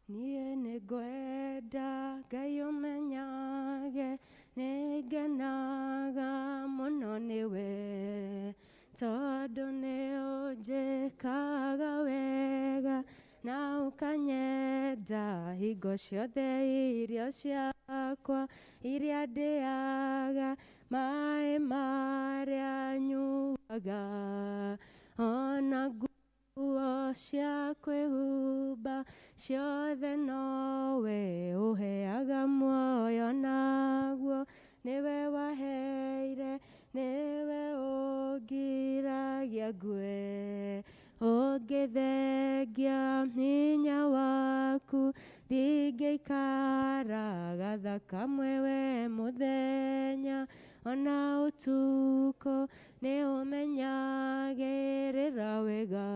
Nie negwenda Ngai umenyage nĩngenaga mũno nĩwe tondũ nĩũnjĩkaga wega na ũkanyenda hingo ciothe irio ciakwa iria ndĩaga maĩ marĩa nyuaga ona nguo cia kwĩhumba ciothe nowe ũheaga muoyo naguo nĩwe waheire nĩwe ũngiragia ngue ũngĩthengia hinya waku ndingĩikara gathakamwe we mũthenya ona ũtukũ nĩũmenyagĩrĩra wega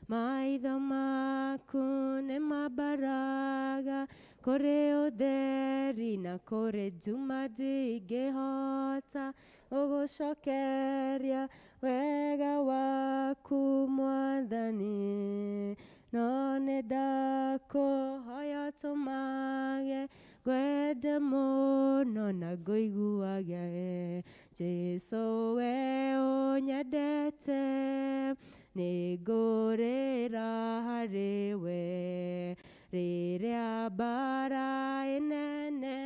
maitho maku nĩmambaraga kũrĩ ũtheri na kũrĩ nduma ndingĩhota gũgũcokeria wega waku Mwathani no nĩndakũhoya tũmage ngwende mũno na ngũiguage Jesũ we ũnyendete nĩngũrĩra harĩwe rĩrĩa mbara ĩnene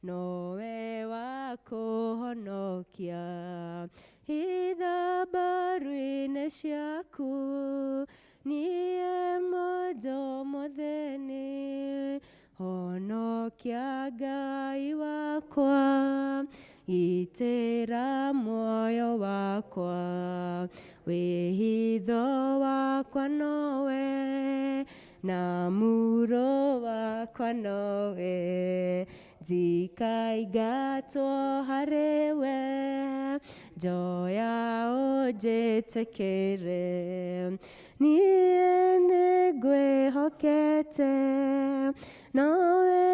nowe wa kũhonokia hitha mbaru-inĩ ciaku niĩ mũndũ mũthĩni honokia Ngai wakwa itĩra muoyo wakwa wĩhitho wakwa nowe na muuro wakwa nowe ndikaingatwo harĩwe njoya ũnjĩtĩkĩre niĩ nĩngwĩhokete nowe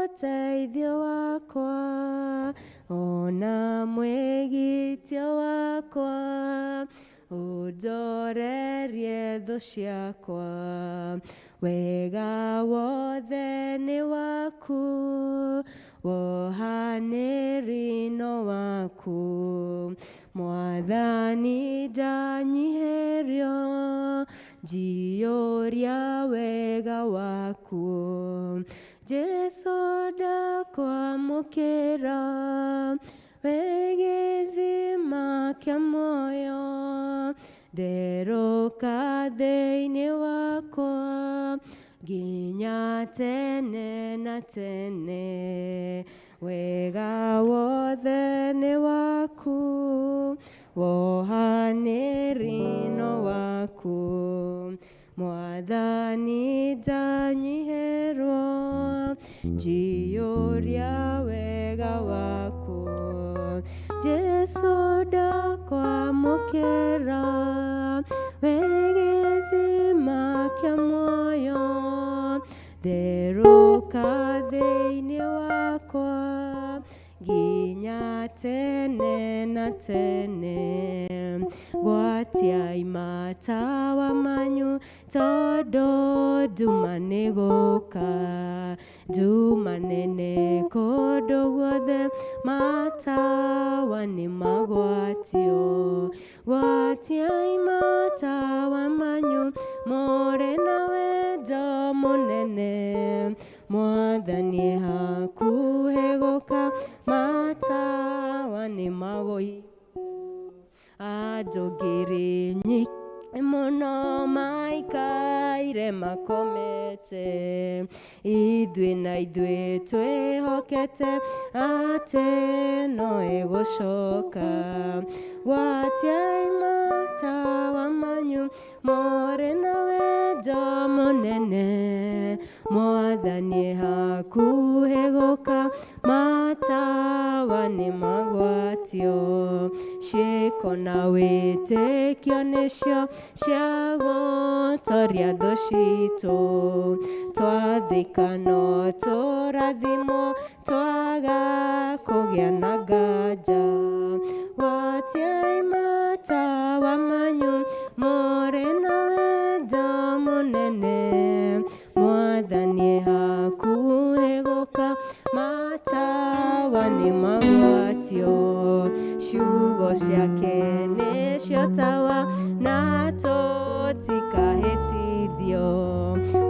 ũteithio wakwa ona mwĩgitio wakwa ũndorerie thũ ciakwa wega wothe nĩ waku wohanĩrino waku Mwathani ndanyihĩrio njiyũria wega waku Jesũ ndakwamũkĩra wĩ gĩthima kĩa muoyo nderũka thĩinĩ wakwa nginya tene na tene wega wothe nĩ waku wohanĩrino waku Mwathani ndanyihĩrwo njiyũria wega waku Jesũ ndakwamũkĩra wĩ gĩthima kĩa muoyo nderũka thĩinĩ wakwa nginya tene na tene gwatiai matawa manyu tondũ nduma nĩ gũka nduma nene kũndũ guothe matawa nĩ magwatio gwatiai matawa manyu mũrĩ na wendo mũnene Mwathani hakuhĩ gũka matawa nĩ magũi andũ ngiri nyingĩ mũno maikaire makomete ithuĩ na ithuĩ twĩhokete atĩ no ĩgũcoka gwatiai matawa manyu mũrĩ na wendo mũnene Mwathani hakuhĩ gũka matawa nĩ magwatio ciĩko na wĩtĩkio nĩcio cia gũtoria thũ citũ twathĩka no tũrathimwo twaga kũgĩa na nganja gwatiai matawa manyu mũrĩ na wendo mũnene nĩ magwatio, ciugo ciake nĩcio tawa na tũtikahĩtithio,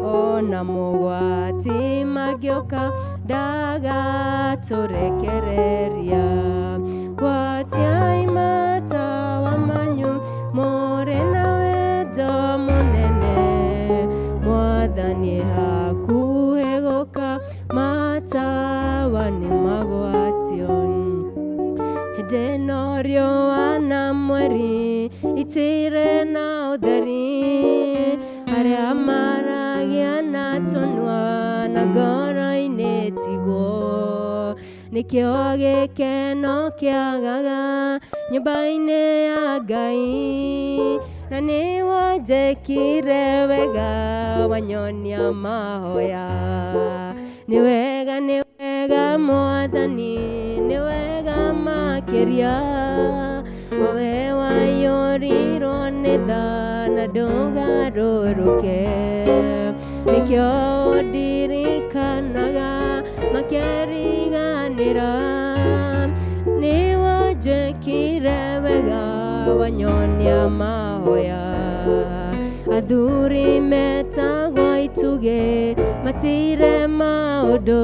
ona mũgwati mangĩũka ndagatũrekereria. Gwatiai matawa manyu mũrĩ na wendo mũnene, Mwathani hakuhĩ gũka, matawa nĩ magwatio. Hĩndĩ ĩno riũa na mweri itirĩ na ũtheri, arĩa maragia na tũnua na ngoro-inĩ tigwo, nĩkĩo gĩkeno kĩagaga nyũmba-inĩ ya Ngai, na nĩ wanjĩkire wega wanyonia mahoya. Nĩ wega Mwathani, nĩ wega makĩria, we waiyũrirwo nĩ tha na ndũgarũrũke, nĩkĩo ndirikanaga makĩriganĩra. Nĩ wanjĩkire wega wanyonia mahoya. Athuri metagwo itugĩ matirĩ maũndũ,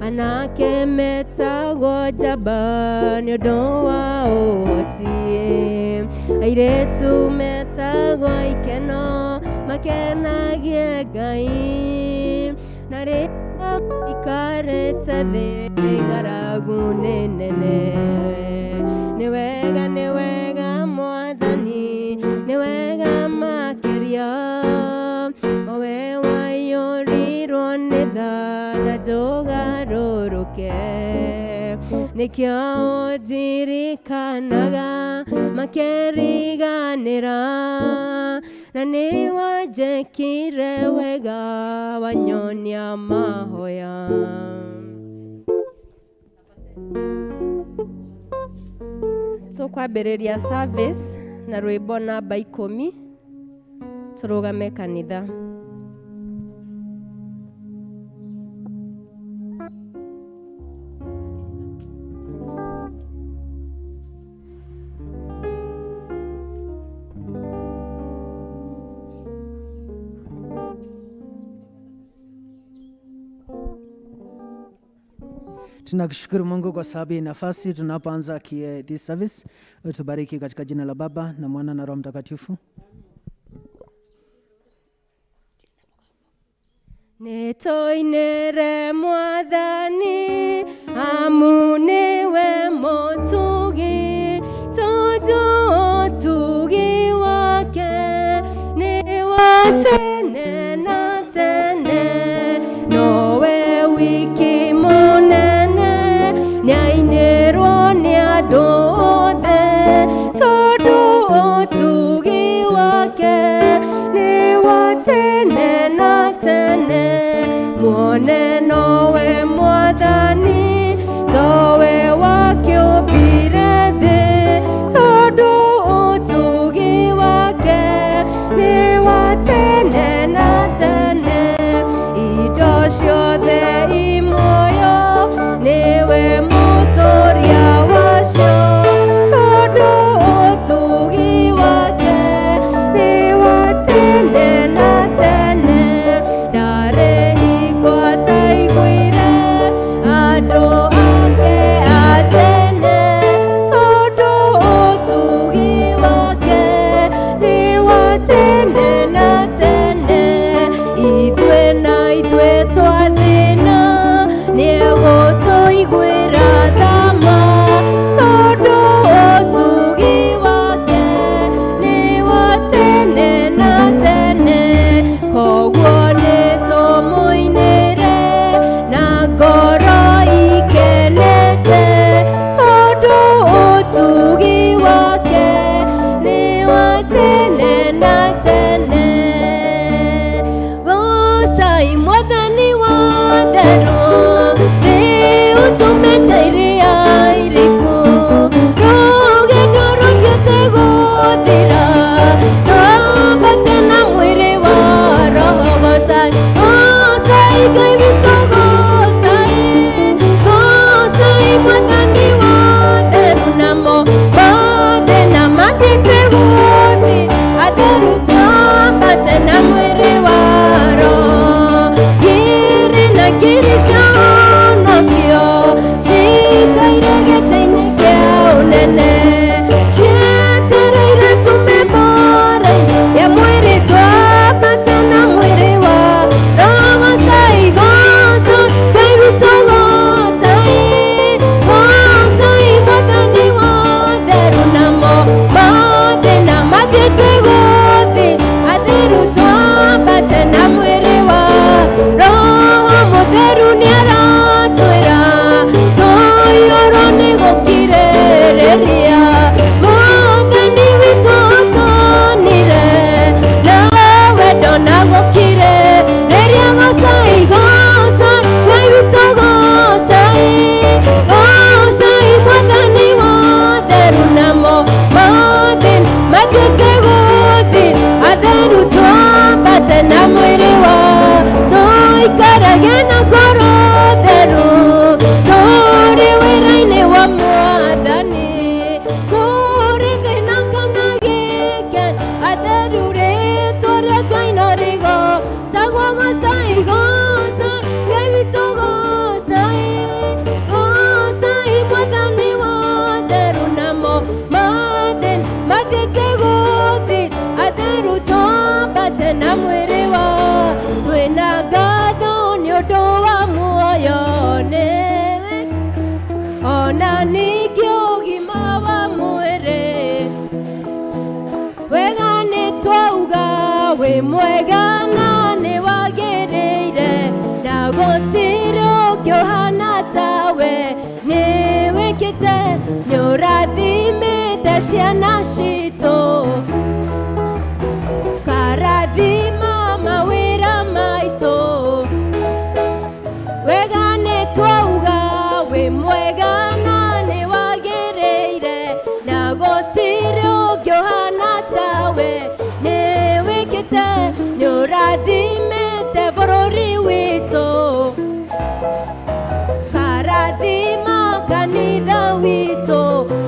anake metagwo njamba nĩ ũndũ wa ũhoti, airĩtu metagwo ikeno makenagie Ngai, na rĩrĩa ikarĩte thĩ ng'aragu nĩ nene. Nĩ wega Mwathani, nĩ wega makĩria, we waiyũrirwo nĩ tha na ndũgarũrũke, nĩkĩo ndirikanaga makĩriganĩra, na nĩ wanjĩkire wega wanyonia mahoya. Tũkwambĩrĩria service na rwĩmbo namba 10, tũrũgame kanitha. Tunakushukuru Mungu kwa sababu ya nafasi tunapoanza this service. Utubariki katika jina la Baba na Mwana na Roho Mtakatifu. Nĩtũinĩre Mwathani amu nĩwe mũtugi, tondũ ũtugi wake nĩ wa tene na tene, nowe wiki mũnene nĩainĩrwo nĩ andũ othe, tondũ ũtugi wake nĩ wa tene na tene. Muone nowe Mwathani, towe wakĩũmbire thĩ, tondũ ũtugi wake nĩ wa tene na tene. Indo ciothe imuoyo nĩwe mũtũria wacio, tondũ ũtugi wake nĩ wa tene na tene. Ndarĩ hingwa taiguire andũ ake a tene, tondũ ũtugi wake nĩ wa tene na tene. tukuite na mwiri wa twina ngatho ni undu wa muoyo niwe ona ningĩ ũgima wa mwĩrĩ wega nĩ twauga wĩ mwega na nĩ wagĩrĩire na gũtirĩ ũngĩ ũhana tawe nĩ wĩkĩte nĩ ũrathimĩte ciana citũ karathima mawĩra maitũ wega nĩ twauga wĩ mwega na nĩ wagĩrĩire na gũtirĩ ũngĩ ũhana tawe nĩ wĩkĩte nĩ ũrathimĩte bũrũri witũ karathima kanitha witũ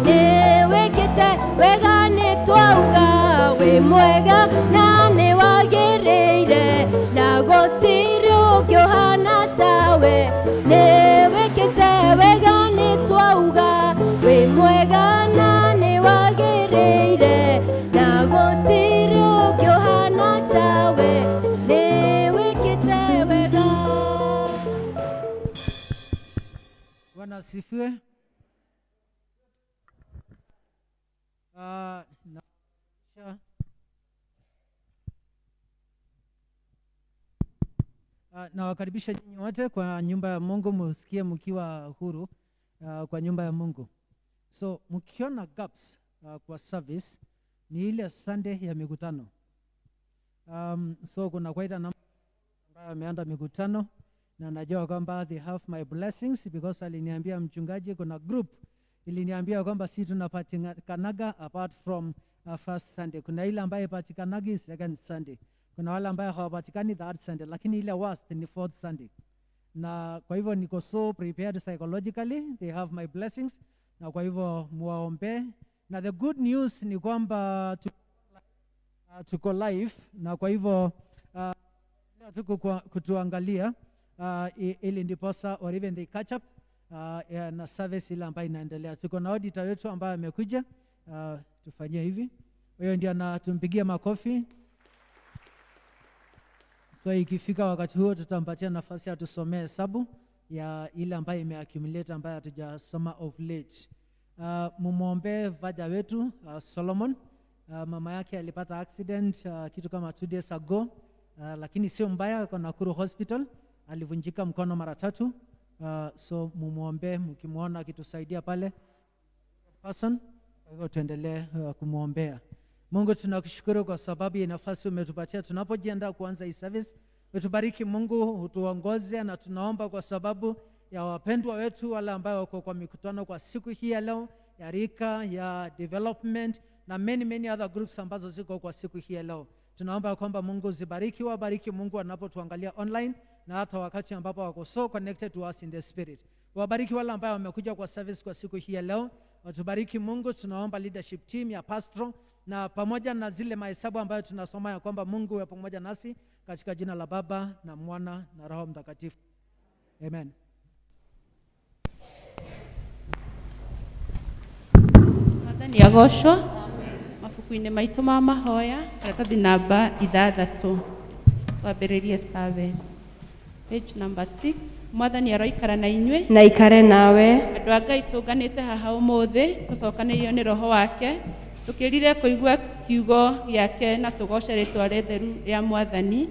nĩ wĩkĩte wega nĩ twauga wĩ mwega na nĩ wagĩrĩire na gũtirĩ ũngĩ ũhana tawe nĩ wĩkĩte wega nĩ twauga wĩ mwega na nĩ wagĩrĩire na gũtirĩ ũngĩ ũhana tawe nĩ wĩkĩte wega. Bwana asifiwe. Nawakaribisha nyinyi wote kwa nyumba ya Mungu, musikie mkiwa huru kwa nyumba ya Mungu. So mkiona gaps kwa service ni ile Sunday ya mikutano. So kuna kwaita namba ambayo ameanda mikutano na najua kwamba they have my blessings because aliniambia mchungaji kuna group iliniambia kwamba si tunapatikanaga apart from first Sunday. Kuna ile ambayo ipatikanagi second Sunday. Kuna wale ambayo hawapatikani third Sunday, lakini ile worst ni fourth Sunday. Na kwa hivyo niko so prepared psychologically, they have my blessings. Na kwa hivyo muwaombe. Na the good news ni kwamba tuko live, na kwa hivyo tuko kutuangalia ili ndiposa or even they catch up na service ile ambayo inaendelea. Tuko na auditor wetu ambaye amekuja, tufanyie hivi. Huyo ndiye anatumpigia makofi. So ikifika wakati huo tutampatia nafasi ya tusomee hesabu ya ile ambayo imeaccumulate ambayo hatujasoma of late. Mumuombe vaja wetu Solomon. Mama yake alipata accident kitu kama 2 days ago, lakini sio mbaya, kwa Nakuru Hospital. Alivunjika mkono mara 3. So mumuombe, mkimuona akitusaidia pale person, kwa hivyo tuendelee kumuombea. Mungu tunakushukuru kwa sababu ya nafasi umetupatia tunapojiandaa kuanza hii service. Utubariki Mungu, utuongoze, na tunaomba kwa sababu ya wapendwa wetu wale ambao wako kwa mikutano kwa siku hii ya leo, ya rika, ya development na many other groups ambazo ziko kwa siku hii ya leo. Tunaomba kwamba Mungu zibariki, wabariki Mungu wanapotuangalia online na hata wakati ambapo wako so connected to us in the spirit. Wabariki wale ambao wamekuja kwa service kwa siku hii ya leo. Watubariki Mungu, tunaomba leadership team ya pastoral na pamoja na zile mahesabu ambayo tunasoma ya kwamba Mungu yupo pamoja nasi, katika jina la Baba na Mwana na Roho Mtakatifu. Amen. Mwathani agocwo. Mabuku-inĩ maitũ ma mahoya karatathi namba 6 twambĩrĩrie service. Page number 6. Mwathani aroikara na inyuĩ na ikare nawe. Andũ a Ngai tũnganĩte haha ũmũthĩ tũcokanĩrĩirio nĩ Roho wake, tũkĩrire kũigua kiugo gĩake na tũgoce rĩĩtwa rĩtheru rĩa Mwathani,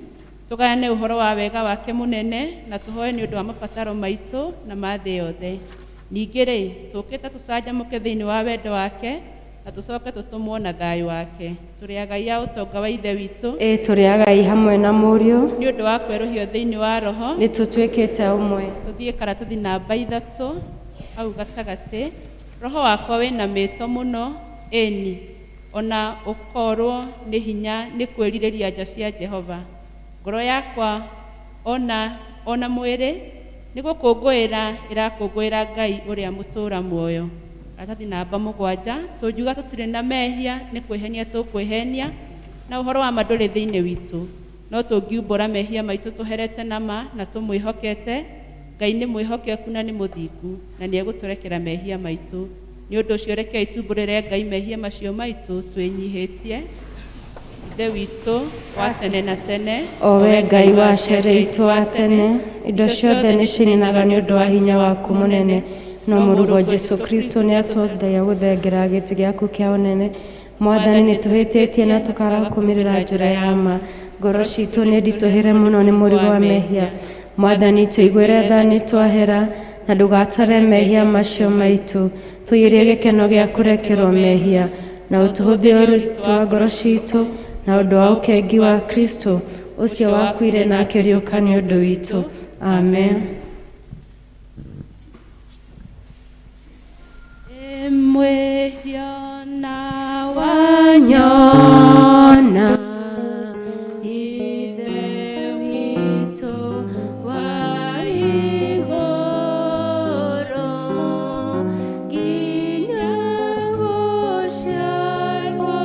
tũgayane ũhoro wa wega wake mũnene na tũhoe nĩ ũndũ wa mabataro maitũ na ma thĩ yothe. Ningĩ-rĩ, tũũkĩte tũcanjamũke thĩinĩ wa wendo wake na tũcoke tũtũmwo na thayũ wake. Tũrĩ agai a ũtonga wa Ithe witũ, tũrĩ agai hamwe na Mũriũ, nĩ ũndũ wa kwerũhio thĩinĩ wa Roho nĩ tũtuĩkĩte ũmwe. Tũthiĩ karatathi namba 3 hau gatagatĩ. Roho wakwa wĩna mĩĩto mũno, ĩni ona ũkorwo nĩ hinya nĩ kwĩrirĩria nja cia Jehova. Ngoro yakwa ona mwĩrĩ nĩ gũkũngũĩra ĩrakũngũĩra Ngai ũrĩa mũtũũra muoyo. Karatathi namba 7. Tũnjuga tũtirĩ na mehia nĩ kwĩhenia tũkwĩhenia, na ũhoro wa ma ndũrĩ thĩinĩ witũ. No tũngiumbũra mehia maitũ tũherete na ma na tũmwĩhokete, Ngai nĩ mwĩhokeku na nĩ mũthingu na nĩ egũtũrekera mehia maitũ. Nĩ ũndũ ũcio rekei tumbũrĩre Ngai mehia macio maitũ twĩnyihĩtie. Ithe witũ wa tene na tene, O we Ngai wa ciarĩ itũ wa tene, indo ciothe nĩ cininaga nĩ ũndũ wa hinya waku mũnene. No mũrugo Jesu Kristo nĩ atũthaia gũthengera gĩtĩ gĩaku kĩa ũnene. Mwathani nĩ tũhĩtĩtie na tũkaga kũmĩrĩra njĩra ya ma. Ngoro citũ nĩ nditũhĩre mũno nĩ mũrigo wa mehia. Mwathani tũiguĩre tha nĩ twahera, na ndũgatware mehia macio maitũ. Tũiyũrie gĩkeno gĩa kũrekerwo mehia, na ũtũhũthie ũritũ wa ngoro citũ, na ũndũ wa ũkengi wa Kristo, ũcio wakuire na akĩriũka nĩ ũndũ witũ. Amen. Mwĩhia na Wanyona Ithe witũ wa igũrũ, nginya gũciarwo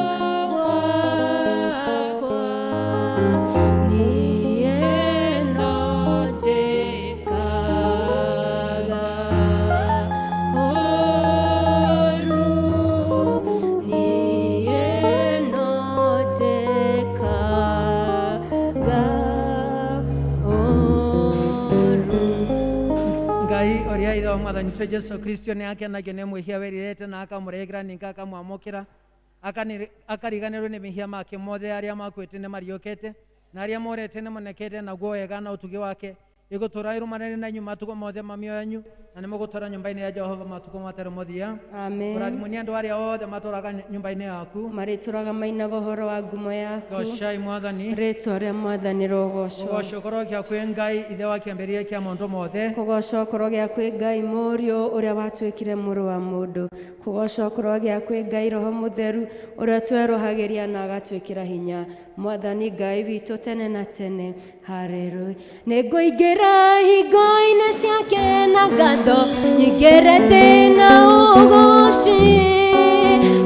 gwakwa, niĩ no njĩkaga ũũru, niĩ no njĩkaga ũũru. Ngai ũrĩa ithe wa mwathani witũ Jesu Kristo nĩ akenagio nĩ mwĩhia wĩrirĩte na akamũrehera ningĩ akamwamũkĩra, akariganĩrwo nĩ mĩhia make mothe, arĩa makuĩte nĩ mariũkĩte, na arĩa morete nĩ monekete, naguo wega na ũtugi wake igũtũũra irũmanĩrĩire na inyuĩ matukũ mothe ma mĩoyo yanyu, na nĩ mũgũtũũra nyũmba-inĩ ya Jehova matukũ matarĩ mũthia. Amen. Kũrathimwo nĩ andũ arĩa othe matũũraga nyũmba-inĩ yaku. Marĩtũũraga mainaga ũhoro wa ngumo yaku. Gocai Mwathani. Rĩĩtwa rĩa Mwathani rogocwo. Ũgocwo ũkorwo gĩa kwĩ Ngai ithe wa kĩambĩrĩria kĩa maũndũ mothe. Kũgocwo ũkorwo gĩa kwĩ Ngai Mũriũ ũrĩa watuĩkire mũrũ wa mũndũ. Kũgocwo ũkorwo gĩa kwĩ Ngai Roho Mũtheru ũrĩa twerũhagĩria na agatuĩkĩra hinya. Mwathani Ngai witũ tene na tene. Haleluya. Nĩngũingĩra hingo-inĩ ciake na ngatho, nyingĩre tena ũgooci,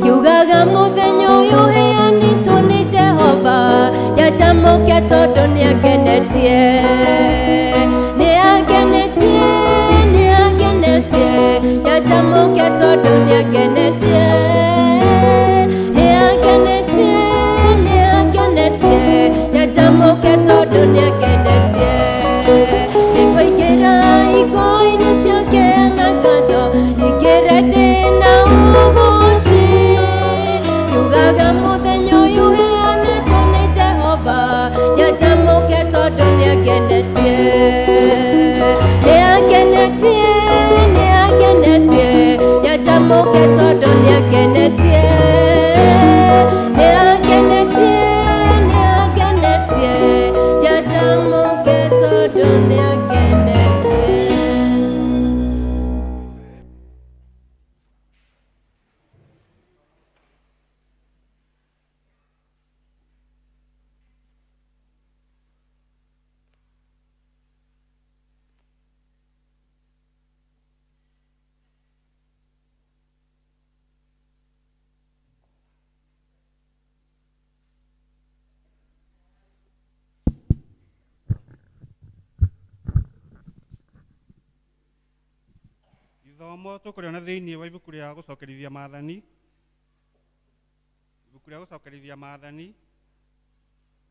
ngiugaga mũthenya ũyũ heanĩtwo nĩ Jehova, njanjamũke tondũ nĩangenetie, nĩangenetie, nĩangenetie, njanjamũke tondũ nĩangenetie, nĩangenetie, nĩangenetie, njanjamũke tondũ nĩangenetie. Nĩngũingĩra hingo-inĩ ciake na ngatho, nyingĩre tena ũgooci, ngiugaga mũthenya ũyũ heanĩtwo nĩ Jehova, njanjamũke tondũ nĩangenetie, nĩangenetie, nĩangenetie, njanjamũke tondũ nĩangenetie, nĩangenetie, nĩangenetie, njanjamũke tondũ nĩangenetie. Ithomo tũkũrĩona thĩinĩ wa ibuku rĩa gũcokerithia maathani,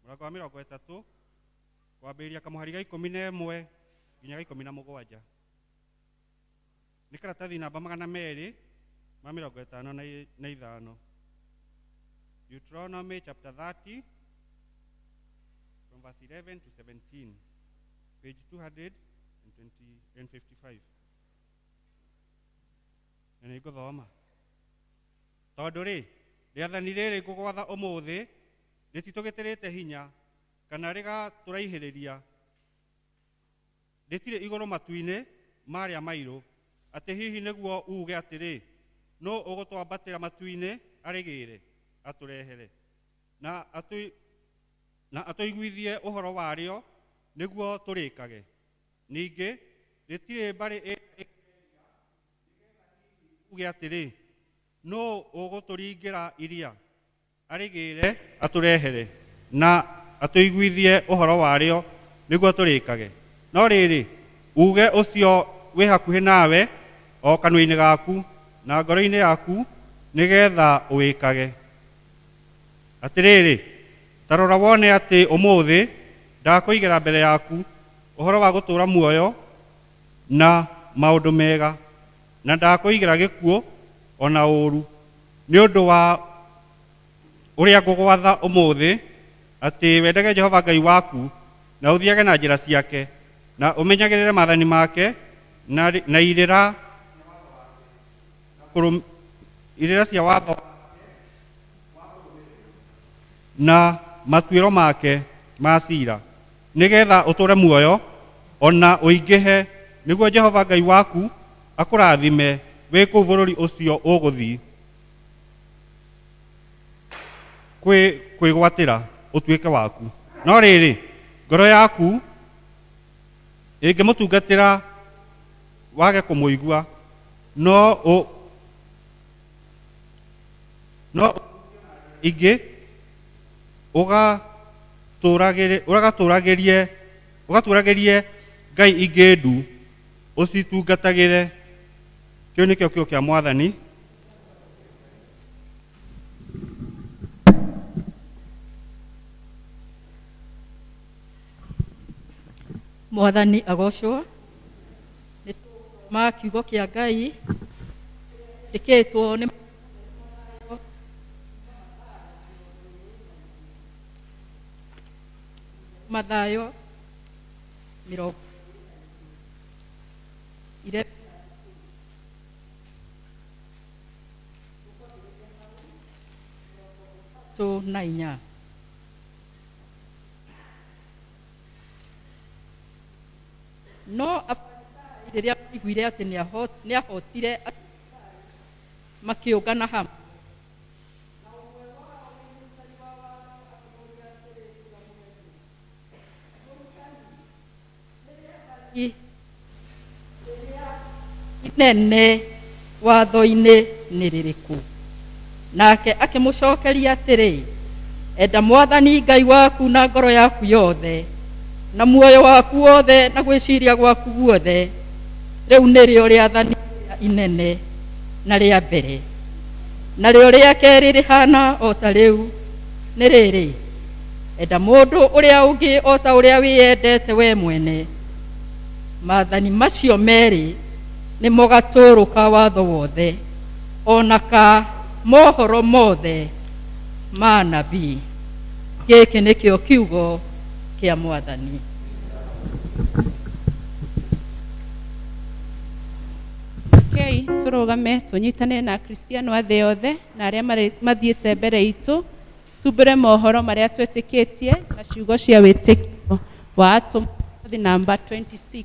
mũrango wa 30 kwambĩrĩria kamũhari ga 11 nginya ga 17. Nĩ karatathi namba 255. Deuteronomy chapter 30 from verse 11 to 17, page 255. Na nĩ ngũthoma. Tondũ rĩ, rĩathani rĩrĩ ngũgwatha ũmũthĩ rĩtitũgĩtĩrĩte hinya kana rĩgatũraihĩrĩria, rĩtirĩ igũrũ matu-inĩ marĩa mairũ, atĩ hihi nĩguo uge atĩrĩ, no ũgũtwambatĩra matu-inĩ arĩgĩre atũrehere, na atũiguithie ũhoro warĩo nĩguo tũrĩkage. Ningĩ rĩtirĩ mbarĩ uge atĩrĩ, no ũgũtũringĩra iria arĩgĩre atũrehere, na atũiguithie ũhoro warĩo nĩguo tũrĩkage. No rĩrĩ, uge ũcio wĩ hakuhĩ nawe o kanua-inĩ gaku na ngoro-inĩ yaku nĩgetha ũwĩkage. Atĩrĩrĩ, tarora wone ati umuthi ndakuigera mbere yaku uhoro wa gutura muoyo na maundu mega na ndakuigera gikuo ona uru ni undu wa uria ngugwatha umuthi ati wendage Jehova Ngai waku na uthiage na njira ciake na umenyagirire maathani make na irira cia watho na matuiro make ma cira nigetha uture muoyo ona uingihe niguo Jehova Ngai waku akurathime wi kuu bururi ucio uguthii kwigwatira utuike waku no riri ngoro yaku ingimutungatira wage kumuigua no ingi ugaturagirie ngai ingi ndu ucitungatagire kiu nikio kio kia Mwathani. Mwathani agocwo nĩ ma kiugo kĩa Ngai ndĩkĩtwo nĩ Mathayo 11:9 no rĩrĩa iguire atĩ nĩ ahotire makĩũngana hamwe inene watho-inĩ nĩ rĩrĩkũ? Nake akĩmũcokeria atĩrĩ, enda Mwathani Ngai waku na ngoro yaku yothe na muoyo waku wothe na gwĩciria gwaku guothe. Rĩu nĩrĩo rĩathani inene na rĩa mbere. Narĩo rĩa kerĩ rĩhana o ta rĩu, nĩ rĩrĩ, enda mũndũ ũrĩa ũngĩ o ta ũrĩa wĩyendete we mwene. Maathani macio merĩ nĩmo gatũrũ ka watho wothe, ona ka mohoro mothe ma anabii. Gĩkĩ nĩkĩo kiugo kĩa Mwathani. Okay, turugame tunyitane na Kristiano a thĩ yothe na arĩa mathiĩte mbere itũ tumbũre mohoro marĩa twĩtĩkĩtie na ciugo cia wĩtĩkio wa atũmwo namba 26.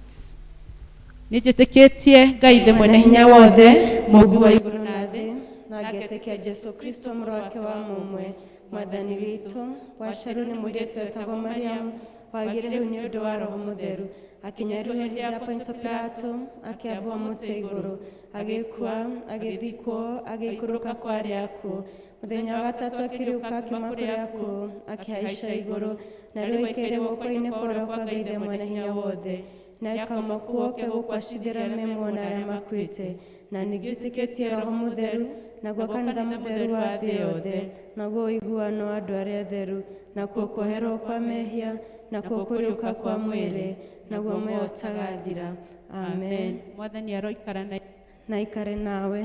Nĩnjĩtĩkĩtie Ngai thĩ mwene hinya wothe mũmbi wa igũrũ na thĩ na ngetĩkia Jesu Kristo mũrũ wake wa mũmwe Mwathani witũ waciarwo nĩ mũirĩtu wetagwo Mariamu wagire rĩu nĩ ũndũ wa Roho Mũtheru akinyĩrwo hĩndĩ ya Ponto Pilato akĩambwo mũtĩ igũrũ agĩkua agĩthikwo agĩikũrũka kwa arĩa akuũ mũthenya wa gatatũ akĩriũka akiuma kũrĩ akuũ akĩhaica igũrũ na rĩu aikĩire guoko-inĩ kwa ũrĩo kwa Ngai thĩ mwene hinya wothe na akauma kuo oke gũkwacithĩra memuona arĩa makuĩte na nĩnjĩtĩkĩtie Roho Mũtheru naguo kanitha mũtheru wa thĩ yothe naguo ũiguano wa andũ arĩa atheru nakuo kuoherwo kwa mehia nakuo kũriũka kwa mwĩrĩ naguo muoyo ũtagathira. Amen. Mwathani aroikara na ikare nawe.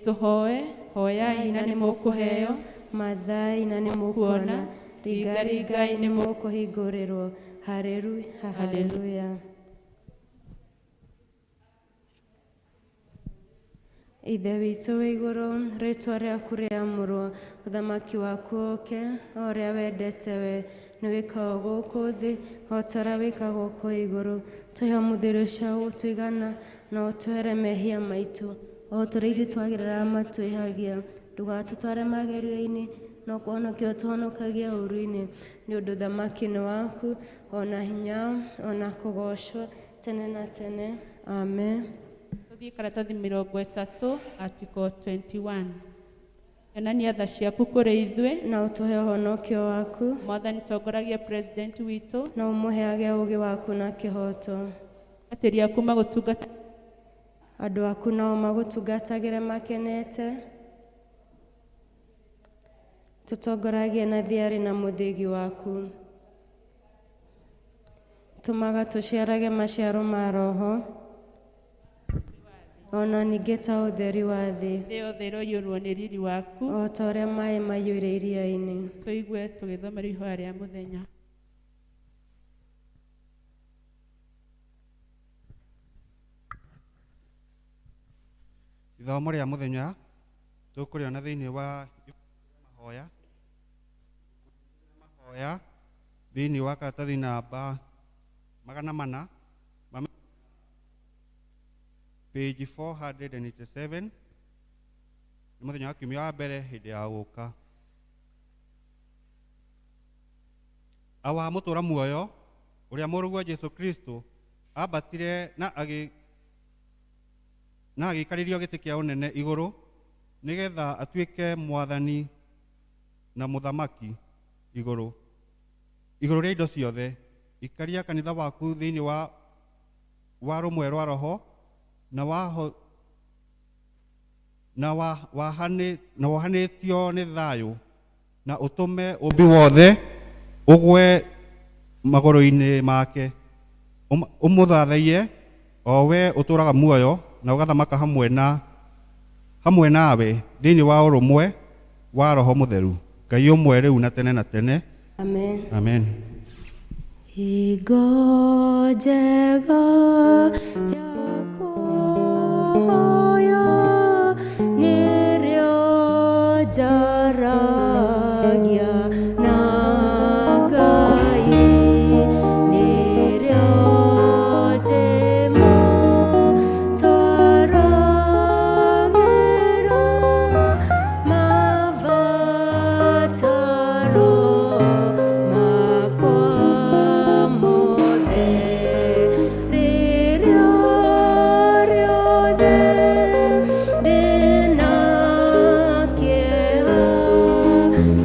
Tũhoe, hoyai na nĩmũkũheo, mathai na nĩmũkuona, ringai nĩmũkũhingũrĩrwo. Haleluya, haleluya. Ithe witũ wĩ igũrũ, rĩĩtwa rĩaku rĩamũrwo, ũthamaki waku ũũke, o ũrĩa wendete we nĩ wĩkagwo gũkũ thĩ, o ta ũrĩa wĩkagwo kũu igũrũ. Tũhe mũthĩrĩ ũcio ũtũigana na ũtũhere mehia maitũ, o ta ũrĩa ithuĩ twagĩrĩra matwĩhagia, ndũgatũtware magerio-inĩ, no kũhonokia ũtũhonokagia ũũru-inĩ, nĩ ũndũ ũthamaki nĩ waku, ona hinya, ona kũgocwo tene na tene. Amen. Tuthiĩ karatathi 30 article 21. Yonania tha ciaku kũrĩ ithuĩ na ũtũhe ũhonokio waku, Mwathani tongoragia president witũ na ũmũheage ũũgĩ waku na kĩhoto. Atĩri aku magũtungata andũ aku nao magũtungatagĩre makenete. tũtongoragie na thiarĩ na mũthĩgi waku. Tũmaga tũciarage maciaro ma roho, ona ningĩ ta ũtheri wa thĩ, thĩ yothe ĩroiyũrwo nĩ riri waku, o ta ũrĩa maĩ maiyũire iria-inĩ. tũigue tũgĩthoma ihoya rĩa mũthenya. Ithomo rĩa mũthenya tũkũrĩona thĩinĩ wa mahoya thĩinĩ wa karatathi namba 400 page 487 nĩ mũthenya wa kiumia wa mbere hĩndĩ ya gũka. Awa mũtũra muoyo ũrĩa mũrũguo Jesu Kristo ambatire na agĩikarĩrio gĩtĩ kĩa ũnene igũrũ nĩgetha atuĩke mwathani na mũthamaki igũrũ rĩa indo ciothe. Ikaria kanitha waku thĩinĩ wa rũmwe rwa roho na wohanĩtio nĩ thayũ, na ũtũme ũmbi wothe ũgwe magũrũ-inĩ make, ũmũthathaiye o we ũtũraga muoyo na ũgathamaka hamwe nawe thĩinĩ wa ũrũmwe wa Roho Mũtheru, Ngai ũmwe rĩu na tene na tene. Amen. Amen. Higo njega ya kuhoya nĩrĩo njaragia na Ngai, nĩrĩo ndĩmũtwaragĩra mabataro makwa mothe, rĩrĩa rĩothe ndĩna kĩeha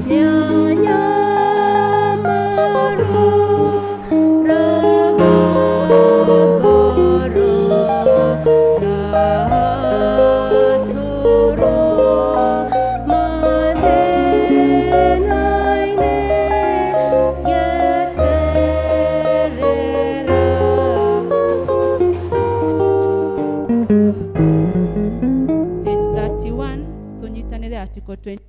nĩanyamarũraga ngoro ngatũũrwo mathĩna-inĩ Page 31 tũnyitanĩre article 20.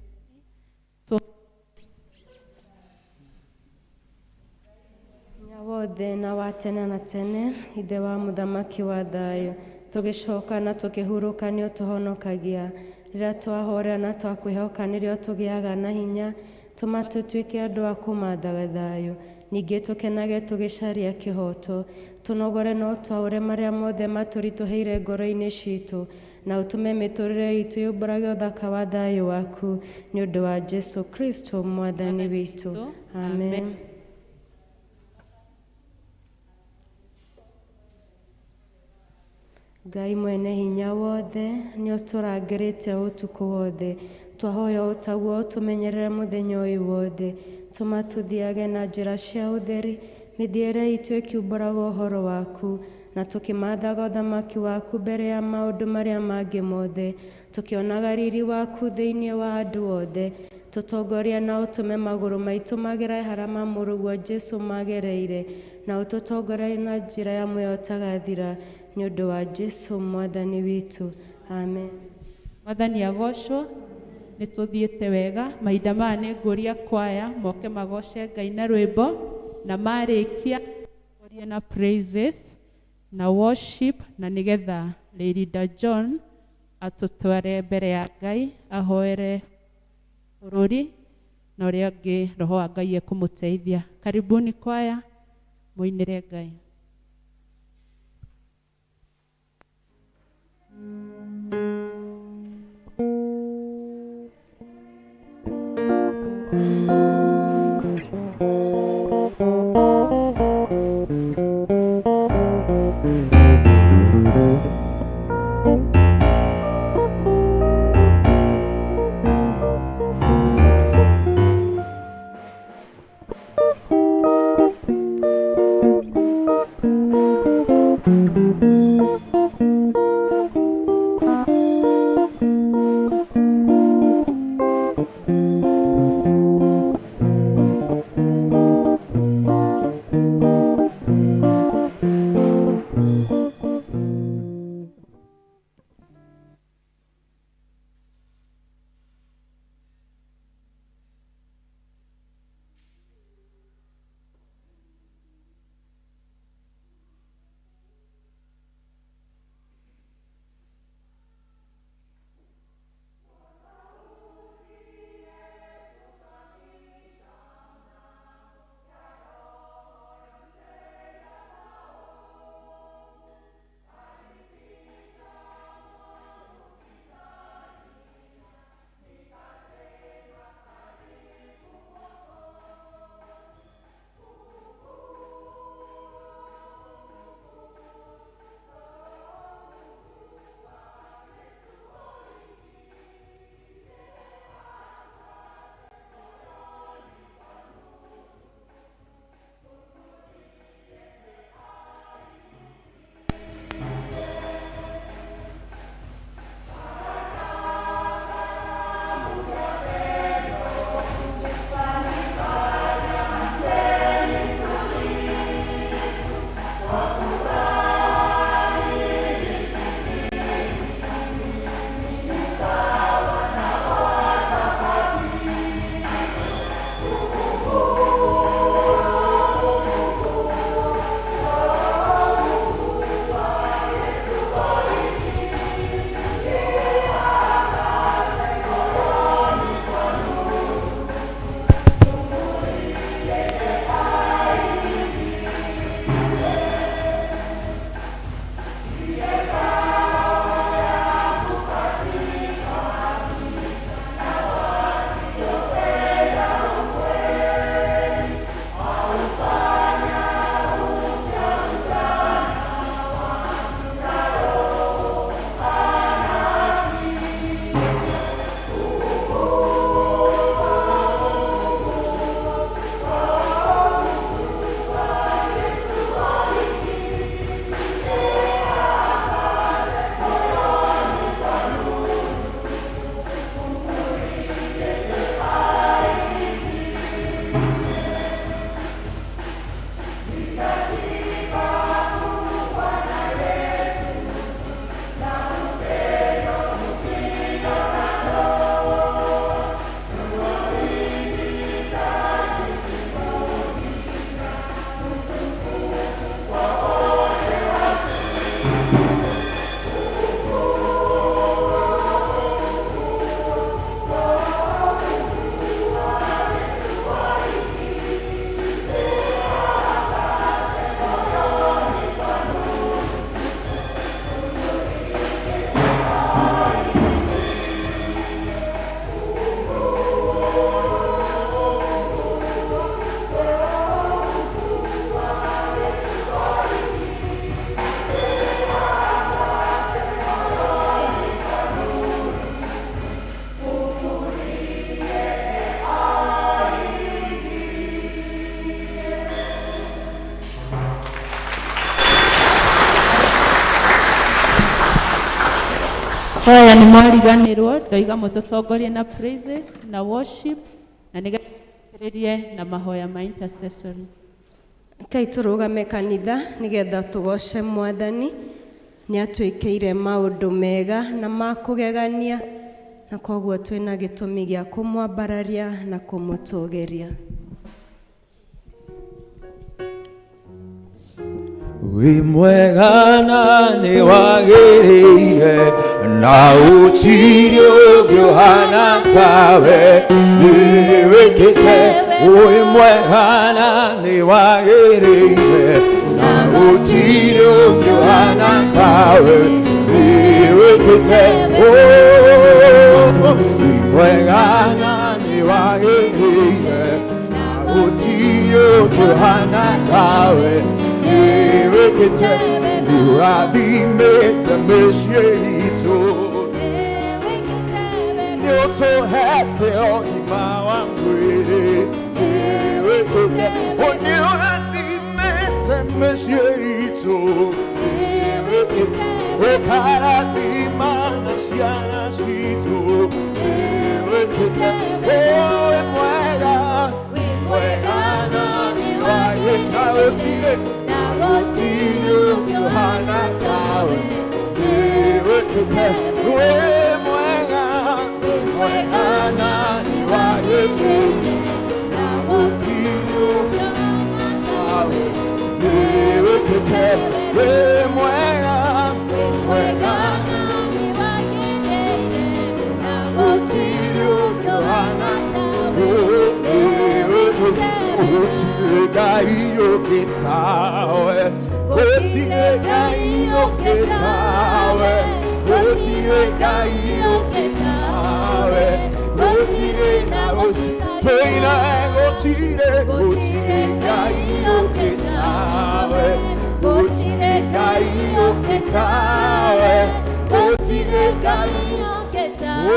Hinya wothe na wa tene na tene, ithe wa mũthamaki wa thayũ, tũgĩcoka na tũkĩhurũka nĩ ũtũhonokagia. Rĩrĩa twahorera na twakwĩhoka nĩrĩo tũgĩaga na hinya, tũma tũtuĩke andũ a kũmathaga thayũ, ningĩ tũkenage tũgĩcaria kĩhoto, tũnogore na ũtwaũre marĩa mothe matũritũhĩire ngoro-inĩ citũ, na ũtũme mĩtũrĩre itũ yũmbũrage ũthaka wa thayũ waku, nĩ ũndũ wa Jesu Kristo mwathani witũ. Amen. Ngai mwene hinya wothe nĩ ũtũrangĩrĩte ũtukũ wothe, twahoya ũtaguo ũtũmenyerere mũthenya ũyũ wothe, tũma tũthiage na njĩra cia ũtheri, mĩthiĩre itũ ĩkiumbũraga ũhoro waku, na tũkĩmathaga ũthamaki waku mbere ya maũndũ marĩa mangĩ mothe, tũkĩonaga riri waku thĩinĩ wa andũ othe, tũtongoria na ũtũme magũrũ maitũ magere harĩa ma mũrũguo Jesu magereire, na ũtũtongorie na njĩra ya muoyo ũtagathira, nĩ ũndũ wa Jesu mwathani witũ. Amen. Mwathani agocwo. Nĩ tũthiĩte wega. Mahinda maya nĩ ngũria kwaya moke magoce Ngai na rwĩmbo, na marĩkia orie na praises na worship, na nĩgetha Leader John atũtware mbere ya Ngai ahoere bũrũri na ũrĩa ũngĩ Roho wa Ngai ekũmũteithia. Karibuni kwaya mũinĩre Ngai. Kwaya nĩ mwariganĩrwo, ndoiga mũtũtongorie na praises na worship na nĩgetha na mahoya ma intercessory. Kai tũrũgame kanitha nĩgetha tũgoce Mwathani nĩ atwĩkĩire maũndũ mega na ma kũgegania na koguo twĩna gĩtũmi gĩa kũmwambararia na kũmũtũgĩria. Wĩ mwega na nĩ wagĩrĩire na gũtirĩ ũngĩ ũhana tawe, nĩ wĩkĩte. Wĩ mwega na nĩ wagĩrĩire na gũtirĩ ũngĩ ũhana tawe, nĩ wĩkĩte. Wĩ mwega na nĩ wagĩrĩire na gũtirĩ ũngĩ ũhana tawe, Urathimĩte mĩciĩ itũ, nĩ ũtũhete ũgima wa mwĩrĩ, nĩ ũrathimĩte mĩciĩ itũ, ũkarathima na ciana citũ, wĩ mwega, wĩ mwega na nĩ wagĩrĩire na gũtirĩ Yohana tawe, wĩkĩte. Wĩ mwega na nĩ wagĩrĩire na gũtirĩ Yohana tawe, wĩkĩte. Wĩ mwega na nĩ wagĩrĩire na gũtirĩ Yohana tawe, wĩkĩte. Gũtirĩ Ngai ũngĩ tawe, gũtirĩ Ngai ũngĩ tawe, gũtirĩ Ngai ũngĩ tawe, gũtirĩ na gũtirĩ, gũtirĩ Ngai ũngĩ tawe, gũtirĩ Ngai ũngĩ tawe, gũtirĩ Ngai ũngĩ tawe.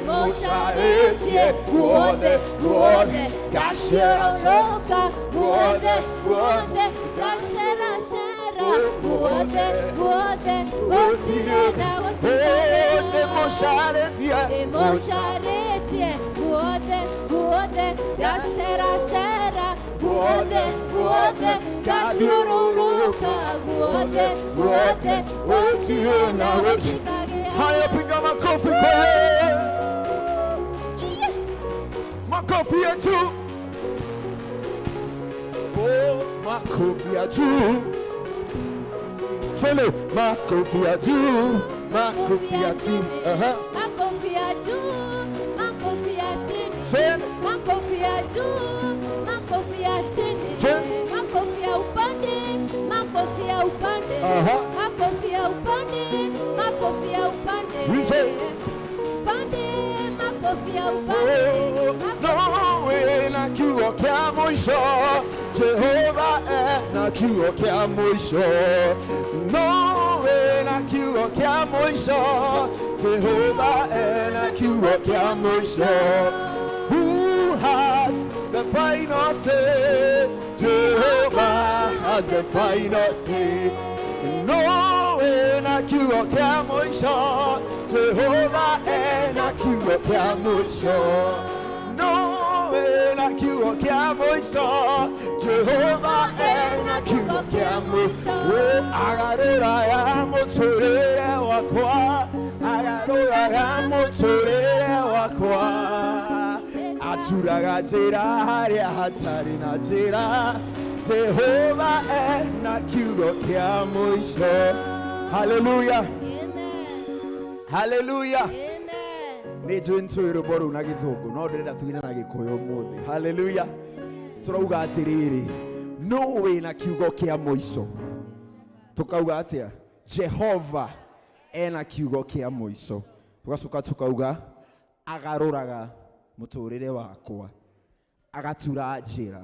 Mosaretie, guode, gashera soka, guode, gashera shera, guode, gotire da gotire, mosaretie, guode, gashera shera, guode, gadiororoka, guode, gotire na gotire. High up and got my coffee quiet. My coffee at two. Oh, my coffee at two. Tell me, my coffee at two. My coffee at two. My coffee at two. My coffee at two. Tell me. My coffee at two. My coffee at two. Tell me. My coffee at upande. My coffee at upande. My coffee at upande. My coffee at upande. We say. Upande. My coffee at upande. No way na kiwa kia mwisho. Jehovah na kiwa kia mwisho. No way na kiwa kia mwisho. Jehovah na kiwa kia mwisho. Who has the final say? Jehovah has the final say. No way na kiwa kia mwisho. Jehovah na kiwa kia mwisho. No way na kiwa kia mwisho. Jehovah na kiwa kia mwisho. Agarura ya muturire wakwa. Agarura ya muturire wakwa. Aturaga jira haria hatari na jira. Jehovah na kiwa kia mwisho. Hallelujah. Hallelujah. Nĩ njũĩ nĩtũĩ rwĩmbo rũu na gĩthũngũ no ndĩrenda tũgire na gĩkũyũ ũmũthĩ. Hallelujah. Tũrauga atĩrĩrĩ, nũũ na kiugo kĩa mũico. Tũkauga atĩa? Jehova ena kiugo kĩa mũico. Tũgacoka tũkauga agarũraga mũtũrĩre wakwa. Agatura njĩra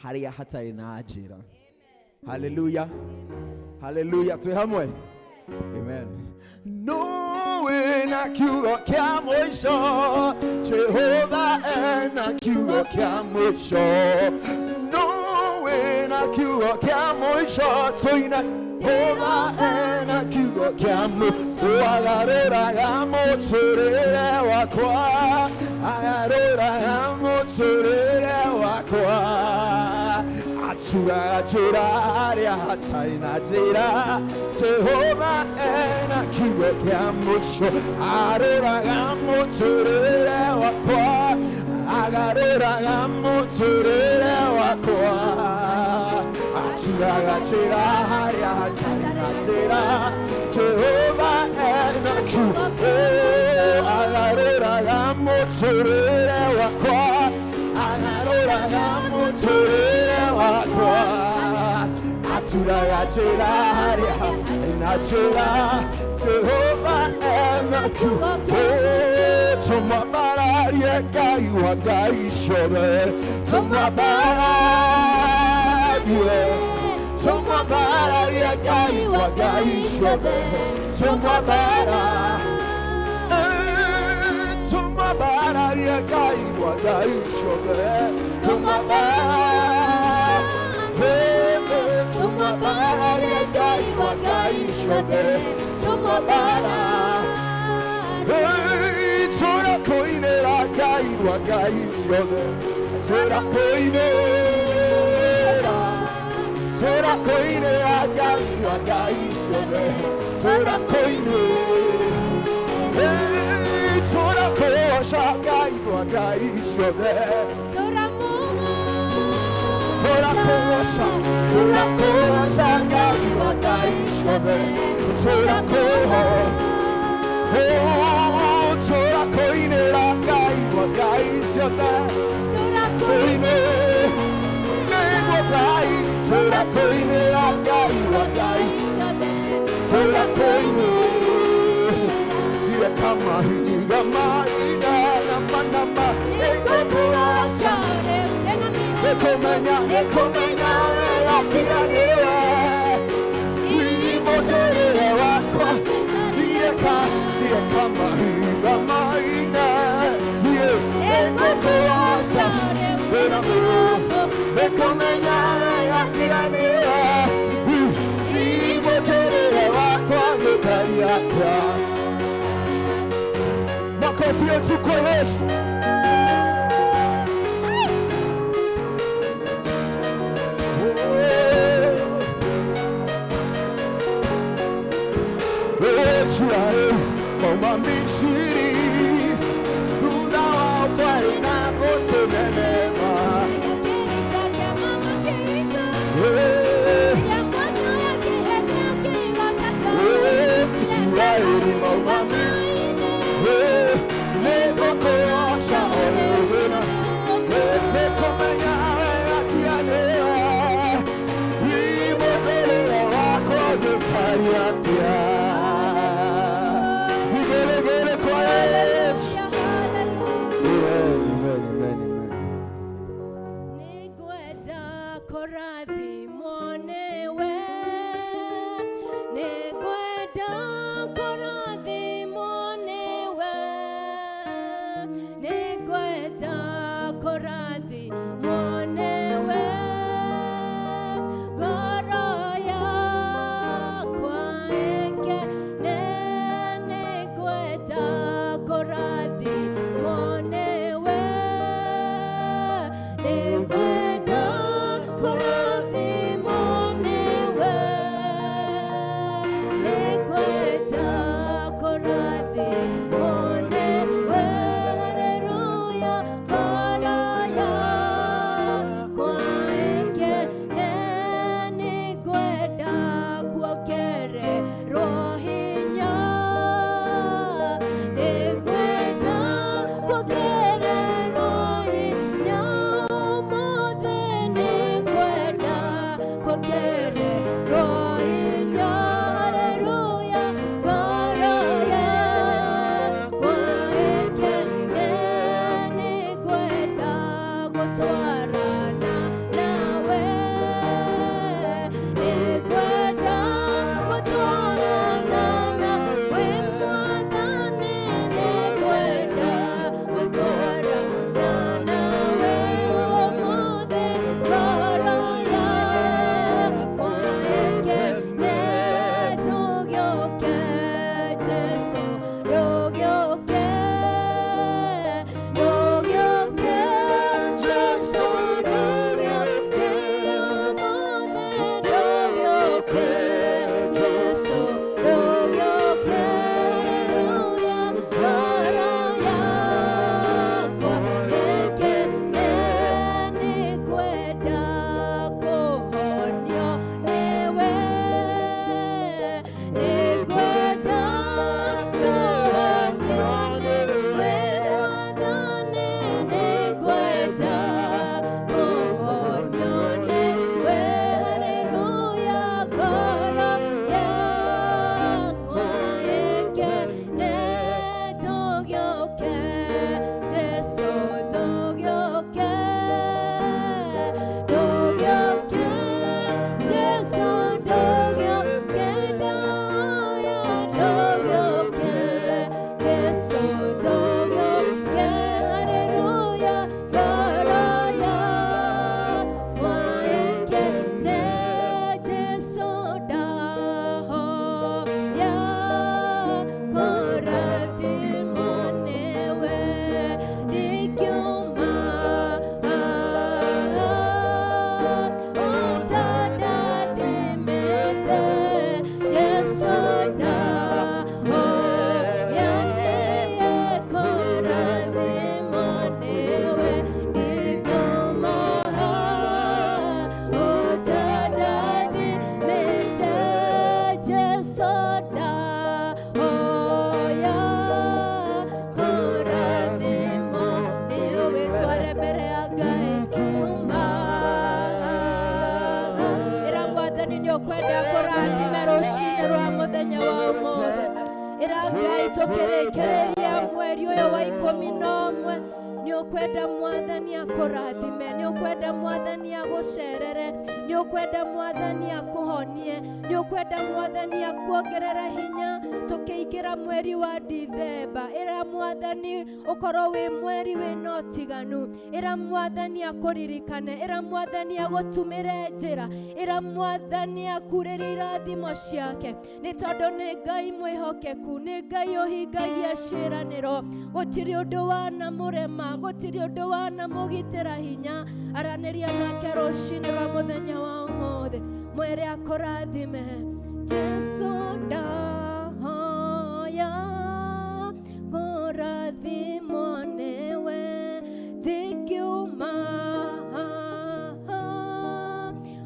harĩa hatarĩ na njĩra. Hallelujah. Hallelujah. Twĩ hamwe? Amen. No way na kiugo kia mwisho. Jehovah na kiugo kia mwisho. No way ena kiugo kia mwisho tuine Jehova ena kiugo kia mwisho agarũraga mũtũrĩre wakwa agarũraga mũtũrĩre wakwa aturaga njĩra harĩa hatarĩ na njĩra Jehova ena kiugo kia mwisho agarũraga mũtũrĩre wakwa agarũraga mũtũrĩre wakwa aturaga njĩra harĩa hatarĩ na njĩra Jehova ena kiugo agarũraga mũtũrĩre wakwa agarũraga mũtũrĩre wakwa aturaga njĩra harĩa hatarĩ na njĩra Jehova ena kiugo tumwambararie Ngai wa ngai ciothe tumwambararie Ngai wa ngai ciothe tumwambararie Ngai wa ngai ciothe tumwambararie Ngai wa ngai ciothe tũrakoinĩra Ngai wa ngai ciothe tũrakoinĩra Ngai wa ngai ciothe tũrakoinĩra tũrakoca Ngai wa ngai ciothe tũrakoca Ngai wa ngai ciothe tũrakoinĩra Ngai wa ngai ciothe tũrakoinĩra Ngai wa ngai dire kama higa maina nama nekomenya atiganiwe imotorere wakwa dire kama higa maina nekomenya atiganiwe imotorere wakwa gũtariakwa makofi yetu kwa Yesu. Israel, kama Misri, Yuda kwa ina kote neema. Israeli, kama kwenda kũrathime rũcinĩ rwa mũthenya wa ũmũthĩ. Ĩra Ngai tũkĩrĩkĩrĩria mweri ũyũ wa 11 nĩ ũkwenda Mwathani akũrathime, nĩ ũkwenda Mwathani agũcerere, nĩ ũkwenda Mwathani akũhonie, nĩ ũkwenda Mwathani akuongerera hinya tũkĩingĩra mweri wa Dithemba. Ĩra Mwathani ũkorwo wĩ mweri wĩna ũtiganu, ĩra Mwathani akũririkane, ĩra Mwathani agũtumĩre njĩra, ĩra Mwathani akurĩrie irathimo ciake, nĩ tondũ nĩ Ngai mwĩhokeku, nĩ Ngai ũhingagia ciĩranĩro, gũtirĩ ũndũ wanamũrema, gũtirĩ ũndũ wanamũgitĩra hinya. Aranĩria nake rũcinĩ rwa mũthenya wa ũmũthĩ, mwĩre akũrathime. Jesu ndahoya kũrathimwo nĩwe, ndingiuma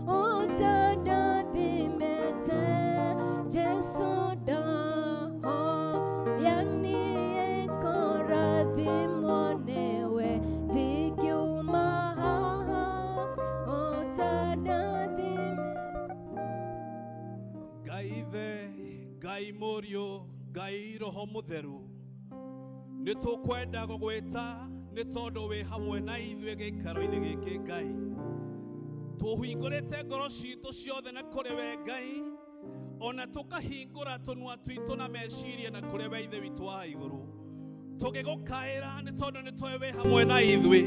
ũtandathimĩte. Jesu ndahoya niĩ kũrathimwo nĩwe, ndingiuma ũtandathimĩte. Ngai Ithe, Ngai Mũriũ, Ngai Roho Mũtheru, nĩ tũkwenda gũgwĩta nĩ tondũ wĩ hamwe na ithuĩ gĩikaro-inĩ gĩkĩ Ngai. Tũhingũrĩte ngoro citũ ciothe na kũrĩ we Ngai, ona tũkahingũra tũnua twitũ na meciria na kũrĩ we Ithe witũ wa igũrũ. Tũgĩgũkaĩra nĩ tondũ nĩ tũĩ wĩ hamwe na ithuĩ,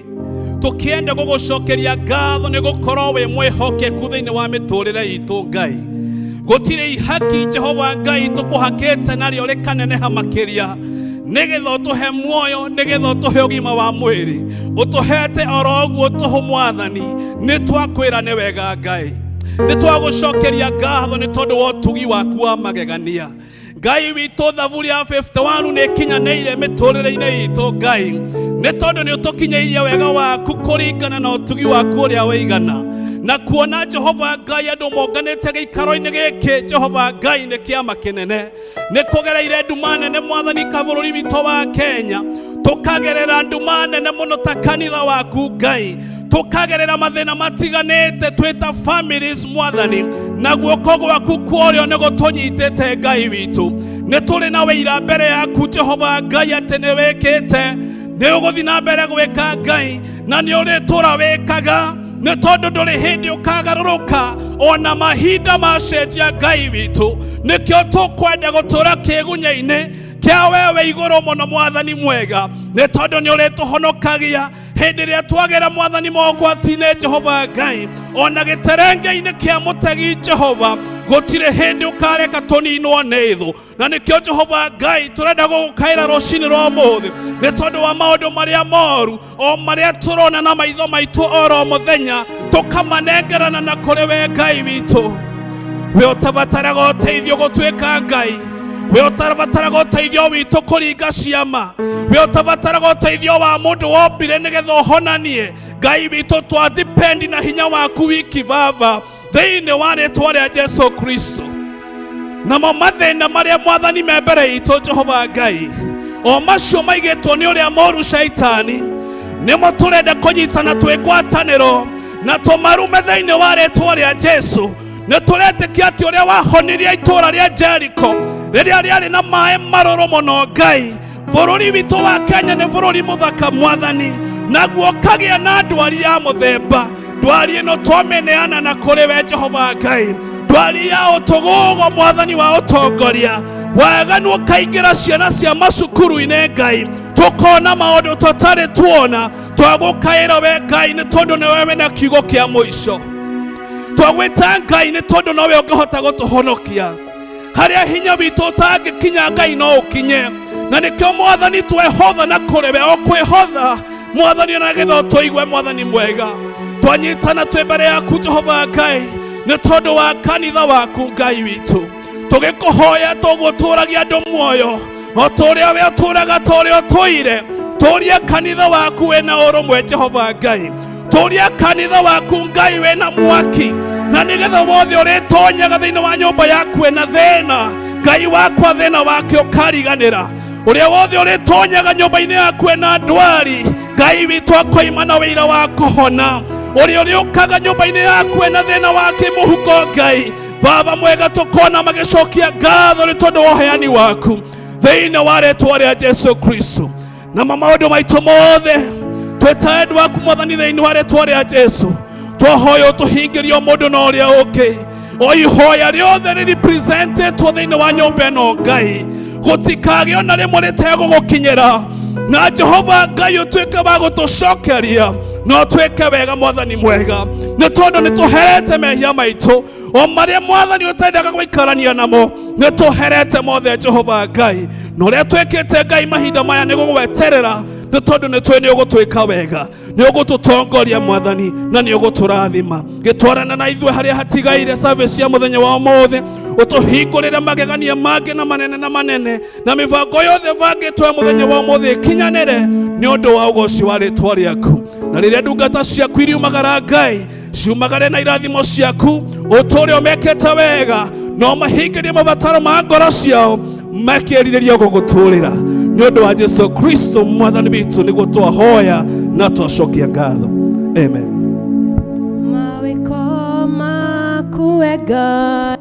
tũkĩenda gũgũcokeria ngatho nĩ gũkorwo wĩ mwĩhokeku thĩinĩ wa mĩtũrĩre itũ Ngai. Gũtirĩ ihaki Jehova Ngai tũkũhakĩte narĩo rĩkaneneha makĩria, nĩgetha ũtũhe muoyo, nĩgetha ũtũhe ũgima wa mwĩrĩ, ũtũhete oro ũguo tũhũ Mwathani. Nĩ twakwĩra nĩ wega Ngai, nĩ twagũcokeria ngatho nĩ tondũ wa ũtugi waku wa magegania Ngai witũ. Thaburi ya 51 nĩ kinyanĩire mĩtũrĩre-inĩ itũ Ngai, nĩ tondũ nĩ ũtũkinyĩirie wega waku kũringana na ũtugi waku ũrĩa waigana, na kuona Jehova Ngai andũ monganĩte gĩikaro-inĩ gĩkĩ Jehova Ngai nĩ kĩama kĩnene, nĩ kũgereire nduma nene Mwathani ka bũrũri witũ wa Kenya, tũkagerera nduma nene mũno ta kanitha waku Ngai, tũkagerera mathĩna matiganĩte twĩta families Mwathani, na guoko gwaku kũrĩo nĩ gũtũnyitĩte Ngai witũ. Nĩ tũrĩ na wĩira mbere yaku Jehova Ngai atĩ nĩ wĩkĩte, nĩ ũgũthiĩ na mbere gwĩka Ngai, na nĩ ũrĩtũra wĩkaga, nĩ tondũ ndũrĩ hĩndĩ ũkagarũrũka ona mahinda macenjia Ngai witũ. Nĩkĩo tũkwenda gũtũra kĩgunya-inĩ kĩa wewe igũrũ mũno Mwathani mwega, nĩ tondũ nĩ ũrĩtũhonokagia hĩndĩ ĩrĩa twagera Mwathani mogwati-inĩ Jehova Ngai, ona gĩterenge-inĩ kĩa mũtegi Jehova, gũtirĩ hĩndĩ ũkareka tũninwo nĩ thũ. Na nĩkĩo Jehova Ngai tũrenda gũgũkaĩra rũcinĩ rwa ũmũthĩ, nĩ tondũ wa maũndũ marĩa moru o marĩa tũrona na maitho maitũ oro mũthenya, tũkamanengerana na kũrĩ we Ngai witũ. We ũtabataraga ũteithio gũtuĩka Ngai, we ũtabataraga ũteithio witũ kũringa ciama, we ũtabataraga ũteithio wa mũndũ wombire nĩgetha ũhonanie. Ngai witũ twa depend na hinya waku wiki Baba, thĩinĩ wa rĩĩtwa rĩa Jesu Kristo. Namo mathĩna marĩa Mwathani me mbere itũ Jehova Ngai, o macio maigĩtwo nĩ ũrĩa mũũru Shaitani, nĩmo tũrenda kũnyitana twĩ ngwatanĩro na tũmarume thĩinĩ wa rĩĩtwa rĩa Jesu. Nĩ tũretĩkia atĩ ũrĩa wahonirie itũũra rĩa Jeriko rĩrĩa rĩarĩ na maĩ marũrũ mũno Ngai, bũrũri witũ wa Kenya nĩ bũrũri mũthaka Mwathani, naguo kagĩa na ndwari ya mũthemba. Ndwari ĩno twamĩneana na kũrĩ we Jehova Ngai, ndwari ya ũtũgũgũ Mwathani wa ũtongoria, waganu ũkaingĩra ciana cia macukuru-inĩ Ngai, tũkona maũndũ tũtarĩ tuona. Twagũkaĩra we Ngai nĩ tondũ nĩ wewe na kiugo kĩa mũico. Twagwĩta Ngai nĩ tondũ nowe ũngĩhota gũtũhonokia harĩa hinya witũ ũtangĩkinya Ngai no ũkinye. Na nĩkĩo Mwathani twehotha na kũrĩ we, o kwĩhotha Mwathani ona gĩtho tũigue Mwathani mwega. Twanyitana twĩ mbere yaku Jehova Ngai nĩ tondũ wa kanitha waku Ngai witũ, tũgĩkũhoya tũgũtũragia andũ muoyo o tũrĩa we ũtũraga tũrĩa ũtũire. Tũria kanitha waku wĩna ũrũmwe Jehova Ngai, tũria kanitha waku Ngai wĩna mwaki, na nĩgetha wothe ũrĩtonyaga thĩinĩ wa nyũmba yaku wĩna thĩna Ngai wakwa thĩna wake ũkariganĩra. Ũrĩa wothe ũrĩtonyaga nyũmba-inĩ yaku wĩna ndwari Ngai witũ akoima na wĩira wa kũhona. Ũrĩa ũrĩũkaga nyũmba-inĩ yaku wĩna thĩna wa kĩmũhuko Ngai, Baba mwega tokona mageshokia ngatho nĩ tondũ wa ũheani waku thĩinĩ wa rĩĩtwa rĩa Jesu Kristo. Na maũndũ maitũ mothe twĩta endwa waku Mwathani thĩinĩ wa rĩĩtwa rĩa Jesu, twahoya ũtũhingĩrie mũndũ na ũrĩa ũngĩ. O ihoya rĩothe rĩrepresentetwo thĩinĩ wa nyũmba ĩno Ngai, gũtikagĩe ona rĩmwe rĩtegũgũkinyĩra. Na Jehova Ngai ũtuĩke wa gũtũcokeria, no twĩke wega Mwathani mwega, nĩ tondũ nĩ tũherete mehia maitũ o marĩa Mwathani ũtendaga gũikarania namo, nĩ tũherete mothe Jehova Ngai. Na ũrĩa twĩkĩte Ngai mahinda maya nĩ gũgweterera, nĩ tondũ nĩ twĩ nĩ ũgũtwĩka wega, nĩ ũgũtũtongoria Mwathani, na nĩ ũgũtũrathima. Gĩtwarana na ithuĩ harĩa hatigaire service ya mũthenya wa ũmũthĩ, ũtũhingũrĩre magegania mangĩ na manene na mĩbango yothe bangĩtwo mũthenya wa ũmũthĩ ĩkinyanĩre nĩ ũndũ wa ũgoci wa rĩĩtwa rĩaku. Na rĩrĩa ndungata ciaku iriumagara Ngai, ciumagare na irathimo ciaku, ũtũũre ũmekĩte wega, no mahingĩrie mabataro ma ngoro ciao, makĩrirĩria gũgũtũũrĩra. Nĩ ũndũ wa Jesu Kristo Mwathani witũ nĩguo twahoya na twacokia ngatho. Amen. Mawĩko maku we Ngai,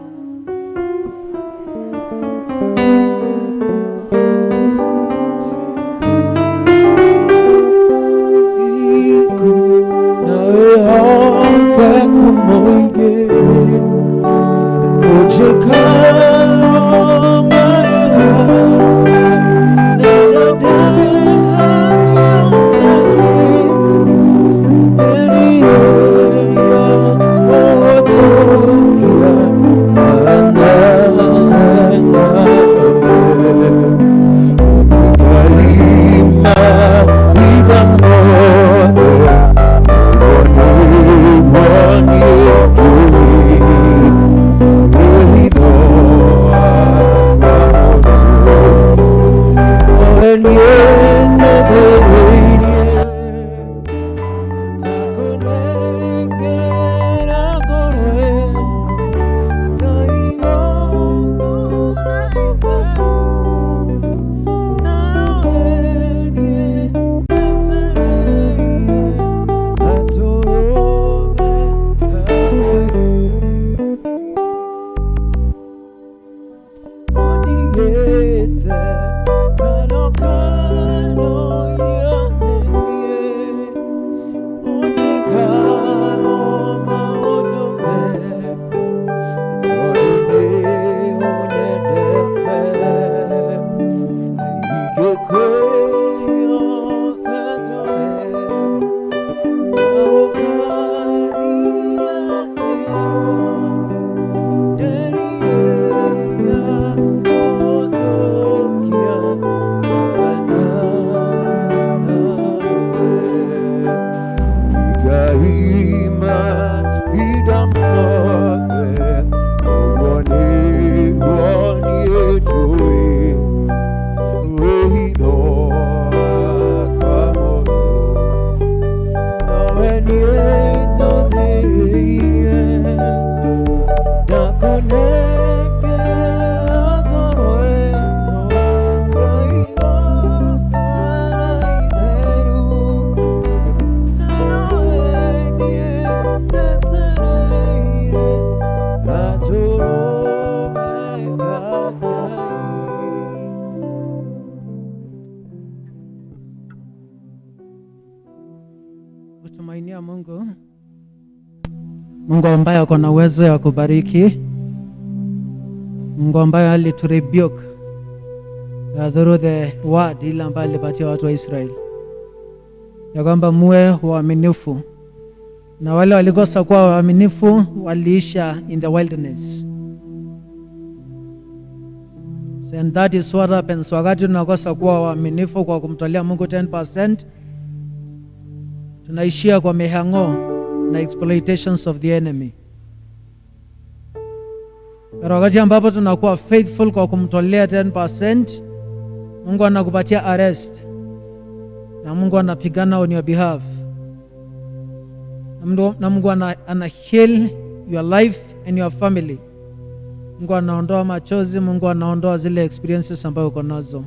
kutumainia Mungu. Mungu ambaye ako na uwezo ya kubariki. Mungu ambaye aliturebuke through the word ile ambayo alipatia watu wa Israeli, ya kwamba muwe waaminifu, na wale walikosa kuwa waaminifu waliisha in the wilderness. So, and that is what happens wakati tunakosa kuwa waaminifu kwa kumtolea Mungu 10%, tunaishia kwa mihango na exploitations of the enemy. Pero wakati ambapo tunakuwa faithful kwa kumtolea 10%, Mungu anakupatia arrest, na Mungu anapigana on your behalf, na Mungu ana heal your life and your family. Mungu anaondoa machozi, Mungu anaondoa zile experiences ambayo uko nazo.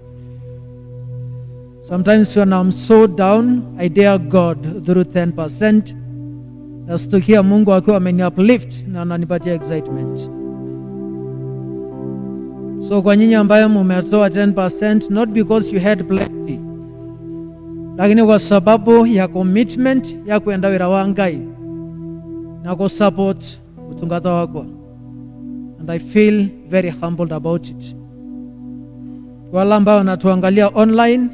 Sometimes when I'm so down, I dare God through 10%. Nasikia Mungu akiwa ameni uplift na ananipatia excitement. So kwa nyinyi ambayo mumetoa 10%, not because you had plenty, lakini kwa sababu ya commitment ya kuenda wira wa Ngai na ku support utungata wako. And I feel very humbled about it. Wale ambao wanatuangalia online,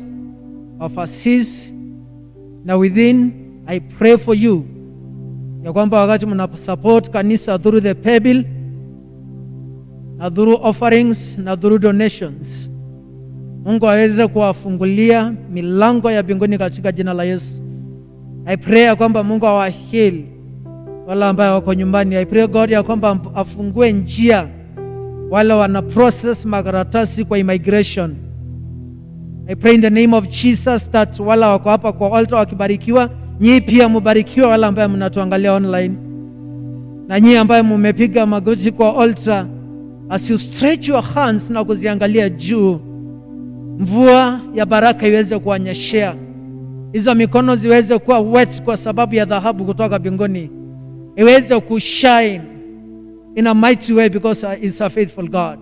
overseas na within, I pray for you ya kwamba wakati mna support kanisa through the pay bill na through offerings na through donations, Mungu aweze kuwafungulia milango ya mbinguni katika jina la Yesu. I pray ya kwamba Mungu awaheal wale ambao wako nyumbani. I pray God ya kwamba afungue njia wale wana process makaratasi kwa immigration. I pray in the name of Jesus that wale wako hapa kwa altar wakibarikiwa, nyinyi pia mubarikiwa, wale ambao mnatuangalia online. Na nyinyi ambao mmepiga magoti kwa altar, as you stretch your hands na kuziangalia juu, mvua ya baraka iweze kuanyeshea. Hizo mikono ziweze kuwa wet kwa sababu ya dhahabu kutoka mbinguni. Iweze kushine in a mighty way because he is a faithful God.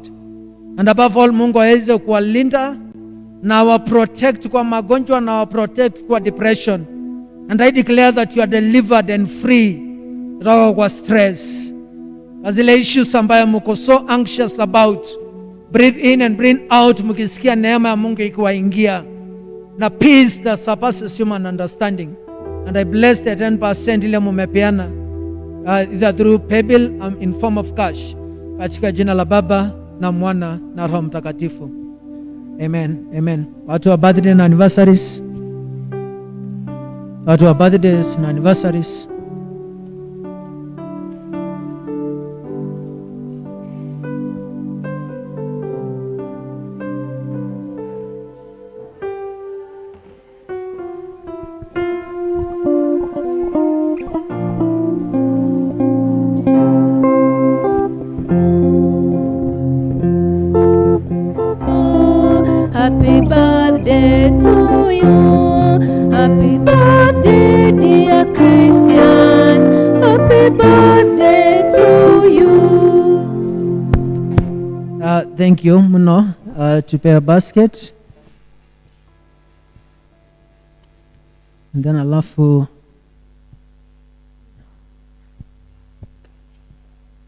And above all, Mungu aweze kuwalinda na wa protect kwa magonjwa na wa protect kwa depression. And I declare that you are delivered and free kutoka kwa stress. Zile issues ambayo mko so anxious about, breathe in and breathe out, mkisikia neema ya Mungu ikiwaingia na peace that surpasses human understanding. And I bless the 10% ile mumepeana either through paybill in form of cash, katika jina la Baba na Mwana na Roho Mtakatifu. Amen. Amen. Watu wa birthday na anniversaries, watu wa birthdays na anniversaries, happy birthday to you, happy birthday dear Christians, happy birthday to you. Thank you mno. Tupe a basket and then alafu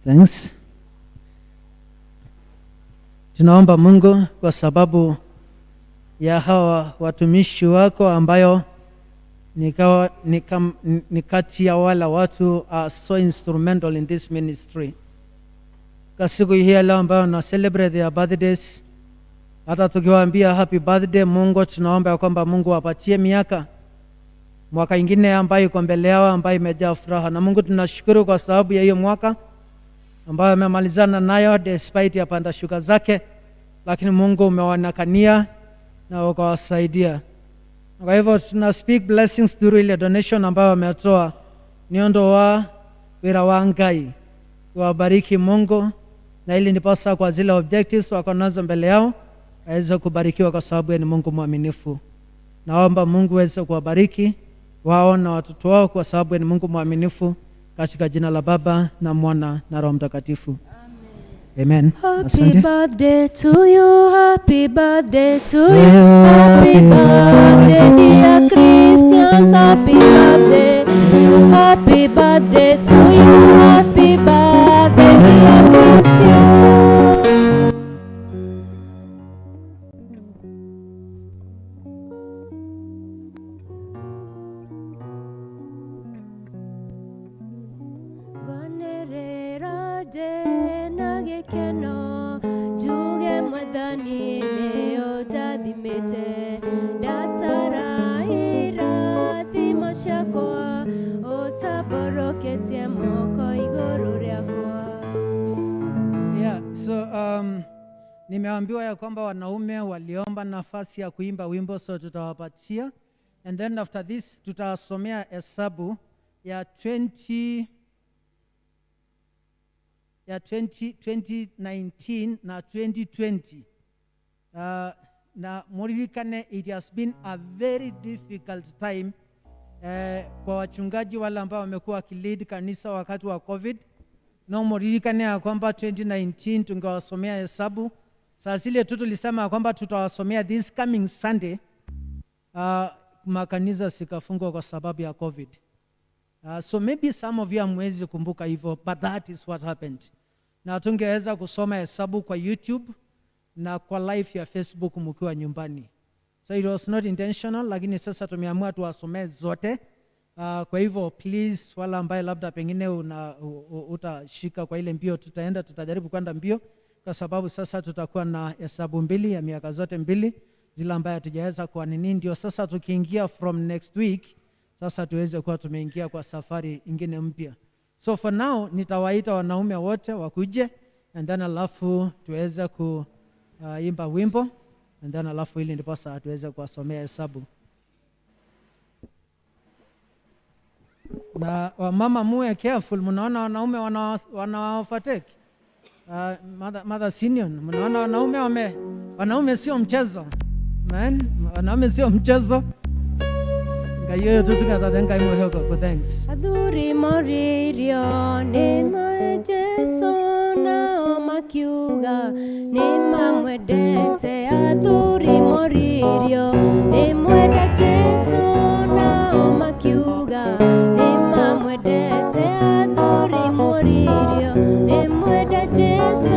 thanks. Tunaomba Mungu kwa sababu ya hawa watumishi wako ambayo ni kati ya wala watu are so instrumental in this ministry. Kwa siku hii leo ambayo na celebrate their birthdays, hata tukiwaambia happy birthday, Mungu tunaomba ya kwamba Mungu apatie mwaka ingine ambayo iko mbele yao ambayo imejaa furaha. Na Mungu tunashukuru kwa sababu ya hiyo mwaka ambayo amemalizana nayo despite ya panda shuka zake, lakini Mungu umewanakania na ukawasaidia. Kwa hivyo tuna speak blessings through ile donation ambayo wametoa, niondo wa wira wa Ngai. Wabariki Mungu, na ili nipasa kwa zile objectives wako nazo mbele yao aweze kubarikiwa kwa sababu ni Mungu mwaminifu. Naomba Mungu aweze kuwabariki wao na watoto wao kwa sababu ni Mungu mwaminifu, katika jina la Baba na Mwana na Roho Mtakatifu. Amen. Happy birthday to you, happy birthday to you, happy birthday dear Christians, happy birthday to you, happy birthday dear Christians. Gonerera jena gekeno juge mwathani neo tathimite datara irathimo ciakwa utaboroketie moko iguru riakwa. Yeah, so nimeambiwa ya kwamba wanaume waliomba nafasi ya kuimba wimbo, so tutawapatia, and then after this tutasomea hesabu ya 2019 na 2020. Na muririkane, it has been a very difficult time kwa wachungaji wale ambao wamekuwa wakilid kanisa wakati wa COVID. Na muririkane ya kwamba 2019 tungewasomea hesabu Saa zile tu tulisema kwamba tutawasomea this coming Sunday, makanisa sikafungwa kwa sababu ya COVID. So maybe some of you hamwezi kumbuka hivyo, but that is what happened. Na tungeweza kusoma hesabu kwa YouTube na kwa live ya Facebook mkiwa nyumbani. So it was not intentional, lakini sasa tumeamua tuwasomee zote. Kwa hivyo please, wala ambaye labda pengine utashika kwa ile mbio, tutajaribu kwenda mbio, kwa sababu sasa tutakuwa na hesabu mbili ya miaka zote mbili, zile ambaye hatujaweza kwa nini, ndio sasa tukiingia from next week, sasa tuweze kuwa tumeingia kwa safari ingine mpya. So for now, nitawaita wanaume wote wakuje, and then alafu tuweze kuimba wimbo, and then alafu ili ndipo sasa tuweze kuwasomea hesabu. Na wamama muwe careful, mnaona wanaume wanaofateki. Mother Senior, mnaona wanaume sio mchezo. Man, wanaume sio mchezo. Ngayo tutukatadenga imohoko ko thanks. Adhuri moririo ni Jesu na makiuga ni mamwedete. Adhuri moririo ni mweda Jesu na makiuga ni mamwedete. Adhuri moririo ni mweda Jesu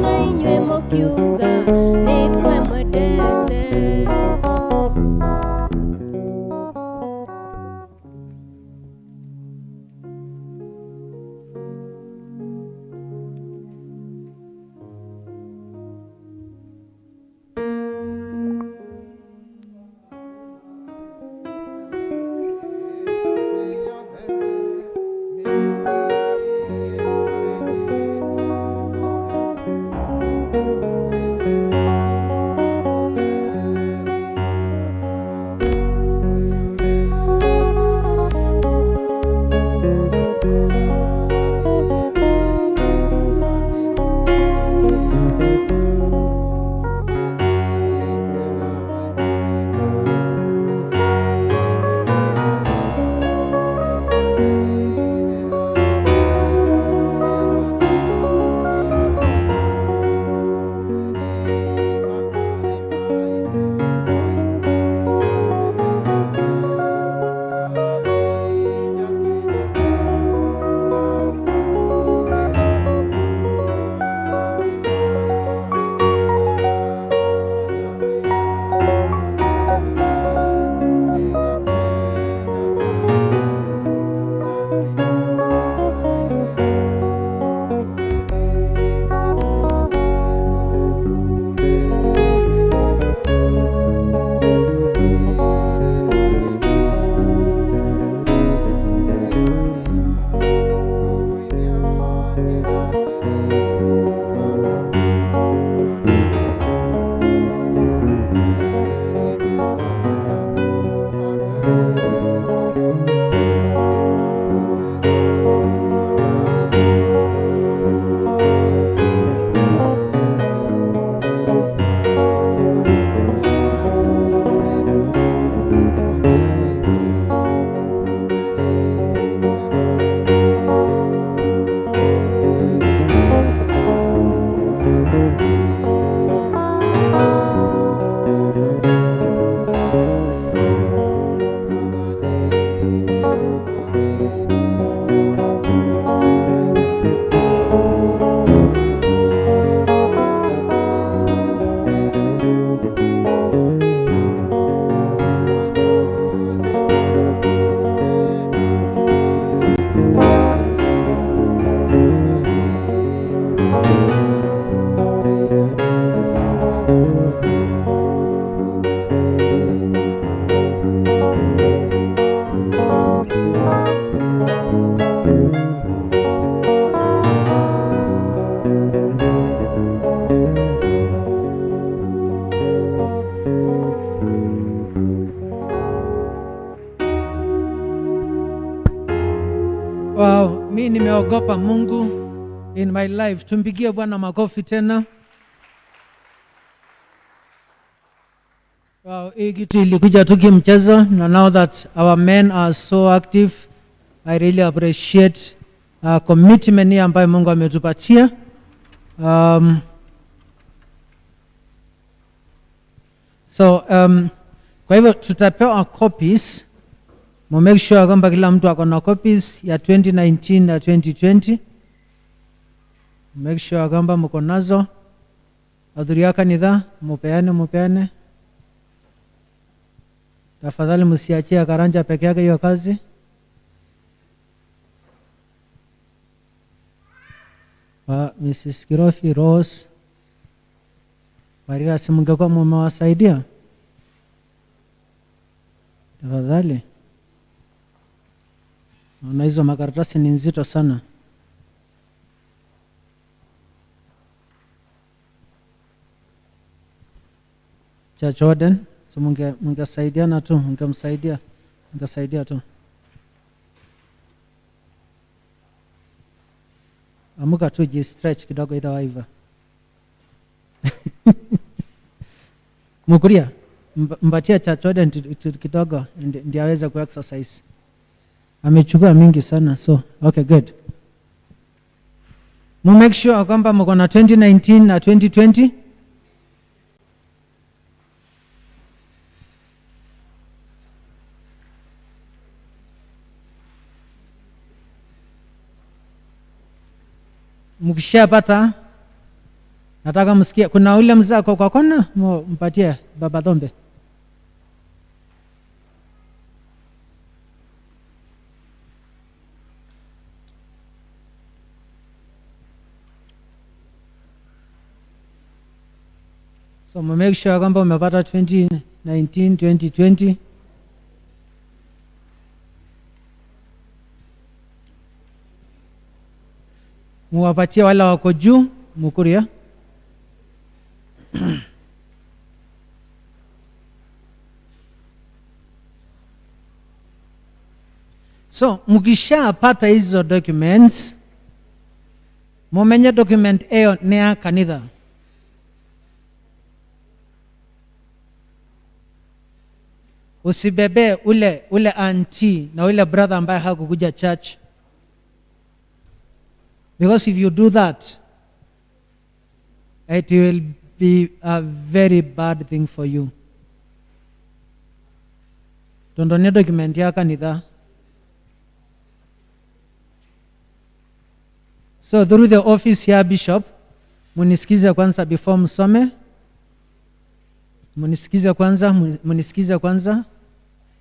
na inywe mokiuga ni mwedete. Wow, mi nimeogopa Mungu in my life. Tumpigie Bwana makofi tena. Wow, hii kitu ilikuja tu kimchezo, na now that our men are so active, I really appreciate commitment hii ambayo Mungu ametupatia. So kwa hivyo tutapewa copies. Make sure kwamba kila mtu ako na copies ya 2019 na 2020. Make sure kwamba mko nazo. Hudhuria kanisa, mupeane. Tafadhali msiachie Karanja peke yake hiyo kazi. Mrs. Kirofi, Rose, Maria, si mngekuwa mmewasaidia tafadhali. Na hizo makaratasi ni nzito sana. Cha Jordan, so mungesaidiana tu, mungesaidia tu. Amuka tu stretch kidogo itawa hivyo. Mukuria, mpatia cha Jordan kidogo ndio aweze ku exercise. Amechukua mingi sana, so okay, good. Make sure kwamba mko na 2019 na 2020. Mkishapata, nataka msikie, kuna ule mzee kwa kona, mpatie baba Dhombe. So make sure kwamba umepata 2019, 2020. Muwapatie wala wako juu, Mukuria. So mkishapata hizo documents, mumenye document eyo ni ya kanitha. Usibebe ule auntie na ule brother ambaye hakukuja church. Because if you do that, it will be a very bad thing for you. Tondone document ya kanitha. So through the office ya bishop, munisikize kwanza before msome. Munisikize kwanza.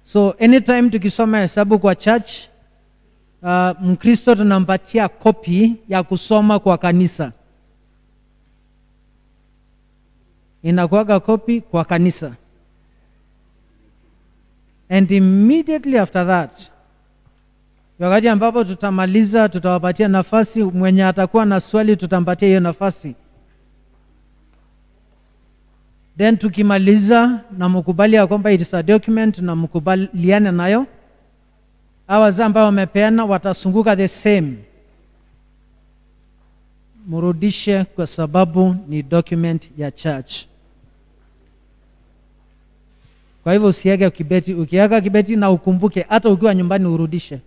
So anytime tukisoma hesabu kwa church, Mkristo tunampatia copy ya kusoma kwa kanisa. Inakuwaga copy kwa kanisa. And immediately after that, wakati ambapo tutamaliza, tutawapatia nafasi, mwenye atakuwa na swali tutampatia hiyo nafasi. Then tukimaliza na mkubali ya kwamba it is a document na mkubaliane nayo, hawa ambao wamepeana watasunguka the same. Murudishe kwa sababu ni document ya church. Kwa hivyo usiage kibeti, ukiaga kibeti na ukumbuke hata ukiwa nyumbani urudishe.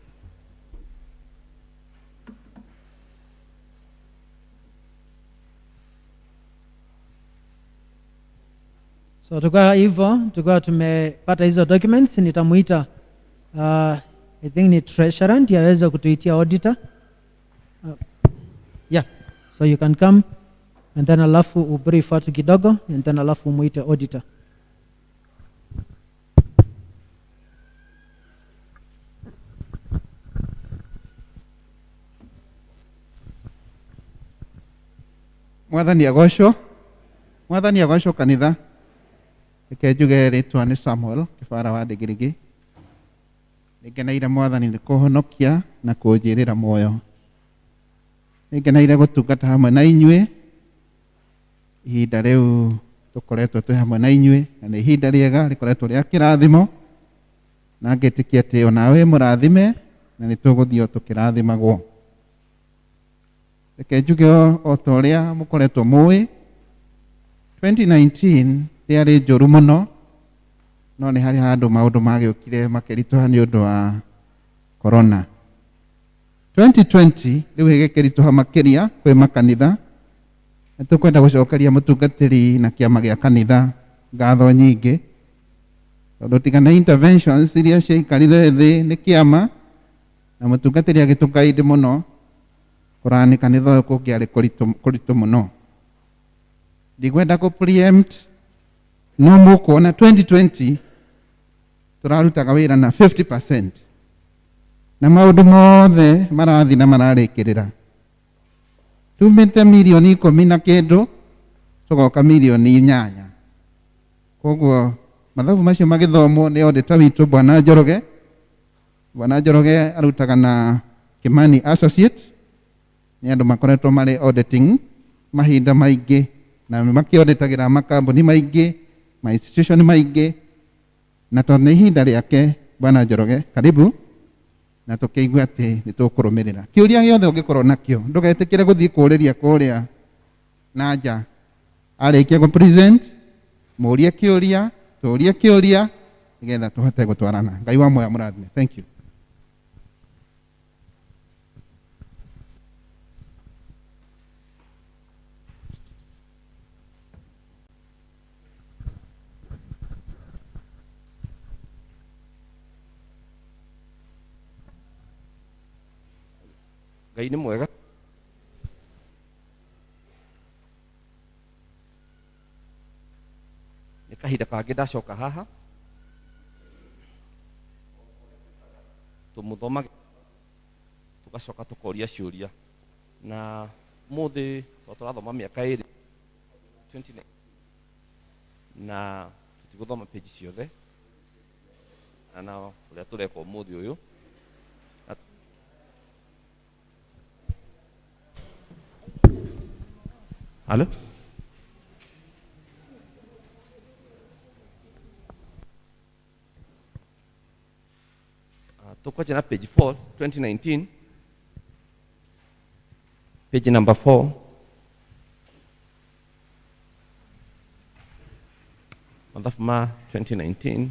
So tukua hivyo, tukua tumepata hizo documents, nitamuita I think ni treasurer ndiye aweze kutuitia auditor. Yeah, so you can come and then alafu ubrief watu kidogo and then alafu umuite auditor. Mwathani agocwo kanitha. Reke njuge rĩtwa nĩ Samuel Kĩbara wa Ndĩgĩrĩgĩ. Nĩngeneire Mwathani nĩ kũhonokia na kũnjĩrĩra muoyo. Nĩngeneire gũtungata hamwe na inyuĩ ihinda rĩu tũkoretwo twĩ hamwe na inyuĩ, na nĩ ihinda rĩega rĩkoretwo rĩa kĩrathimo, na ngĩtĩkia atĩ ona wĩ mũrathime na nĩ tũgũthiĩ tũkĩrathimagwo. Reke njuge o ta ũrĩa mũkoretwo mũĩ, 2019 rĩarĩ njũru mũno, no nĩ harĩ handũ maũndũ magĩũkire makĩritũha nĩ ũndũ wa corona. 2020 rĩu ĩgĩkĩritũha makĩria kwĩ makanitha. Nĩ tũkwenda gũcokeria mũtungatĩri na kĩama gĩa kanitha ngatho nyingĩ tondũ tiga na interventions iria ciaikarire thĩ nĩ kĩama na mũtungatĩri agĩtũkaindi mũno kũrani kanitha ũyũ kũngĩarĩ kũritũ mũno. Ndikwenda kũ preempt no mũkuona 2020 tũrarutaga wĩra na 50% na maũndũ mothe marathi na mararĩkĩrĩra. Tumĩte milioni 10 na kĩndũ tũgoka milioni 8. Koguo mathabu macio magĩthomwo nĩ auditor witũ Bwana Njoroge. Bwana Njoroge arutaga na Kimani Associate, nĩ andũ makoretwo marĩ auditing mahinda maingĩ na makĩauditagĩra makambuni maingĩ, ma institution maingĩ, na tondũ nĩ ihinda rĩake Bwana Njoroge, karibu, na tũkĩigua atĩ nĩ tũkũrũmĩrĩra. Kĩũria gĩothe ũngĩkorwo nakĩo ndũgetĩkĩre gũthiĩ kũũrĩria kũrĩa na nja. Arĩkia gũ present mũũrie kĩũria, tũũrie kĩũria nĩgetha tũhote gũtwarana. Ngai wa moya mũrathime. Thank you. Ngai nĩ mwega. Nĩ kahinda kangĩ ndacoka haha tũmũthomage tũgacoka tũkoria ciũria, na mũthĩ tũrathoma mĩaka ĩrĩ 29 na tũtigũthoma page ciothe na ũrĩa tũreka ũmũthĩ ũyũ. Hello? Tuko na page 4, 2019. Page number 4. Mathabu ma 2019.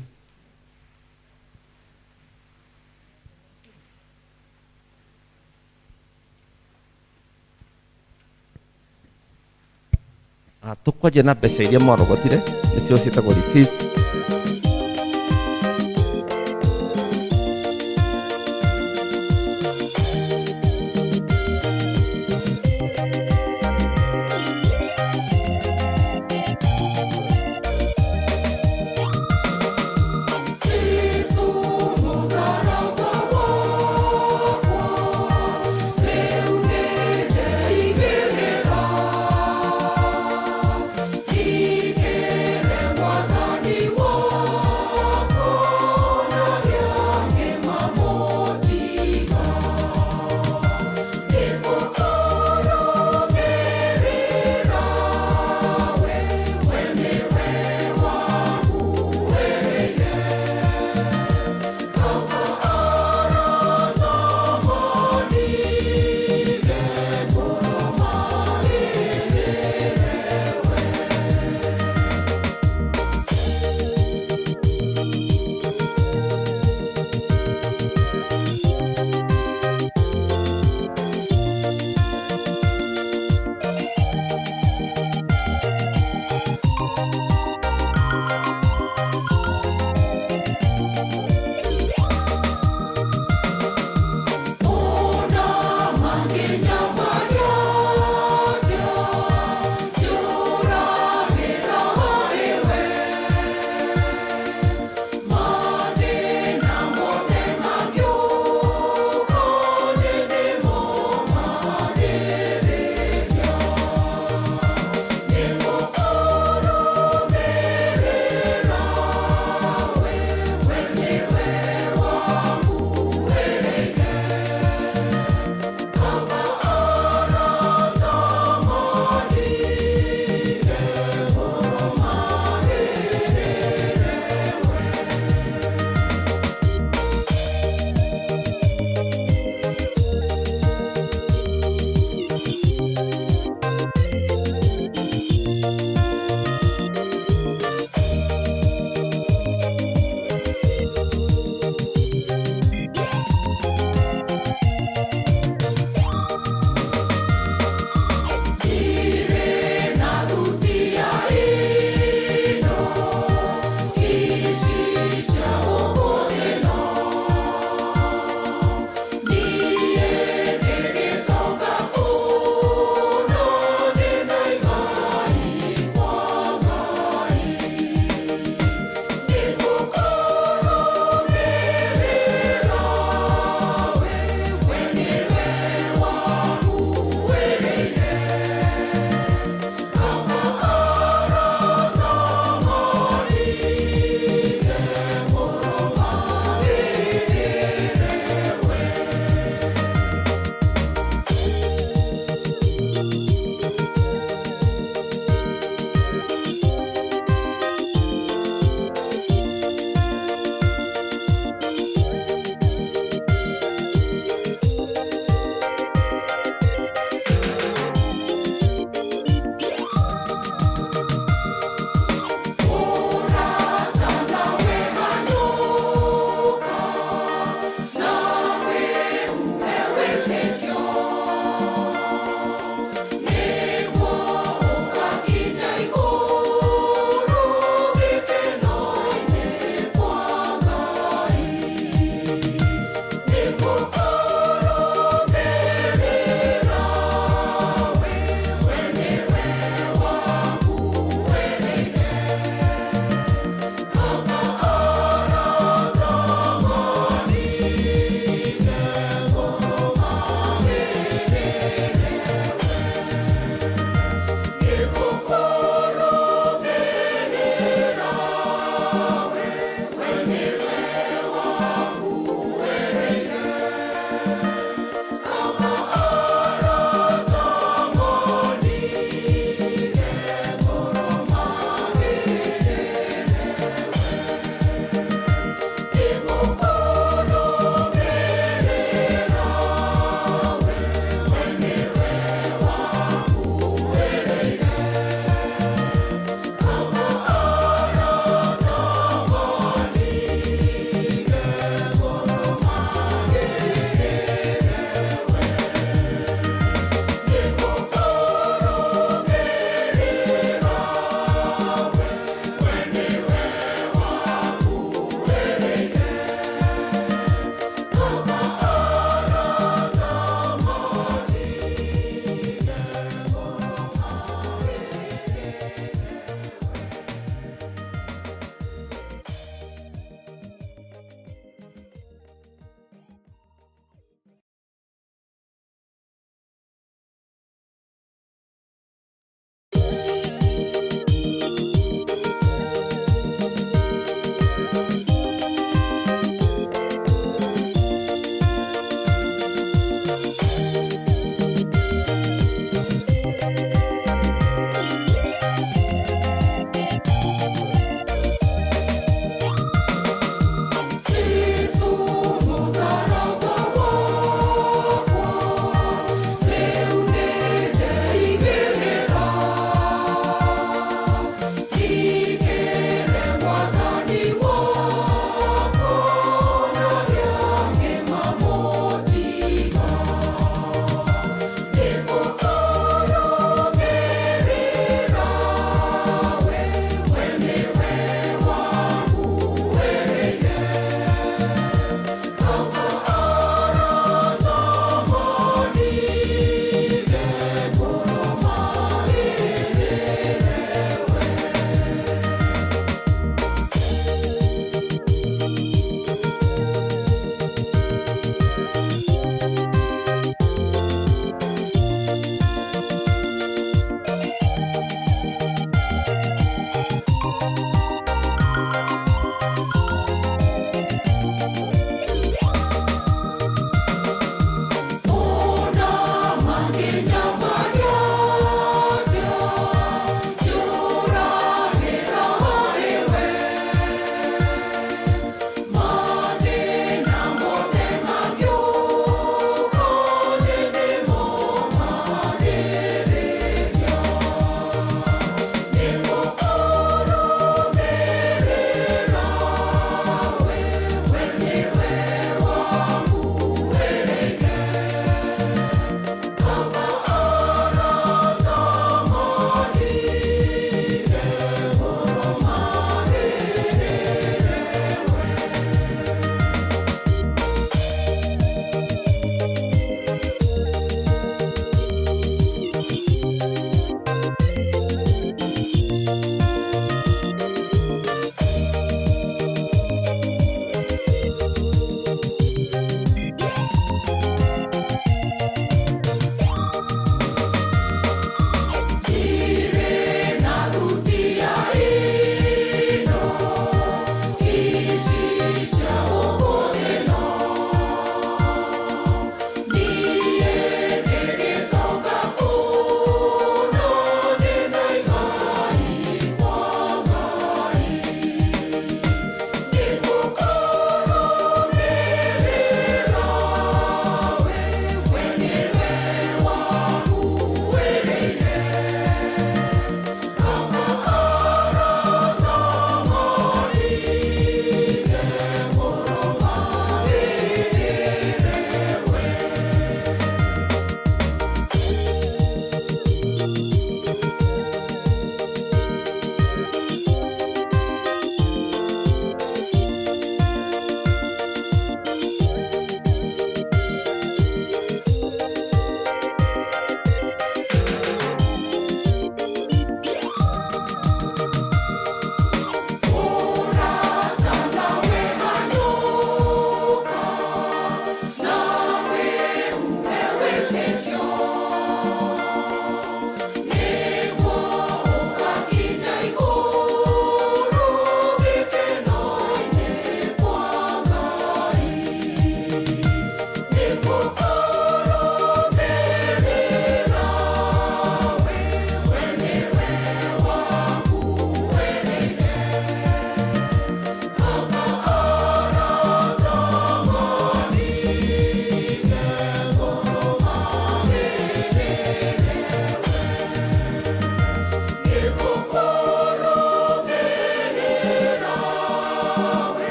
Tukoje na mbeca iria mwarogotire nĩcio ciĩtagwo receipts. Ikere mwathani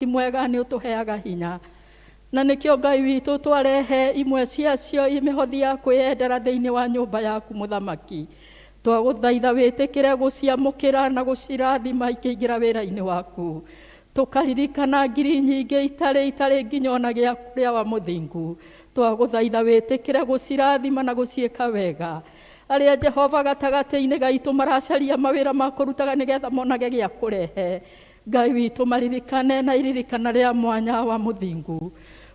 mwega nĩ ũtũheaga hinya. Na nĩkĩo Ngai witũ twarehe imwe ciacio imĩhothi ya kwĩyendera thĩinĩ wa nyũmba yaku Mũthamaki. Twagũthaitha wĩtĩkĩre gũciamũkĩra na gũcirathima ikĩingĩra wĩra-inĩ waku. Tũkaririkana ngiri nyingĩ itarĩ nginya ona gĩa kũrĩa wa mũthingu. Twagũthaitha wĩtĩkĩre gũcirathima na gũciĩka wega. Arĩa Jehova gatagatĩ-inĩ gaitũ maracaria mawĩra ma kũrutaga nĩgetha monage gĩa kũrehe. Ngai witũ maririkane na iririkana rĩa mwanya wa mũthingu.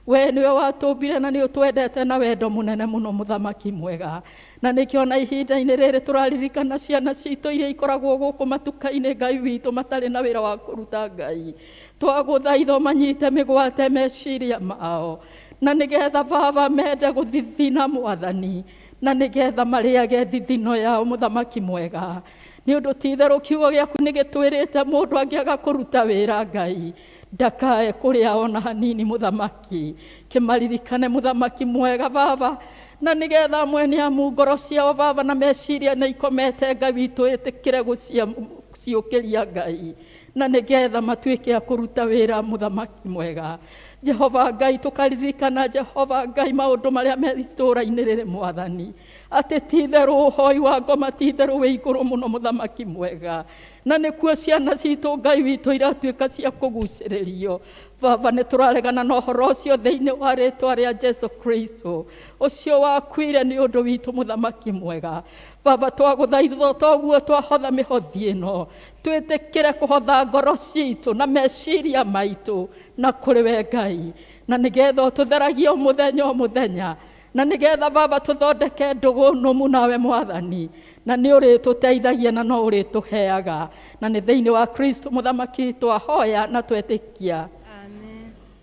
We nĩwe watũmbire na nĩ ũtwendete na wendo mũnene mũno Mũthamaki mwega. Na nĩkĩo na ihinda-inĩ rĩrĩ tũraririkana ciana citũ iria ikoragwo gũkũ matuka-inĩ Ngai witũ matarĩ na wĩra wa kũruta Ngai. Twagũthaitha manyite mĩgwate meciria mao. Na nĩgetha Baba mende gũthithina Mwathani. Na nĩgetha marĩage thithino yao Mũthamaki mwega. Nĩ ũndũ ti-itherũ kiugo gĩaku nĩ gĩtwĩrĩte mũndũ angĩaga kũruta wĩra Ngai ndakae kũrĩa ona hanini Mũthamaki. Kĩmaririkane Mũthamaki mwega Baba. Na nĩgetha mwene amu ngoro ciao Baba na meciria na ikomete Ngai witũ ĩtĩkĩre gũciũkĩria Ngai. Na nĩgetha matuĩke a kũruta wĩra Mũthamaki mwega. Jehova Ngai tũkaririkana Jehova Ngai maũndũ marĩa me itũũra-inĩ rĩrĩ Mwathani. Atĩ ti-itherũ ũhoi wa ngoma ti-itherũ wĩ igũrũ mũno Mũthamaki mwega. Na nĩkuo ciana citũ Ngai witũ iratuĩka cia kũgucĩrĩrio. Baba nĩ tũraregana na ũhoro ũcio thĩinĩ wa rĩĩtwa rĩa Jesu Kristo. Ũcio wakuire nĩ ũndũ witũ Mũthamaki mwega. Baba twagũthaitha toguo twahotha mĩhothi ĩno. Twĩtĩkĩre kũhotha ngoro citũ na meciria maitũ na kũrĩ we Ngai. Na nĩgetha tũtheragie o mũthenya. Na nĩgetha Baba tũthondeke ndũgũ nũmu nawe Mwathani. Na nĩ ũrĩtũteithagia na no ũrĩtũheaga. Na nĩ thĩinĩ wa Kristo Mũthamaki twahoya na twetĩkia.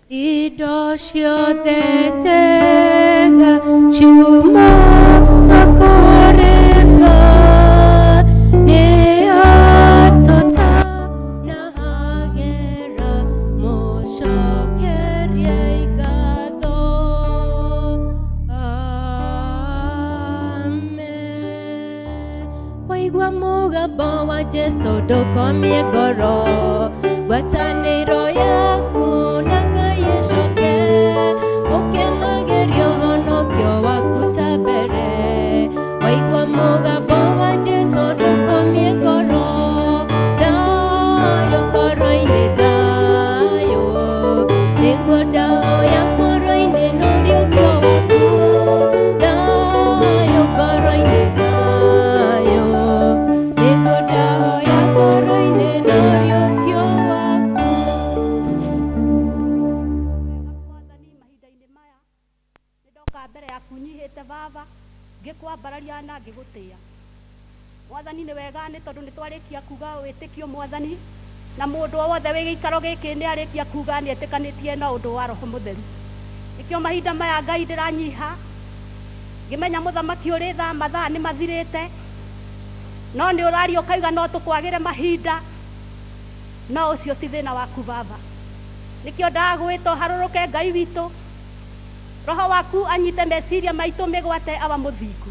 Indo ciothe njega ciumaga kũrĩ Ngai, nĩ atũtanahagĩra mũcokerie ngatho. Amen. Waigua mũgambo wa Jesũ ndũkomie ngoro, ngwatanĩro yaku na Ngai ĩcoke, ũkenagĩria ũhonokio waku ta mbere. Waigua mũgambo wa Jesũ ndũkomie ngoro, thayũ ngoro-inĩ thayũ, nĩguo ndahoya ngoro-inĩ n'ũriũkio waku, thayũ ngoro-inĩ thayũ, nĩguo ndahoya ngoro-inĩ n'ũriũkio waku. Mwathani mahinda-inĩ maya nĩndoka mbere yaku nyihĩte Baba ngĩkwambararia na ngĩgũtĩĩa. Mwathani nĩ wega nĩ tondũ nĩ twarĩkia kuga wĩtĩkio Mwathani, na mũndũ o wothe wĩ gĩikaro gĩkĩ nĩ arĩkia kuga nĩ etĩkanĩtie na ũndũ wa Roho Mũtheru. Nĩkĩo mahinda maya Ngai ndĩranyiha ngĩmenya Mũthamaki ũrĩ tha mathaa nĩ mathirĩte, no nĩ ũraria ũkauga no tũkwagĩre mahinda, no ũcio ti thĩna waku Baba. Nĩkĩo ndagwĩtwo harũrũke Ngai witũ, Roho waku anyite meciria maitũ mĩgwate awa mũthingu,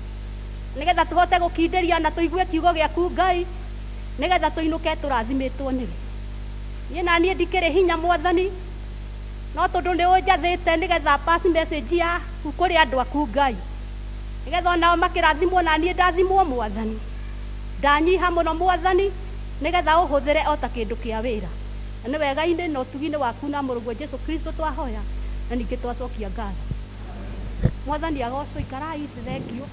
nĩgetha tũhote gũkindĩria na tũigue kiugo gĩaku Ngai, nĩgetha tũinũke tũrathimĩtwo nĩwe. Niĩ na niĩ ndikĩrĩ hinya Mwathani, no tondũ nĩ ũnjathĩte nĩgetha pass message yaku kũrĩ andũ aku Ngai, nĩgetha onao makĩrathimwo na niĩ ndathimwo Mwathani. Ndanyiha mũno Mwathani, nĩgetha ũhũthĩre o ta kĩndũ kĩa wĩra. Na nĩ wega-inĩ na ũtugi-inĩ waku na mũrũguo Jesu Kristo twahoya na ningĩ twacokia ngatho. Mwathani agocwo, ikarai thĩ, thengio.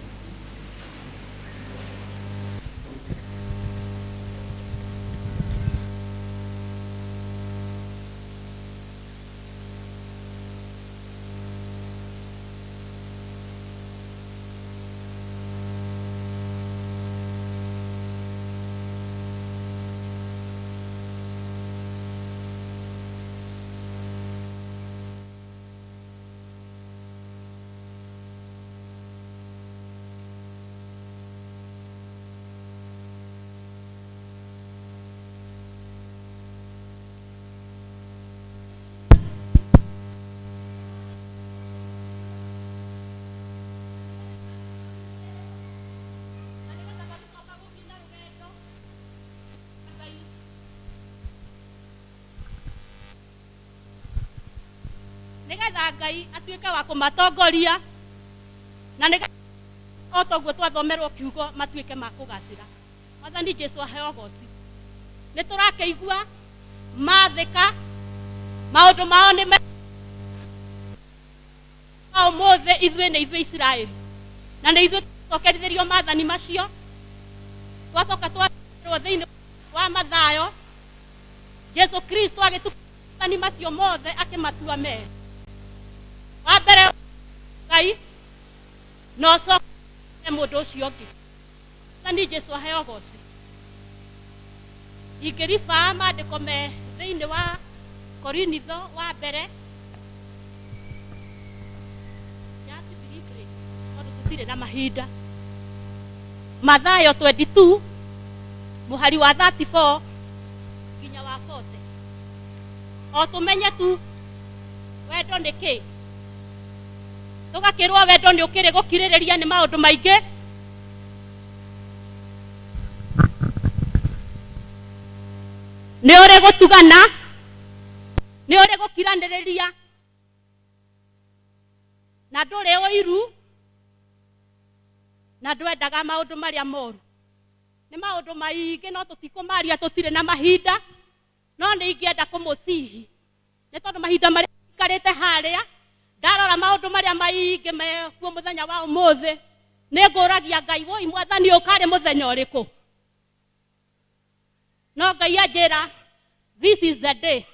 nĩgetha Ngai atuĩke wa kũmatongoria na nĩgetha o toguo twathomerwo kiugo matuĩke ma kũgacĩra. Mwathani Jesũ aheo goci. Nĩ tũrakĩigua mathĩka maũndũ mao nĩ ũmũthĩ ithuĩ nĩ ithuĩ Isiraeli, na nĩ ithuĩ tũcokerithirio maathani macio, twacoka twarwo thĩinĩ wa mathayo. Jesũ Kristo agĩtuka maathani macio mothe akĩmatua meri. Wa mbere Ngai no coke mũndũ ũcio ũngĩ. Mwathani Jesũ aheo goci. Ingĩriba maandĩko me thĩinĩ wa Korinitho wa mbere tũtirĩ na mahinda. Mathayo 22 mũhari wa 34 nginya wa 40. O tũmenye tu wendo nĩ kĩ. Tũgakĩrwo wendo nĩ ũkĩrĩ gũkirĩrĩria nĩ maũndũ maingĩ. Nĩ ũrĩ gũtugana, nĩ ũrĩ gũkiranĩrĩria, na ndũrĩ ũiru, na ndwendaga maũndũ marĩa moru. Nĩ maũndũ maingĩ no tũtikũmaria, tũtirĩ na mahinda, no nĩ ingĩenda kũmũcihi nĩ tondũ mahinda marĩa ikarĩte harĩa ndarora maũndũ marĩa maingĩ mekuo mũthenya wa ũmũthĩ. Nĩ ngũragia Ngai, woi Mwathani ũkarĩ mũthenya ũrĩkũ? No Ngai anjĩra this is the day.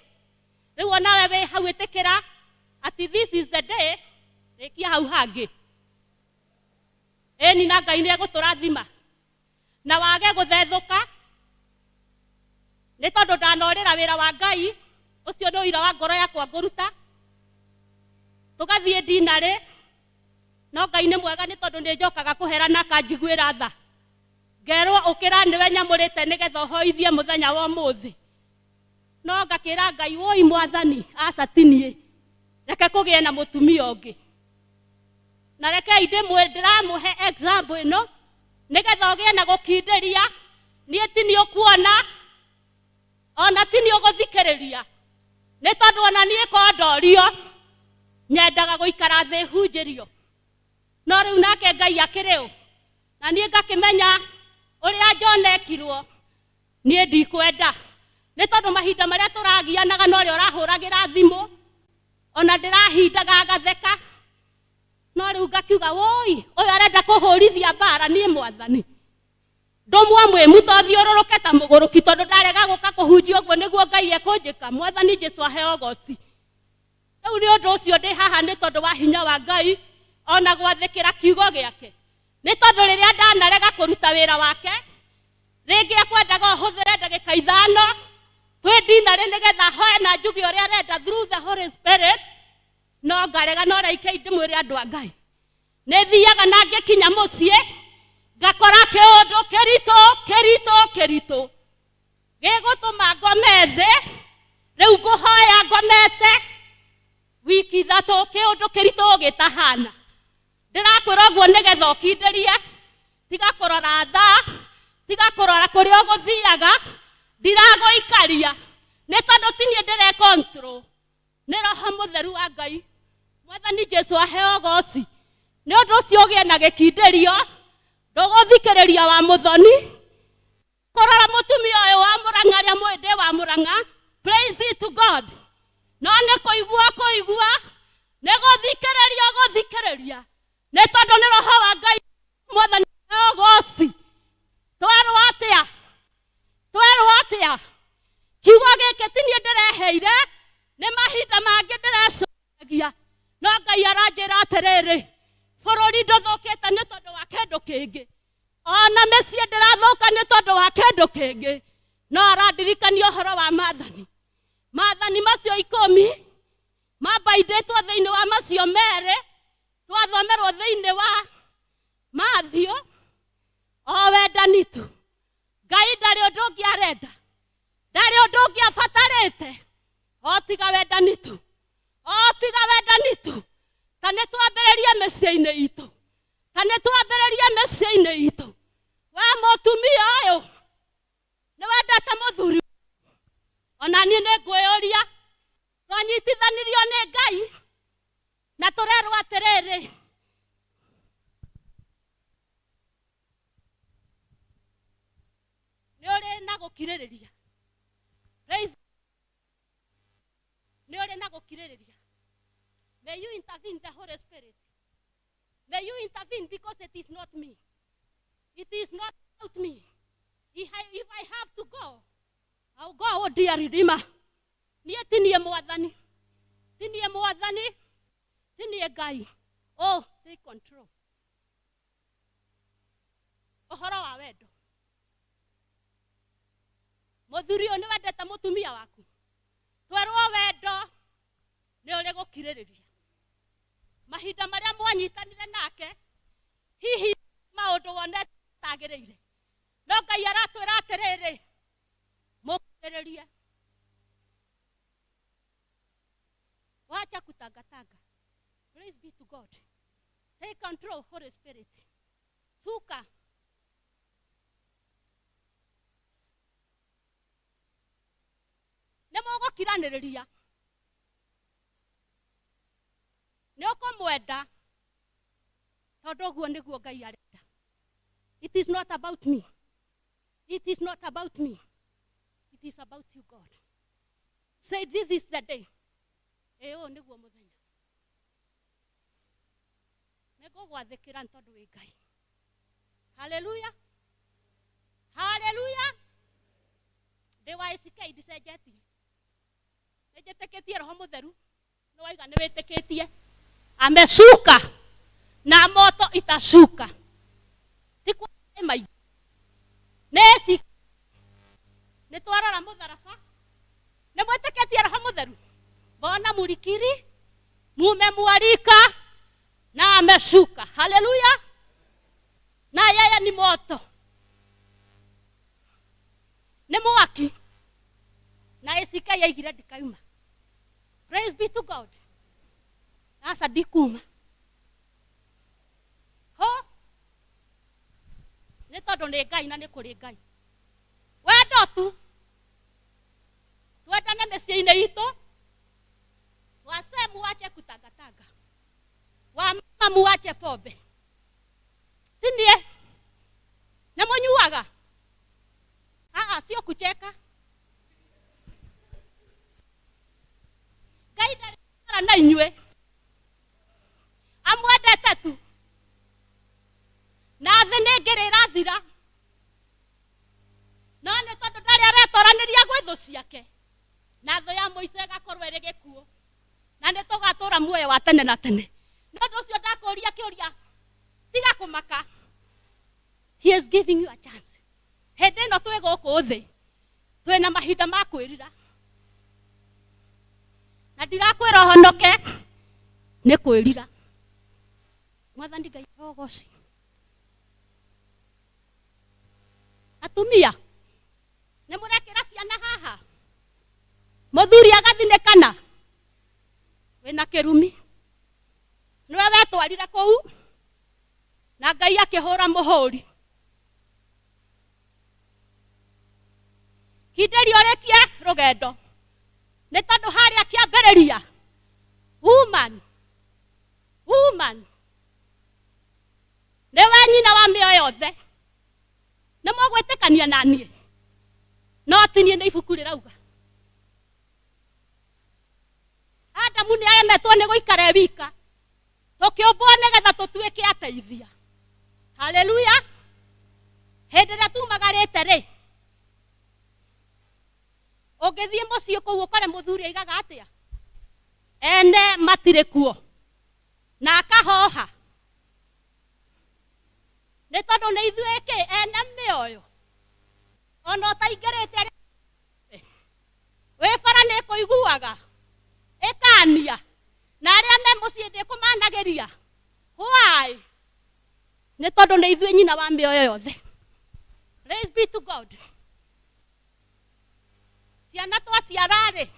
Rĩu onawe wĩ hau ĩtĩkĩra ati this is the day, rĩkia hau hangĩ. Ĩni na Ngai nĩ egũtũrathima na wage gũthethũka, nĩ tondũ ndanorĩra wĩra wa Ngai ũcio nĩ ũira wa ngoro yakwa ngũruta. Tũgathiĩ ndinarĩ, no Ngai nĩ mwega nĩ tondũ nĩ njokaga kũherana akanjiguĩra tha. Ngerwo ũkĩra nĩwe nyamũrĩte nĩgetha ũhoithie mũthenya wa ũmũthĩ. No ngakĩra Ngai, woi Mwathani aca ti niĩ, reke kũgĩe na mũtumia ũngĩ. Na rekei ndĩramũhe example ĩno nĩgetha ũgĩe na gũkindĩria. Niĩ ti niĩ ũkuona, ona ti niĩ ũgũthikĩrĩria, nĩ tondũ ona niĩ kondorio nyendaga gũikara thĩ hunjĩrio. No rĩu nake Ngai akĩrĩ ũ, na niĩ ngakĩmenya ũrĩa njonekirwo niĩ ndikwenda. Nĩ tondũ mahinda marĩa tũragianaga no rĩo ũrahũragĩra thimũ, ona ndĩrahindaga ngatheka. No rĩu ngakiuga woi ũyũ arenda kũhũrithia mbara niĩ Mwathani. Ndũmwa mwĩmu tothiũrũrũke ta mũgũrũki tondũ ndarega gũka kũhunjia ũguo nĩguo Ngai ekũnjĩka. Mwathani Jesũ aheo goci. Rĩu nĩ ũndũ ũcio ndĩ haha nĩ tondũ wa hinya wa Ngai, ona gwathĩkĩra kiugo gĩake. Nĩ tondũ rĩrĩa ndanarega kũruta wĩra wake, rĩngĩ ekwendaga ũhũthĩre ndagĩka 5 twĩ ndinarĩ nĩgetha hoe na njuge ũrĩa arenda through the Holy Spirit, no ngarega. No reikei ndĩmwĩre andũ a Ngai, nĩ thiaga na ngĩkinya mũciĩ ngakora kĩũndũ kĩritũ gĩgũtũma ngome thĩ. Rĩu ngũhoya ngomete wiki 3 kĩũndũ kĩritũ gĩtahana. Ndĩrakwĩra ũguo nĩgetha ũkindĩrie, tiga kũrora thaa, tiga kũrora kũrĩa ũgũthiaga, ndiragũikaria nĩ tondũ ti niĩ ndĩre control, nĩ Roho Mũtheru wa Ngai. Mwathani Jesũ aheo goci. Nĩ ũndũ ũcio ũgĩe na gĩkindĩrio, ndũgũthikĩrĩria wa mũthoni, kũrora mũtumia ũyũ wa Mũrang'a arĩa mwĩndĩ wa Mũrang'a. Praise be to God. No nĩ kũigua, nĩ gũthikĩrĩria, nĩ tondũ nĩ Roho wa Ngai. Mwathani aheo goci. Twerwo atĩa kiugo gĩkĩ ti niĩ ndĩreheire, nĩ mahinda mangĩ ndĩrecokagia. No Ngai aranjĩra atĩrĩrĩ, bũrũri ndũthũkĩte nĩ tondũ wa kĩndũ kĩngĩ, ona mĩciĩ ndĩrathũka nĩ tondũ wa kĩndũ kĩngĩ, no arandirikania ũhoro wa maathani. Maathani macio 10 mabaindĩtwo thĩinĩ wa macio merĩ twathomerwo thĩinĩ wa Matthew. O wendani tu. Ngai ndarĩ ũndũ ũngĩ arenda, ndarĩ ũndũ ũngĩ abatarĩte, o tiga wendani tu, ta nĩ twambĩrĩrie mĩciĩ-inĩ itũ. We mũtumia ũyũ nĩ wendete mũthuri, ona niĩ nĩ ngwĩyũria twanyitithanirio nĩ Ngai na tũrerwo atĩrĩrĩ nĩ ũrĩ na gũkirĩrĩria. Nĩ ũrĩ na gũkirĩrĩria. May you intervene, the Holy Spirit. May you intervene, because it is not me. It is not about me. If I have to go, I'll go, oh dear Redeemer. Niĩ tinie Mwathani. Tinie Mwathani. Tinie Ngai. Oh, take control. Ũhoro wa wendo. Mũthuri ũyũ nĩ wendete mũtumia waku. Twerwo wendo nĩ ũrĩ gũkirĩrĩria. Mahinda marĩa mwanyitanire nake, hihi maũndũ wonete tagĩrĩire. No Ngai aratwĩra atĩrĩrĩ, mũkirĩrĩrie. Wacha kutangatanga. Praise be to God. Take control, Holy Spirit. Suka. Nĩ mũgũkiranĩrĩria. Nĩ ũkũmwenda tondũ ũguo nĩguo Ngai arenda. It is not about me. It is not about me. It is about you, God. Say, this is the day. Ũyũ nĩguo mũthenya. Nĩngũgwathĩkĩra nĩ tondũ wĩ Ngai. Hallelujah. Hallelujah. Ndĩ wa ACK ndicenjetie. Nĩnjĩtĩkĩtie Roho Mũtheru. Nĩ waiga nĩ wĩtĩkĩtie. Amesuka na moto itasuka. Tikwa maĩ. Nesi. Nĩ twarora mũtharaba. Nĩ mwĩtĩkĩtie Roho Mũtheru. Bona mulikiri. Mume mwarika. Na amesuka. Hallelujah. Na yeye ni moto. Nĩ mwaki. Na ACK yaigire ndikauma. Praise be to God. Asa ndikuma. Ho. Nĩ tondũ nĩ Ngai na nĩ kũrĩ Ngai. Wendo tu. Twendane mĩciĩ-inĩ itũ. Wazee muache kutangatanga. Wamama muache pombe. Tinie. Na mnyuaga. Sio kucheka. Ngai ndarĩ na inyuĩ. Amwendete tu. Na thĩ nĩ ngĩrĩrathira. No nĩ tondũ ndarĩ aretoranĩria gwĩ thũ ciake. Na thũ ya mũico ĩgakorwo ĩrĩ gĩkuũ. Na nĩ tũgatũra muoyo wa tene na tene. Nĩ ũndũ ũcio ndakũria kĩũria. Tiga kũmaka. He is giving you a chance. Hĩndĩ ĩno twĩ gũkũ thĩ. Twĩna mahinda ma kwĩrira. Na ndirakwĩra ũhonoke. Nĩ kwĩrira. Mwathani Ngai ogoci. Atumia. Nĩ mũrekĩra ciana haha. Mũthuri agathinĩkana. Wĩna kĩrumi. Nĩwe wetwarire kũu. Na Ngai akĩhũra mũhũri. Hindĩri ũrĩkie rũgendo. Nĩ tondũ harĩa kĩambĩrĩria. Woman. Nĩwe nyina wa mĩoyo yothe. Nĩ mũgwĩtĩkania na niĩ. No tinie nĩ ibuku rĩrauga. Adamu nĩ aremetwo nĩ gũikara wika. Tũkĩũmbwo nĩgetha tũtuĩke ateithia. Hallelujah. Hĩndĩ ĩrĩa tumagarĩte rĩ. Ũngĩthiĩ mũciĩ kũu ũkore mũthuri aigaga atĩa. Ene matirĩ kuo. Na akahoha. Nĩ tondũ nĩ ithuĩ ene mĩoyo. Ona ũtaingĩrĩte wĩ bara nĩ kũiguaga. Ĩkania. Na arĩa me mũciĩ ndĩkũmanagĩria. Why? Nĩ tondũ nĩ ithuĩ nyina wa mĩoyo yothe. Praise be to God. Ciana twaciara rĩ.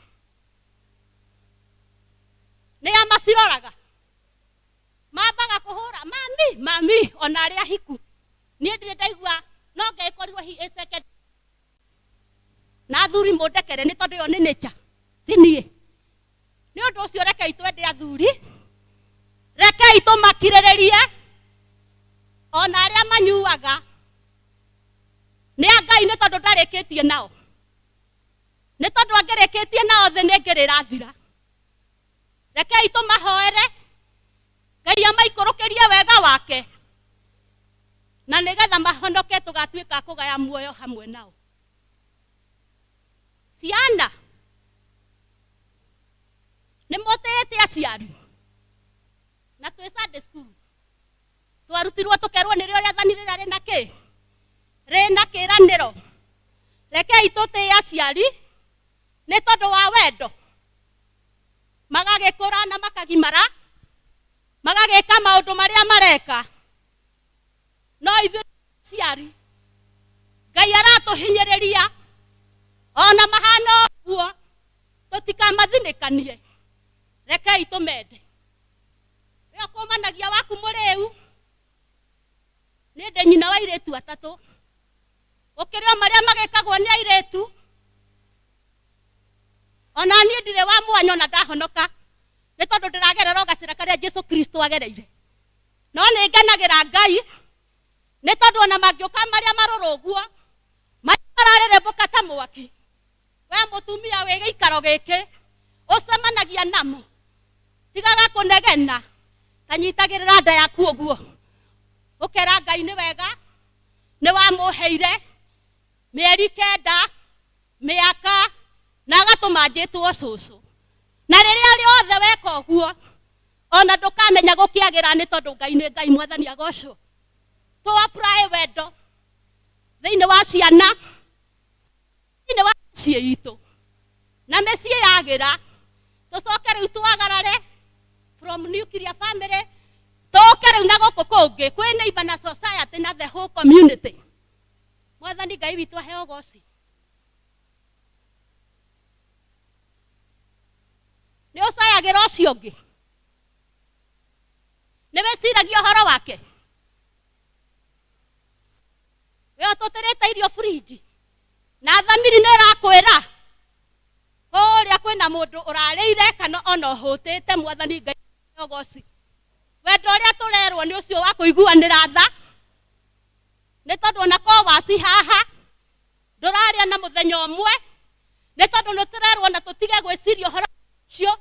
Nĩ amaciroraga. Mambaga kũhũra. Mami, ona arĩa hiku. Niĩ ndirĩ ndaigua no ngĩkorirwo hi second. Na athuri mũndekere nĩ tondũ yo nĩ nature. Tinie. Nĩ ũndũ ũcio rekei twende athuri. rekei tũmakirĩrĩrie ona arĩa manyuaga nĩ a Ngai nĩ tondũ ndarĩkĩtie nao, nĩ tondũ angĩrĩkĩtie nao thĩ nĩ ngĩrĩrathira. Rekei tũmahoere Ngai amaikũrũkĩrie wega wake na nĩgetha mahonoke tũgatuĩka kũgaya muoyo hamwe nao. Ciana nĩ mũtĩĩte aciari na twĩ Sunday school twarutirwo tũkerwo nĩrĩo rĩathani rĩrĩa rĩna kĩ rĩna kĩĩranĩro. Rekei tũtĩĩ aciari nĩ tondũ wa wendo, magagĩkũra na makagimara, magagĩka maũndũ marĩa mareka. No ithuĩ aciari Ngai aratũhinyĩrĩria ona mahana ũguo tũtikamathinĩkanie. Rekei tũmende. Wĩ kũmanagia waku mũrĩu nĩ ndĩ nyina wa airĩtu atatũ, ũkĩrĩ o marĩa magĩkagwo nĩ airĩtu ona niĩ ndirĩ wa mwanya na ndahonoka nĩ tondũ ndĩragerera gacĩra karĩa Jesu Kristo agereire. No nĩ ngenagĩra Ngai nĩ tondũ ona mangĩũka marĩa marũrũ ũguo marĩa mararĩrĩmbũka ta mwaki, we mũtumia wĩ gĩikaro gĩkĩ ũcemanagia namo, tigaga kũnegena, kanyitagĩrĩra nda yaku ũguo ũkera Ngai nĩ wega nĩ wamũheire mĩeri 9 mĩaka na agatũma njĩtwo cũcũ. Na rĩrĩa rĩothe weka ũguo ona ndũkamenya gũkĩagĩra nĩ tondũ Ngai nĩ Ngai. Mwathani agocwo. Tũ apply wendo thĩinĩ wa ciana, thĩinĩ wa mĩciĩ itũ, na mĩciĩ yagĩra tũcoke rĩu twagarare from nuclear family tũke rĩu na gũkũ kũngĩ kwĩ neighbor na society na the whole community. Mwathani Ngai witũ aheo goci. Nĩ ũcayagĩra ũcio ũngĩ, nĩ wĩciragia ũhoro wake. We ũtũtĩrĩte irio fridge na thamiri nĩ ĩrakwĩra kũrĩa kwĩna mũndũ ũrarĩire kana ona ũhũtĩte. Mwathani Ngai aheo goci. Wendo ũrĩa tũrerwo nĩ ũcio wa kũiguanĩra tha, nĩ tondũ ona ko waci haha ndũrarĩa na mũthenya ũmwe, nĩ tondũ nĩ tũrerwo na tũtige gwĩciria ũhoro ũcio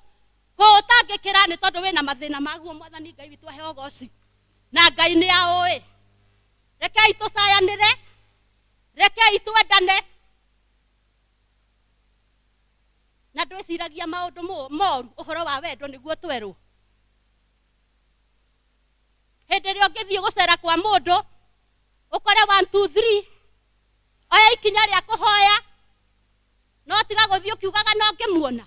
kũũtangĩkĩra nĩ tondũ wĩna mathĩna maguo. Mwathani Ngai witũ aheo goci. Na Ngai nĩ aũĩ. Rekei tũcayanĩre, rekei twendane, na ndwĩciragia maũndũ moru. Ũhoro wa wendo nĩguo twerwo. Hĩndĩ ĩrĩa ũngĩthiĩ gũcera kwa mũndũ ũkore 1 2 3 oya ikinya rĩa kũhoya, no tiga gũthiĩ ũkiugaga no ngĩmuona.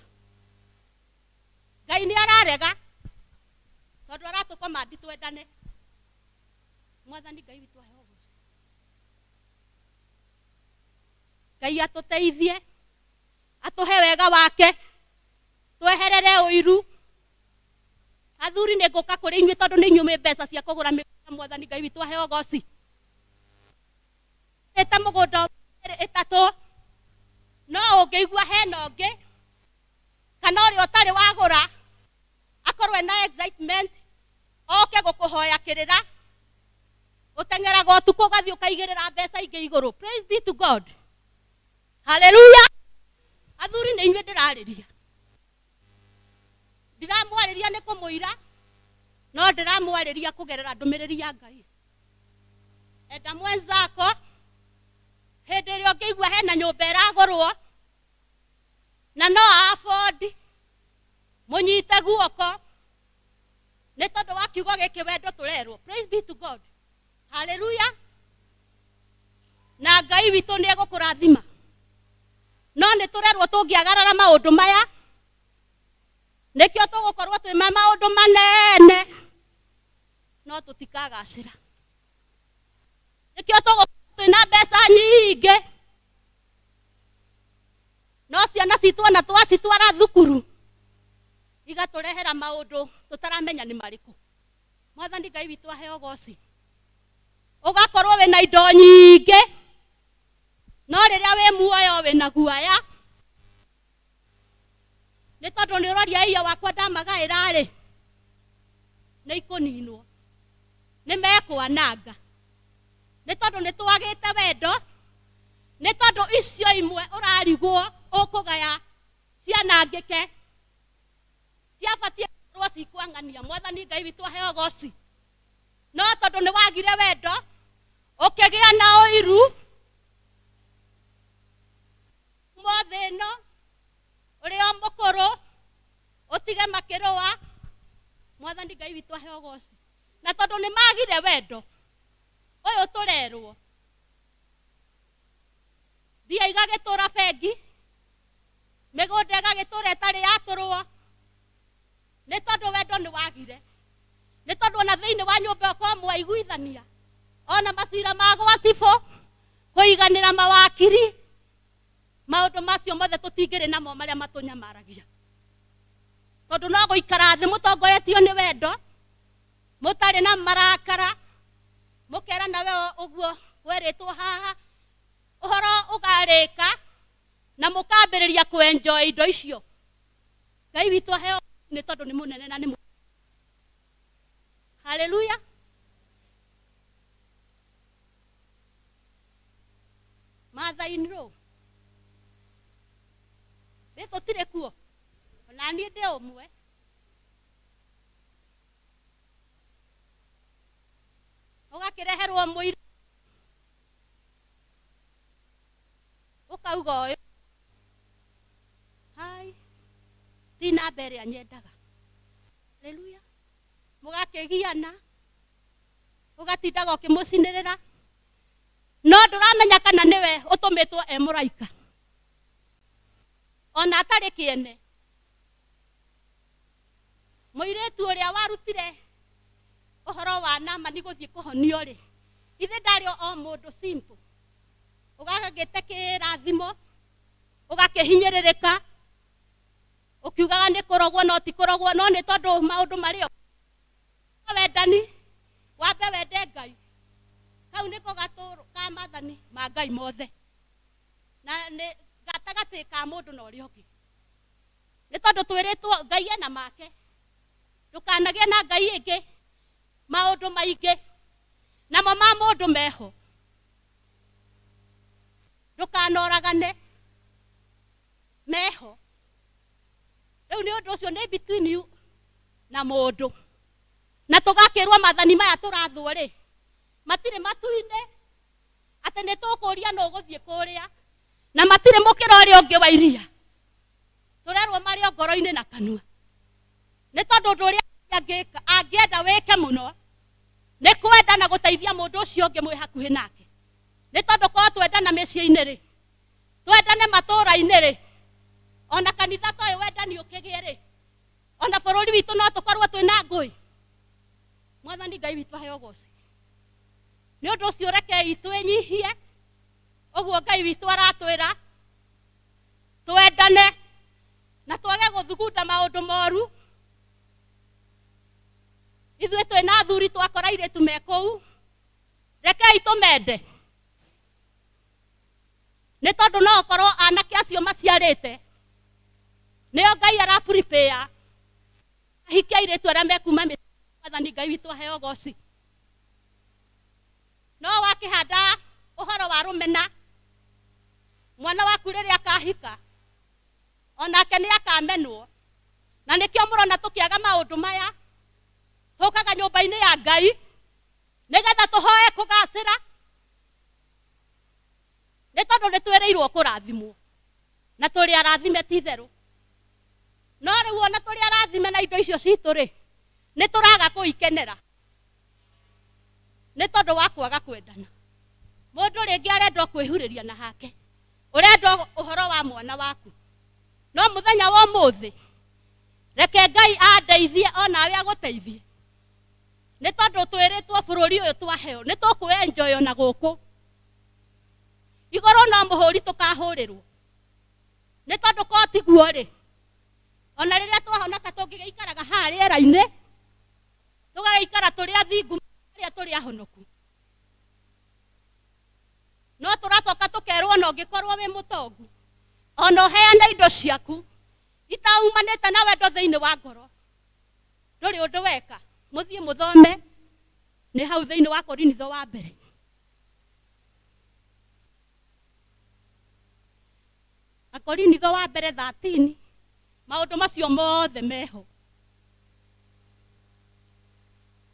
Ngai nĩ ararega tondũ aratũkomandi twendane. Mwathani Ngai witũ aheo goci. Ngai atũteithie, atũhe wega wake, tweherere ũiru. Athuri nĩ ngũka kũrĩ inyuĩ tondũ nĩ inyuĩ mbeca cia kũgũra mĩgũnda. Mwathani Ngai witũ aheo goci. Ĩta mũgũnda 3 no ũngĩigua hena ũngĩ kana ũrĩa ũtarĩ wagũra akorwo ena excitement oke gũkũhoya kĩrĩra, ũteng'eraga ũtukũ ũgathiĩ ũkaigĩrĩra mbeca ingĩ igũrũ. Praise be to God. Hallelujah. Athuri nĩ inyuĩ ndĩrarĩria. Ndiramwarĩria nĩ kũmũira, no ndiramwarĩria kũgerera ndũmĩrĩri ya Ngai. Enda mwenzako hĩndĩ ĩrĩa ũngĩigua hena nyũmba ĩragũrwo na no afford, mũnyite guoko nĩ tondũ wa kiugo gĩkĩ wendo tũrerwo. Praise be to God. Hallelujah. Na Ngai witũ nĩ egũkũrathima. No nĩ tũrerwo tũngĩagarara maũndũ maya nĩkĩo tũgũkorwo twĩ maũndũ manene no tũtikagacĩra. Nĩkĩo tũgũkorwo twĩna mbeca nyingĩ no ciana citũ ona twacitwara thukuru igatũrehera maũndũ tũtaramenya nĩ marĩkũ. Mwathani Ngai witũ aheo goci. Ũgakorwo wĩna indo nyingĩ no rĩrĩa wĩ muoyo wĩna guaya, nĩ tondũ nĩ ũroria iya wakwa ndamagaĩra rĩ, nĩ ikũninwo nĩ mekwananga nĩ tondũ nĩ twagĩte wendo nĩ tondũ icio imwe ũrarigwo ũkũgaya cianangĩke ciabatie gũkorwo cikwang'ania. Mwathani Ngai witũ aheo goci. No tondũ nĩ wagire wendo ũkĩgĩa na ũiru mothe ĩno ũrĩ o mũkũrũ ũtige makĩrũa. Mwathani Ngai witũ aheo goci. Na tondũ nĩ magire wendo ũyũ tũrerwo mbia igagĩtũra bengi, mĩgũnda ĩgagĩtũra ĩtarĩ yatũrwo, nĩ tondũ wendo nĩ wagire. Nĩ tondũ ona thĩinĩ wa nyũmba kwa mwaiguithania ona macira ma gwa cibũ kũiganĩra mawakiri, maũndũ macio mothe tũtingĩrĩ namo marĩa matũnyamaragia. Tondũ no gũikara thĩ mũtongoretio nĩ wendo, mũtarĩ na marakara, mũkera nawe ũguo werĩtwo haha, ũhoro ũgarĩka na mũkambĩrĩria kwenjoy indo icio. Ngai witũ aheo nĩ tondũ nĩ mũnene na nĩ haleluya. Mathaini ro nĩ tũtirĩ kuo ona niĩ ndĩ ũmwe. Ũgakĩreherwo mũira ũkauga ũyũ hai ti namba ĩrĩa nyendaga. Haleluya. Mũgakĩgiana ũgatindaga ũkĩmũcinĩrĩra no ndũramenya kana nĩwe ũtũmĩtwo e mũraika ona atarĩ kĩene. Mũirĩtu ũrĩa warutire ũhoro wa Naamani gũthiĩ kũhonio rĩ, ithe ndarĩ o mũndũ simple. Ũgagĩte kĩrathimo ũgakĩhinyĩrĩrĩka ũkiugaga nĩ kũrogwo no ti kũrogwo, no nĩ tondũ maũndũ marĩ o wendani wambe wende Ngai. Kau nĩko gatũrũ ka maathani ma Ngai mothe na nĩ gatagatĩ ka mũndũ na ũrĩa ũngĩ. Nĩ tondũ twĩrĩtwo Ngai ena make, ndũkanagĩe na Ngai ĩngĩ, maũndũ maingĩ namo ma mũndũ meho, ndũkanoragane meho. Rĩu nĩ ũndũ ũcio nĩ between you na mũndũ, na tũgakĩrwo maathani maya tũrathwo rĩ matirĩ matu-inĩ atĩ nĩ tũkũria no gũthiĩ kũrĩa, na matirĩ mũkĩra ũrĩa ũngĩ wa iria, tũrerwo marĩ o ngoro-inĩ na kanua. Nĩ tondũ ũndũ ũrĩa angĩenda wĩke mũno nĩ kwenda na gũteithia mũndũ ũcio ũngĩ mwĩ hakuhĩ nake. Nĩ tondũ korwo twendana mĩciĩ-inĩ rĩ, twendane matũũra-inĩ rĩ, ona kanitha toĩ wendani ũkĩgĩe rĩ, ona bũrũri witũ no tũkorwo twĩna ngũĩ. Mwathani Ngai witũ aheo goci. Nĩ ũndũ ũcio rekei twĩnyihie ũguo Ngai witũ aratwĩra, twendane na twage gũthugunda maũndũ moru. Ithuĩ twĩna athuri twakora airĩtu me kũu, rekei tũmende. Nĩ tondũ no ũkorwo anake acio maciarĩte nĩo Ngai araprepare ahikia airĩtu arĩa mekuma mĩciĩ. Mwathani Ngai witũ aheo goci. No wakĩhanda ũhoro wa rũmena, mwana waku rĩrĩa akahika onake nĩ akamenwo. Na nĩkĩo mũrona tũkĩaga maũndũ maya, tũkaga nyũmba-inĩ ya Ngai nĩgetha tũhoe kũgacĩra, nĩ tondũ nĩ twĩrĩirwo kũrathimwo na tũrĩ arathime ti itherũ. No rĩu ona tũrĩ arathime na indo icio citũ rĩ, nĩ tũraga kũikenera nĩ tondũ wa kwaga kwendana. Mũndũ rĩngĩ arenda kwĩhurĩria na hake, ũrenda ũhoro wa mwana waku, no mũthenya wa ũmũthĩ reke Ngai andeithie onawe agũteithie. Nĩ tondũ twĩrĩtwo bũrũri ũyũ twaheo nĩ tũkwĩenjoy na gũkũ igũrũ, no mũhũri tũkahũrĩrwo. Nĩ tondũ korwo tiguo rĩ, ona rĩrĩa twahonoka tũngĩgĩikaraga haha rĩera-inĩ, tũgagĩikara tũrĩ athingu arĩa tũrĩ ahonoku. No tũracoka tũkerwo na ũngĩkorwo wĩ mũtongu ona ũheane indo ciaku itaumanĩte na wendo thĩinĩ wa ngoro, ndũrĩ ũndũ weka. muthie muthome ni hau thiini wa Korinitho wa mbere. Korinitho wa mbere 13 maundu macio mothe meho.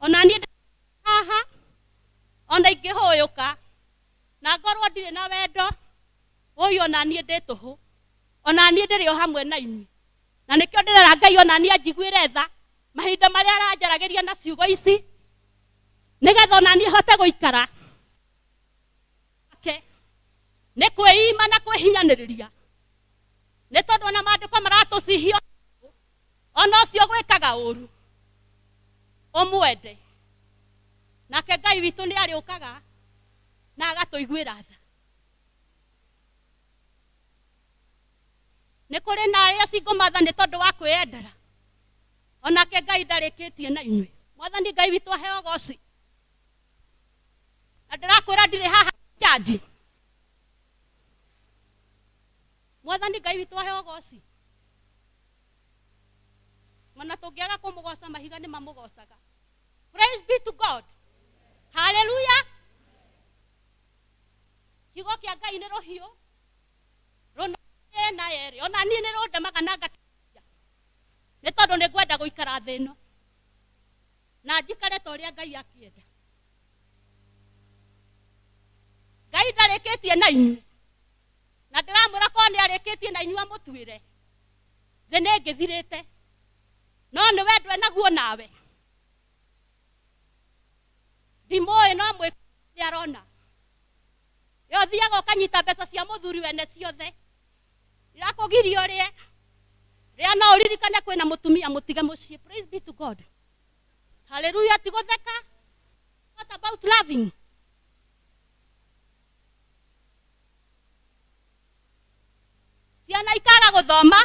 Ona ni haha ona ingihuyuka na ngorwo ndire na wendo uyu ona ni ndituhu ona ni ndiri o hamwe na inyui na nikio ndirera Ngai ona ni anjiguire tha mahinda maria aranjaragiria na ciugo ici nigetha ona ni hote guikara ni kwĩima na kwĩhinyanĩrĩria nĩ tondũ ona maandĩko maratũcihio ona ũcio gwĩkaga ũru ũmwende nake Ngai witũ nĩ arĩũkaga na agatũiguĩra tha. Nĩ kũrĩ na arĩa cingũmatha nĩ tondũ wa kwĩyendera onake Ngai ndarĩkĩtie na inyuĩ. Mwathani Ngai witũ aheo goci na ndĩrakwĩra ndirĩ haha jaji. Mwathani Ngai witũ aheo goci mana tũngĩaga kũmũgoca mahiga nĩ mamũgocaga. Praise be to God. Hallelujah. Kiugo kĩa Ngai nĩ rũhiũ na yerĩ ona niĩ nĩ rũndemaga na ngatia nĩ tondũ nĩ ngwenda gũikara thĩ ĩno na njikare ta ũrĩa Ngai akĩenda. Ngai ndarĩkĩtie na inyuĩ na ndĩramwĩra korwo nĩ arĩkĩtie na inyuĩ amũtuĩre thĩ nĩ ngĩthirĩte no nĩ wendo enaguo nawe. Ndimũĩ no mwĩkĩre nĩ arona yo thiaga ũkanyita mbeca cia mũthuri wene ciothe irakũgiria ũrĩe rĩa no ũririkane kwĩna mũtumia mũtige mũciĩ. Praise be to God. Hallelujah. Ti gũtheka. What about loving? Ciana ikaga gũthoma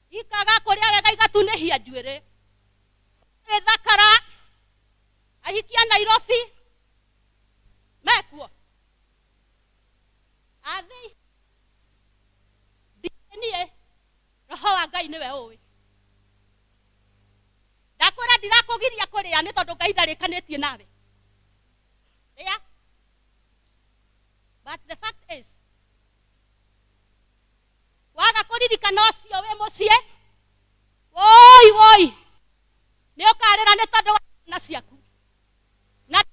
ikaga kũrĩa wega igatunĩhia njuĩrĩ ĩthakara ahikia Nairobi mekuo athi ndinie roho wa Ngai nĩwe ũĩ. Ndakwĩra ndirakũgiria kũrĩa nĩ tondũ Ngai ndarĩkanĩtie nawe. Yeah. But the fact is waga kũririkana ũcio wĩ mũciĩ woi nĩ ũkarĩra nĩ tondũ wa ciana ciaku na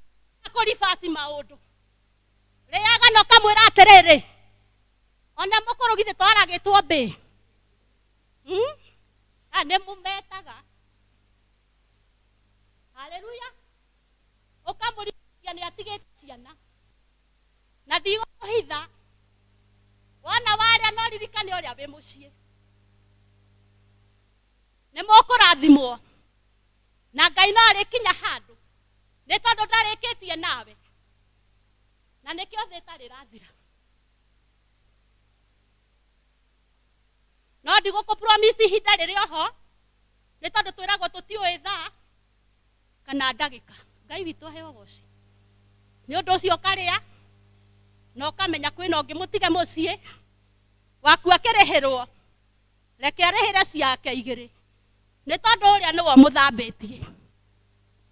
kũribasi maũndũ rĩaga no kamwĩra atĩrĩrĩ ona mũkũrũ githĩ twaragĩtwo mbĩ nĩ mũmetaga. Haleluya. Ũkamũririkania nĩ atigĩte ciana na ndigũkũhitha wona warĩa no ririkane ũrĩa wĩ mũciĩ nĩ mũkũrathimwo na Ngai no arĩkinya handũ nĩ tondũ ndarĩkĩtie nawe na nĩkĩo thĩ ĩtarĩ rathira. No ndigũkũpromise ihinda rĩrĩ oho nĩ tondũ twĩragwo tũtiũĩ thaa kana ndagĩka. Ngai witũ aheo goci. Nĩ ũndũ ũcio ũkarĩa na ũkamenya kwĩna ũngĩ mũtige mũciĩ waku akĩrĩhĩrwo reke arĩhĩre ciake igĩrĩ nĩ tondũ ũrĩa nĩwe mũthambĩtie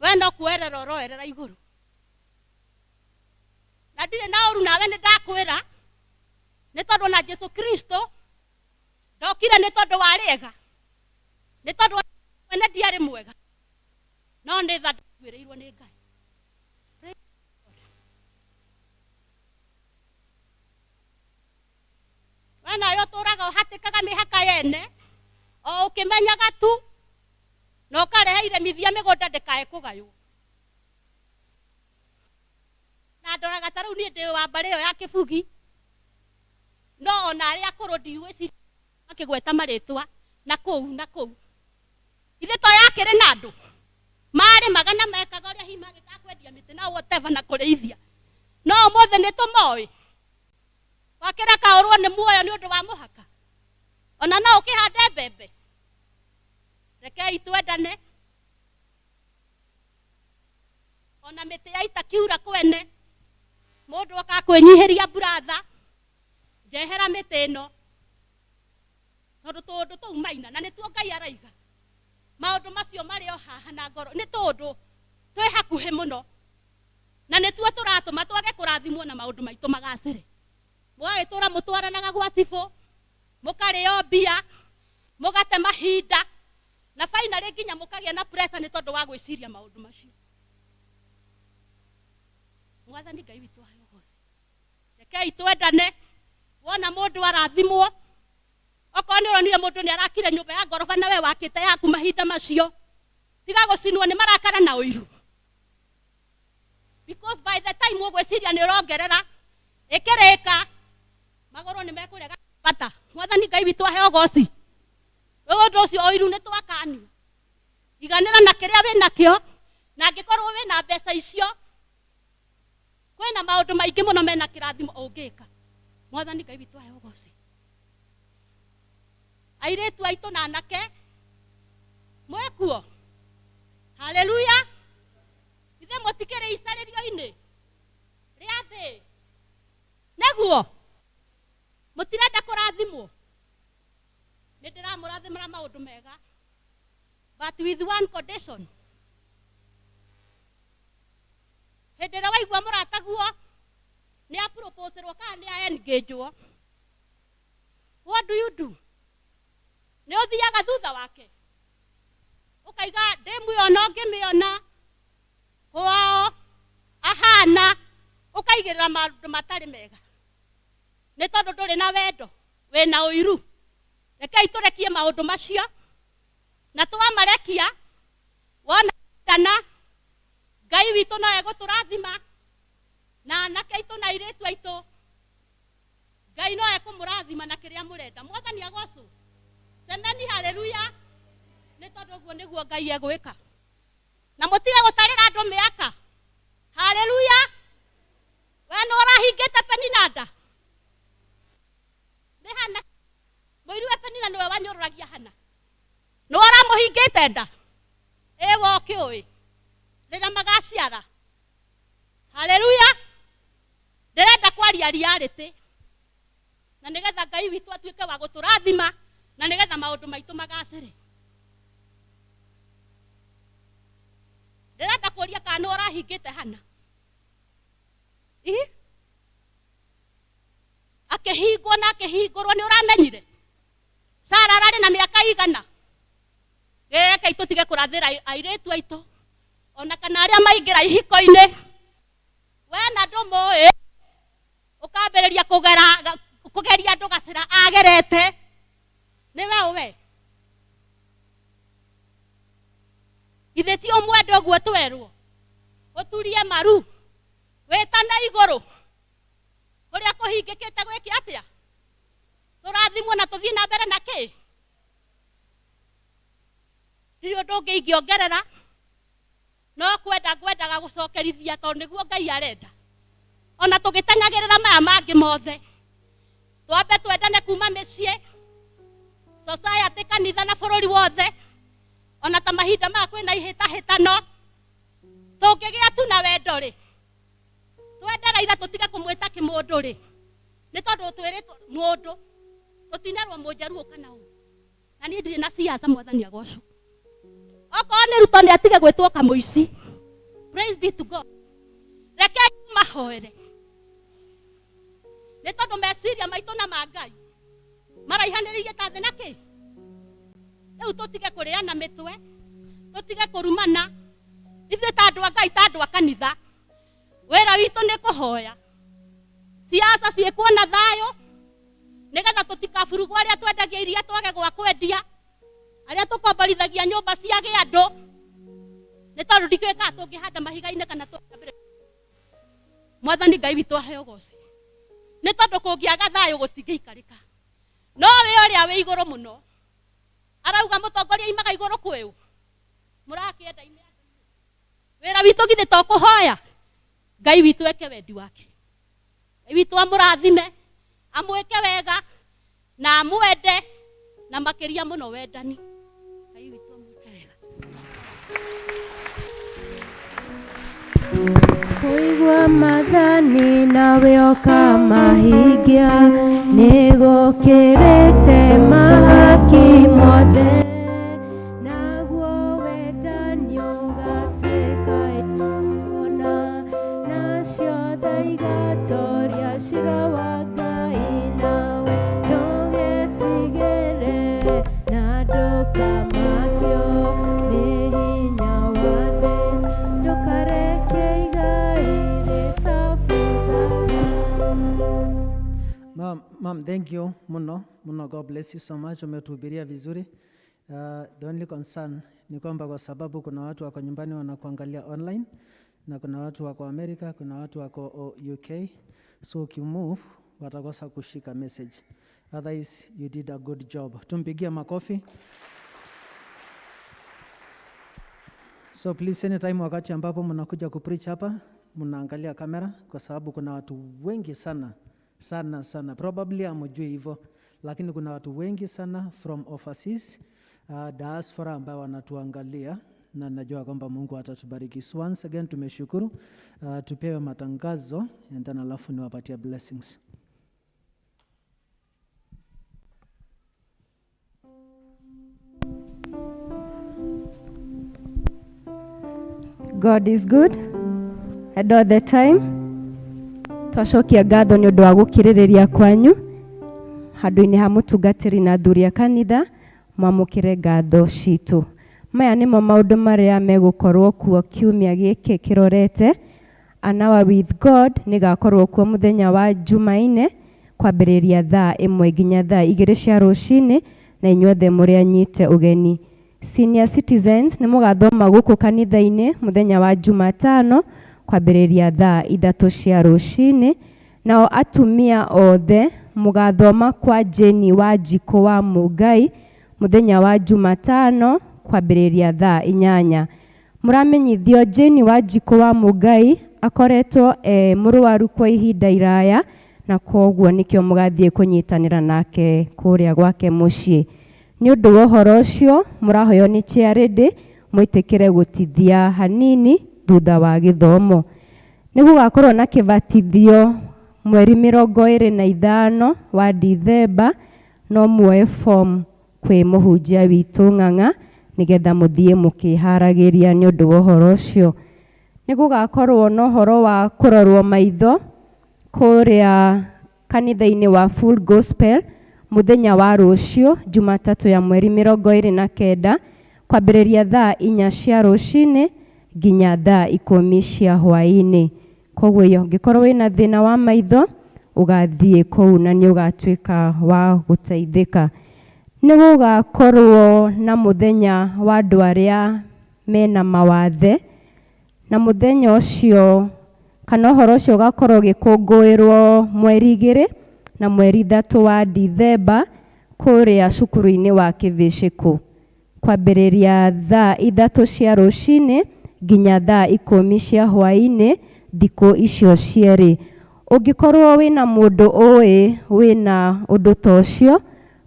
we no kuerera ũroerera igũrũ na ndirĩ na ũru nawe nĩ ndakwĩra nĩ tondũ na Jesu Kristo ndokire nĩ tondũ wa rĩega nĩ tondũ wene ndiarĩ mwega no nĩ tha ndakuĩrĩirwo nĩ Ngai. We nayo ũtũraga ũhatĩkaga mĩhaka yene o ũkĩmenyaga tu na ũkarehe iremithia mĩgũnda ndĩkae kũgaywo na ndoraga ta rĩu niĩ ndĩ wa mbarĩ ĩyo ya kĩbugi no ona arĩa akũrũ ndiũĩ akĩgweta marĩtwa na kũu ithe to yakĩrĩ na andũ marĩmaga na mekaga ũrĩa hihi magĩka kwendia mĩtĩ na whatever na kũrĩithia no ũmũthĩ nĩ tũmoĩ wakĩra kaũrwo nĩ muoyo nĩ ũndũ wa mũhaka ona no ũkĩhande mbembe. Rekei twendane ona mĩtĩ yaita kiura kwene mũndũ oka kwĩnyihĩria buratha njehera mĩtĩ ĩno tondũ tũndũ tũu maina na nĩtuo Ngai araiga maundu macio mari o haha na ngoro ni tondu twi hakuhi muno na ni tuo turatuma twage kurathimwo na maundu maitu magacire mugagitura mutwaranaga gwa cibu mukario mbia mugate mahinda na finally nginya mukagia na pressure ni tondu wa gwiciria maundu macio. Mwathani Ngai witu ayogoce rekei twendane wona mundu arathimwo okorwo ni uronire mundu ni arakire nyumba ya ngoroba na we wakite yaku mahinda macio tiga gucinwo ni marakara na uiru, because by the time ugwiciria ni urongerera ikirika magoro ni mekurega bata. Mwathani Ngai witu ayogoci undu ucio uiru ni twakanio iganira na kiria we nakio na ngikorwo we na mbeca icio kwena maundu maingi muno mena kirathimo ungika. Mwathani Ngai witu ayogoci airetu aitu na anake mwekuo. Haleluya. Ithe mutikire icaririo-ini ria thi neguo mutirenda kurathimwo. Nindiramurathimira maundu mega but with one condition. Hindira waigua murataguo ni a proposerwo kana ni a engagewo, what do you do? Ni uthiaga thutha wake ukaiga ndimuona ngimiona kwao ahana ukaigirira maundu matari mega ni tondu nduri na wendo wina uiru. Rekei turekie maundu macio na twamarekia wona dana Ngai witu no eguturathima na anake aitu na airetu aitu Ngai no ekumurathima na kiria murenda. Mwathani agocwo semeni haleluya. Ni tondu guo niguo Ngai egwika na mutige gutarira andu miaka. Haleluya. We no urahingite Peninada ni hana muiruwe Penina niwe wanyururagia hana no aramuhingite nda ewo kiui rira magaciara. Haleluya. Ndirenda kwaria reality na nigetha Ngai witu atuike wa guturathima na nigetha maundu maitu magacire. Ndirenda kuria kana urahingite hana akihingwo na akihingurwo ni uramenyire Sara arari na miaka igana. Rekei tutige kurathira airetu aitu ona kana aria maingira ihiko-ini we na ndumui ukambiriria kugeria andu gacira agerete niwe uwe ithe ti umwendo guo twerwo uturie maru wetana iguru kuria kuhingikite gwiki atia turathimwo na tuthie na mbere na ki rio ndungi ingiongerera no kwendaga gucokerithia tondu niguo Ngai arenda. Ona tugiteng'agirira maya mangi mothe twambe twendane kuma micii society kanitha na bururi wothe ona ta mahinda ma kwina ihitahitano tungigia tu na wendo ri twenderaira tutige kumwita kimundu ri ni tondu twiritwo mundu tutinerwo munjeruo kana u na ni ndiri na siasa. Mwathani agocwo okorwo ni ruto ni atige gwitwo kamuici. Praise be to God. Rekei mahoere ni tondu meciria maitu na ma Ngai maraihaniririe ta thi na ki. Riu tutige kuriana mitwe tutige kurumana ithuĩ ta andu a Ngai ta andu a kanitha. Wira witu ni kuhoya siasa ciĩkwo na thayo nigetha tutikaburugwo aria twendagia iria twage gwa kwendia aria tukombarithagia nyumba ciage andu ni tondu ndikika tungihanda mahiga-ini kana tungambire. Mwathani Ngai witu aheogoci ni tondu kungiaga thayo gutingiikarika no we uria wi iguru muno arauga mutongoria imaga iguru kwiu murakienda ine wira witu githi to kuhoya Ngai witu eke wendi wake. Ngai witu amurathime amwike wega na amwende na makiria muno wendani. Ngai witu amwike wega. Kuigua mathani nawe okamahingia nigukirite mahaki mothe naguo Ma'am, thank you muno. God bless you so much. Umetuhubiria vizuri. The only concern ni kwamba kwa sababu kuna watu wako nyumbani wanakuangalia online na kuna watu wako America, kuna watu wako UK. So ukimove watakosa kushika message. Otherwise you did a good job. Tumpigie makofi. So please anytime wakati ambapo mnakuja kupreach hapa, mnaangalia kamera kwa sababu kuna watu wengi sana. Probably hamjui hivyo, lakini kuna watu wengi sana from overseas, diaspora ambao wanatuangalia na najua kwamba Mungu atatubariki. So once again tumeshukuru, tupewe matangazo and then alafu niwapatia blessings. God is good and all the time. Twacokia ngatho nĩ ũndũ wa gũkirĩrĩria kwanyu handũ-inĩ ha mũtungatĩri na athuri a kanitha, mwamũkĩre ngatho citũ. Maya nĩmo maũndũ marĩa megũkorwo kuo kiumia gĩkĩ kĩrorete. An Hour with God nĩ gakorwo kuo mũthenya wa Jumaine kwambĩrĩria thaa 1 nginya thaa 2 cia rũcinĩ, na inyuothe mũrĩa anyite ũgeni. Senior citizens nĩ mũgathoma gũkũ kanitha-inĩ mũthenya wa Jumatano kwambĩrĩria thaa 3 cia rũcinĩ. Nao atumia othe mũgathoma kwa Jeni wa Jiko wa Mũngai mũthenya wa Jumatano kwambĩrĩria thaa 8. Mũramenyithio Jeni wa Jiko wa Mũngai akoretwo mũrwaru kwa ihinda iraya, na koguo nĩkĩo mũgathiĩ kũnyitanĩra nake kũrĩa gwake mũciĩ. Nĩ ũndũ wa ũhoro ũcio mũrahoyo nĩ charity mwĩtĩkĩre gũtithia hanini thutha wa gĩthomo. Nĩ gũgakorwo na kĩbatithio mweri 25 wa Dithemba, no muoe form kwĩ mũhunjia witũ Ng'ang'a nĩgetha mũthiĩ mũkĩharagĩria nĩ ũndũ wa ũhoro ũcio. Nĩ gũgakorwo na ũhoro wa kũrorwo maitho kũrĩa kanitha-inĩ wa Full Gospel mũthenya wa rũciũ Jumatatũ ya mweri 29 kwambĩrĩria thaa 4 cia rũcinĩ nginya thaa 10 cia hwaĩ-inĩ. Koguo ũngĩkorwo wĩna thĩna wa maitho ũgathiĩ kũu na nĩ ũgatuĩka wa gũteithĩka. Nĩ gũgakorwo na mũthenya wa andũ arĩa mena mawathe, na mũthenya ũcio kana ũhoro ũcio ũgakorwo gĩkũngũĩrwo mweri 2 na mweri 3 wa Dithemba kũrĩa cukuru-inĩ wa Kĩvĩcĩkũ kwambĩrĩria thaa 3 cia rũcinĩ nginya thaa 10 cia hwaĩ-inĩ thikũ icio cierĩ. Ũngĩkorwo wĩna mũndũ ũĩ wĩna ũndũ ta ũcio,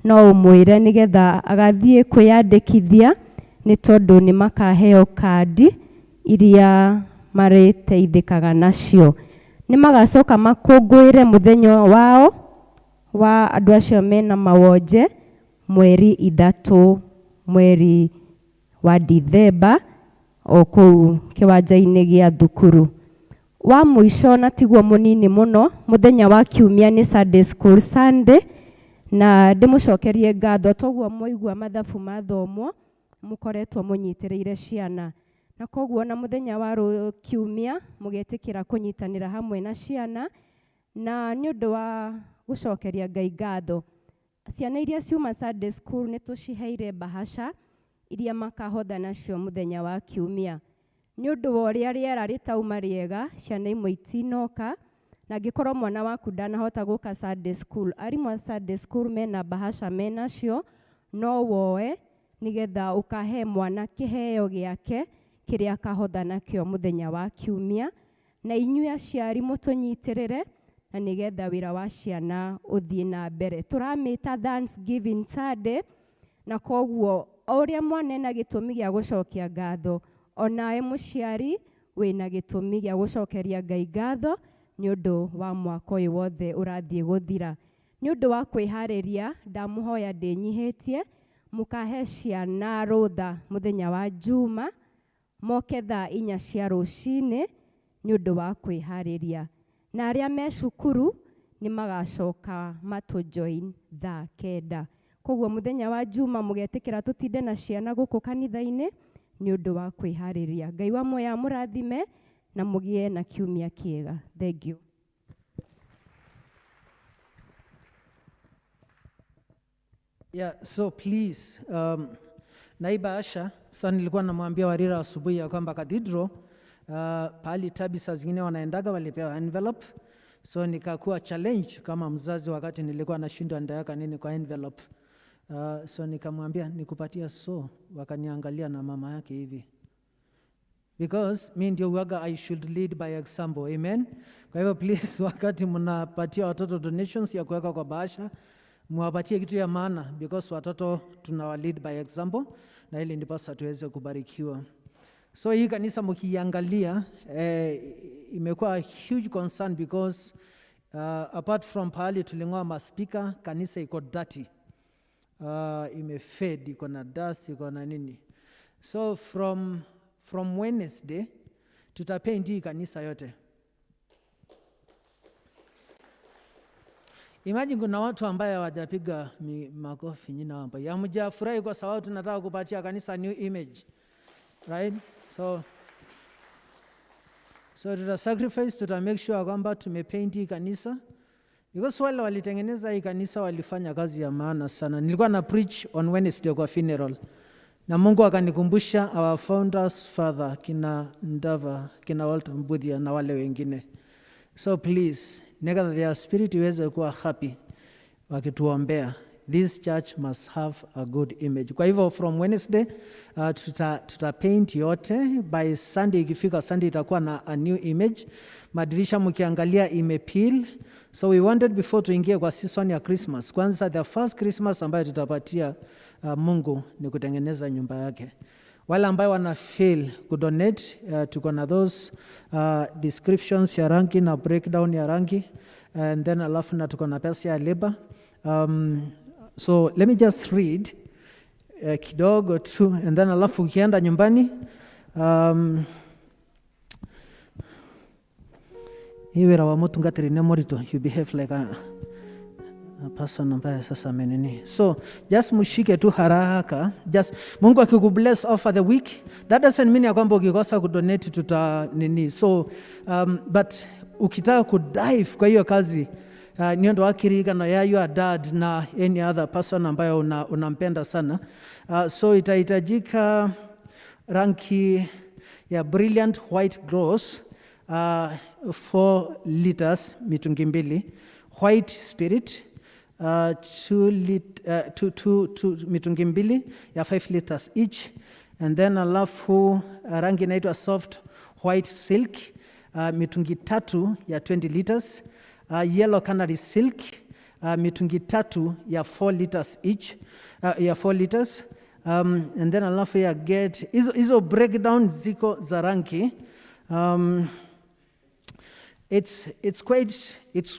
no ũmwĩre nĩgetha agathiĩ kwĩyandĩkithia, nĩ tondũ nĩ makaheo kandi iria marĩteithĩkaga nacio. Nĩ magacoka makũngũĩre mũthenya wao wa andũ acio mena mawonje mweri 3 mweri wa Dithemba o kũu kĩwanja-inĩ gĩa thukuru. Wa mũico na tiguo mũnini mũno, mũthenya wa kiumia nĩ Sunday School Sunday, na ndĩmũcokerie ngatho toguo mwaigua mathabu mathomwo mũkoretwo mũnyitĩrĩire ciana, na koguo na mũthenya wa kiumia mũgetĩkĩra kũnyitanĩra hamwe na ciana, na nĩ ũndũ wa gũcokeria Ngai ngatho. Ciana iria ciuma Sunday School nĩ tũciheire bahasha iria makahotha nacio mũthenya wa kiumia. Nĩ ũndũ wa ũrĩa rĩera rĩtauma rĩega, ciana imwe itinoka, na angĩkorwo mwana waku ndanahota gũka Sunday School, arimũ a Sunday School mena bahasha menacio, no woe nĩgetha ũkahe mwana kĩheo gĩake kĩrĩa akahotha nakĩo mũthenya wa kiumia, na inyuĩ aciari mũtũnyitĩrĩre na nĩgetha wĩra wa ciana ũthiĩ na mbere. Tũramĩta Thanksgiving Sunday, na koguo o ũrĩa mwana ena gĩtũmi gĩa gũcokia ngatho, onawe mũciari wĩna gĩtũmi gĩa gũcokeria Ngai ngatho nĩ ũndũ wa mwaka ũyũ wothe ũrathiĩ gũthira. Nĩ ũndũ wa kwĩharĩria, ndamũhoya ndĩnyihĩtie, mũkahe ciana rũtha mũthenya wa Juma moke thaa 4 cia rũcinĩ nĩ ũndũ wa kwĩharĩria, na arĩa me cukuru nĩ magacoka matũjoin thaa 9. Koguo mũthenya wa Juma mũgetĩkĩra tũtinde na ciana gũkũ kanitha-inĩ nĩ ũndũ wa kwĩharĩria. Ngai wa muoyo amũrathime na mũgĩe na kiumia kĩega. Thank you. Yeah, so please, naiba Asha, sasa nilikuwa namwambia Warira asubuhi ya kwamba cathedral pahali tabi saa zingine wanaendaga walipewa envelope, so nikakuwa challenge kama mzazi wakati nilikuwa nashindwa ndaweka nini kwa envelope. So nikamwambia nikupatia, so wakaniangalia na mama yake hivi, because mi ndio uwaga I should lead by example. Amen. Kwa hivyo please, wakati mnapatia watoto donations ya kuweka kwa bahasha, mwapatie kitu ya maana, because watoto tunawa lead by example, na ili ndipo sasa tuweze kubarikiwa. So hii kanisa mkiangalia imekuwa a huge concern, because apart from pahali tuling'oa maspika, kanisa iko dirty, imefed, iko na dust, iko na nini. So from Wednesday tutapaint hii kanisa yote. Imagine kuna watu ambaye hawajapiga makofi nyina hapa. Hamjafurahi kwa sababu tunataka kupatia kanisa new image. Right? So tuta sacrifice, tuta make sure kwamba tumepaint hii kanisa. Because wale walitengeneza hii kanisa walifanya kazi ya maana sana. Nilikuwa na preach on Wednesday kwa funeral, na Mungu akanikumbusha our founders father, kina Ndava, kina Walter Mbuthia na wale wengine. So please, nega their spirit iweze kuwa happy wakituombea. This church must have a good image. Kwa hivyo from Wednesday tuta paint yote. By Sunday, ikifika Sunday itakuwa na a new image. Madirisha mkiangalia imepeel. So we wanted before tuingie kwa season ya Christmas, kwanza the first Christmas ambayo tutapatia Mungu ni kutengeneza nyumba yake. Wale ambao wana feel kudonate, tuko na those descriptions ya rangi na breakdown ya rangi, and then alafu na tuko na pesa ya labor. So let me just read kidogo tu, and then alafu ukienda nyumbani iwe rawa motu ngatiri ne morito, you behave like a person ambaye sasa amenini. So just mushike tu haraka, just Mungu akikubless over the week, that doesn't mean ya kwamba ukikosa kudonate tuta nini. So but ukitaka kudive kwa hiyo kazi, niyo ndo akirika na ya your dad na any other person ambayo unampenda sana, so itahitajika rangi ya brilliant white gloss 4 liters, mitungi mbili, white spirit 2 mitungi mbili ya 5 liters each, and then alafu rangi inaitwa soft white silk mitungi 3 ya 20 liters, yellow canary silk mitungi 3 ya 4 liters each, ya 4 liters, and then alafu ya get hizo breakdown ziko za rangi. It's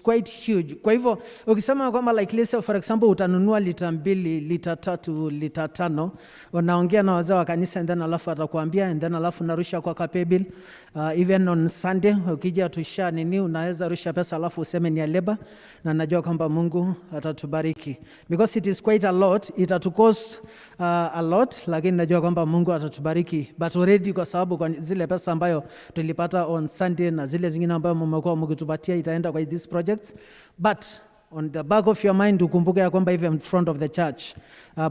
quite huge. Kwa hivyo ukisema kwamba like let's say for example utanunua lita 2, lita 3, lita 5, unaongea na wazee wa kanisa, and then alafu atakwambia, and then alafu narusha kwa kapebil. Even on Sunday ukija tusha nini, unaweza rusha pesa alafu useme ni ya labor, na najua kwamba Mungu atatubariki, because it is quite a lot, itatucost a lot, lakini najua kwamba Mungu atatubariki. But already kwa sababu kwa zile pesa ambayo tulipata on Sunday na zile zingine ambayo mmekuwa mkitupatia itaenda kwa this project, but on the back of your mind ukumbuke ya kwamba even in front of the church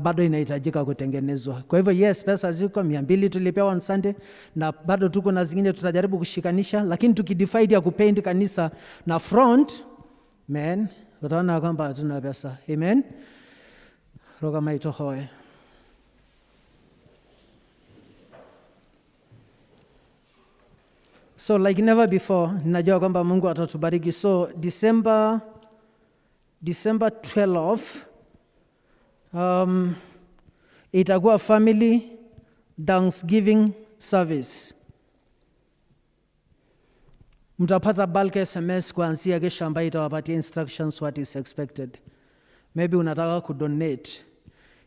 bado inahitajika kutengenezwa. Kwa hivyo yes, pesa ziko 200 tulipewa on Sunday, na bado tuko na zingine tutajaribu kushikanisha, lakini tukidivide ya kupaint kanisa na front, man, utaona kwamba hatuna pesa. Amen. Roga maito hoe. So like never before, najua kwamba Mungu atatubariki. So December 12 itakuwa family Thanksgiving service. Mtapata bulk SMS kuanzia kesho ambayo itawapatia instructions what is expected. Maybe unataka kudonate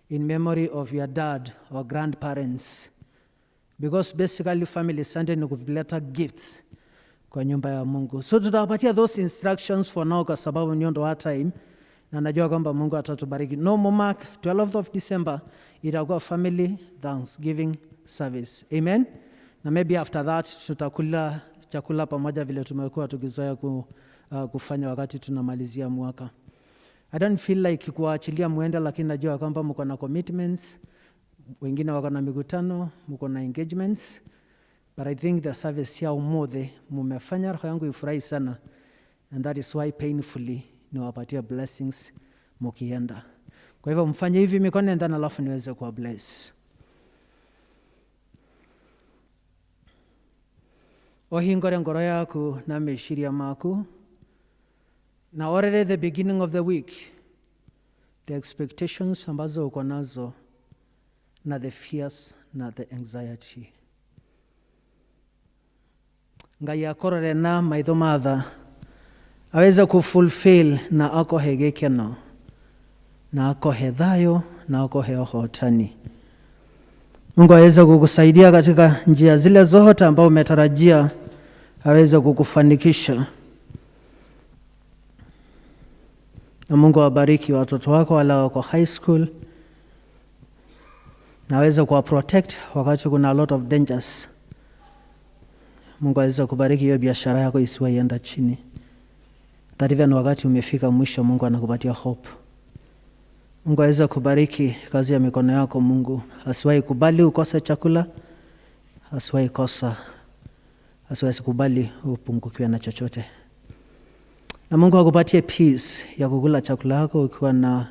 in memory of your dad or grandparents, because basically family Sunday ni kuleta gifts kwa nyumba ya Mungu. So tutawapatia those instructions for now kwa sababu ni ndo time, na najua kwamba Mungu atatubariki. No more mark 12th of December itakuwa family Thanksgiving service. Amen. Na maybe after that tutakula chakula pamoja vile tumekuwa tukizoea kufanya wakati tunamalizia mwaka. I don't feel like kuwaachilia muende, lakini najua kwamba mko na commitments, wengine wako na mikutano, mko na engagements, but I think the service ya umode mumefanya roho yangu ifurahi sana, and that is why painfully niwapatia blessings mukienda. Kwa hivyo mfanye hivi mikono ndani, alafu niweze kuwa bless. Ohingore ngoro yaku na meshiria maku, na already the beginning of the week, the expectations ambazo uko nazo na the fears na the anxiety. Ngai akorore na maitho matha aweza kufulfill na akohe gikeno na akohe thayo na akohe ohotani. Mungu aweza kukusaidia katika njia zile zote ambao umetarajia aweza kukufanikisha. Na Mungu awabariki watoto wako wala wako high school, na aweza kuwa protect wakati kuna a lot of dangers. Mungu aweza kubariki hiyo biashara yako isiwe ienda chini. That even wakati umefika mwisho, Mungu anakupatia hope. Mungu aweza kubariki kazi ya mikono yako. Mungu asiwahi kubali ukose chakula, asiwahi kubali upungukiwe na chochote. Na Mungu akupatie peace ya kukula chakula yako ukiwa na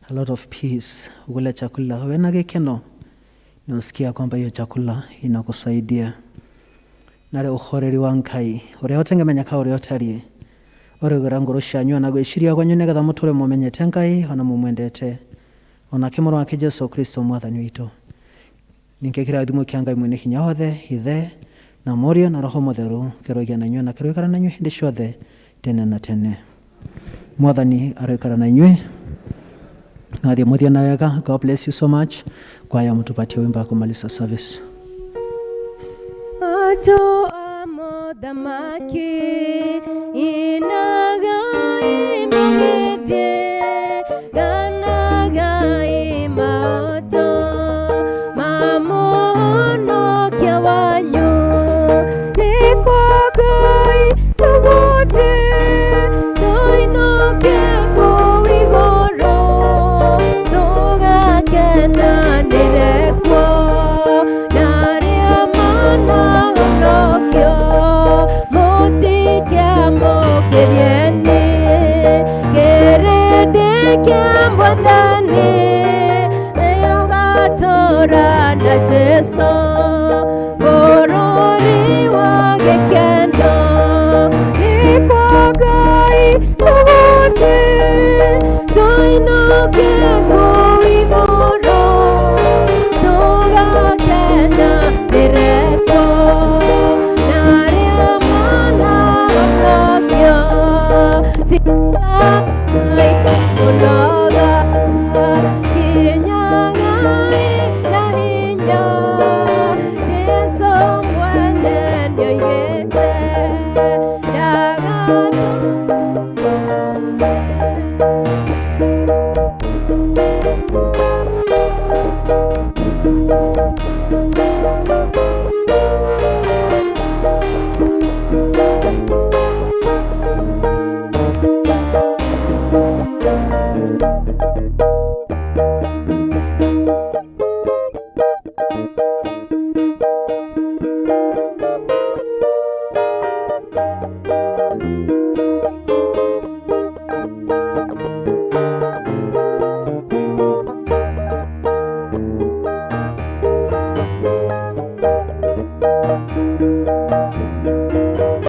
a lot of peace. Ukule chakula wewe na gikeno, na usikia kwamba hiyo chakula inakusaidia. Na leo uhoreri wa Ngai uria utengemenya ka uria utari ore ngoro cianyu na gwiciria kwanyu nigetha muture mumenyete Ngai ona mumwendete ona kimoro wake Jesu Kristo mwathani witu. Ninkekira thimu kia Ngai mwene hinya wothe, Ithe na Morio na Roho Mutheru, kirogia na nywe na kirokara na nywe hindi ciothe tene na tene. Mwathani arokara na nywe na thia muthia na wega. God bless you so much. Kwa ya mtupatie wimbo kumaliza service. Ato amodamaki inagai magedye ganagai mato mamono kia wanyu likwagai tugothe toinoke kuigoro tugakena nirekwo naria mana lokyo motikia mokerieni kerede kia mwathani eyogatora na Jesu gorori wage kendo nikwagai tugothe toinoke kuigoro tugakena direko naria mana lokyo tingai unoga kinyangai na hinya Jesu mwene nyoigete dagatu.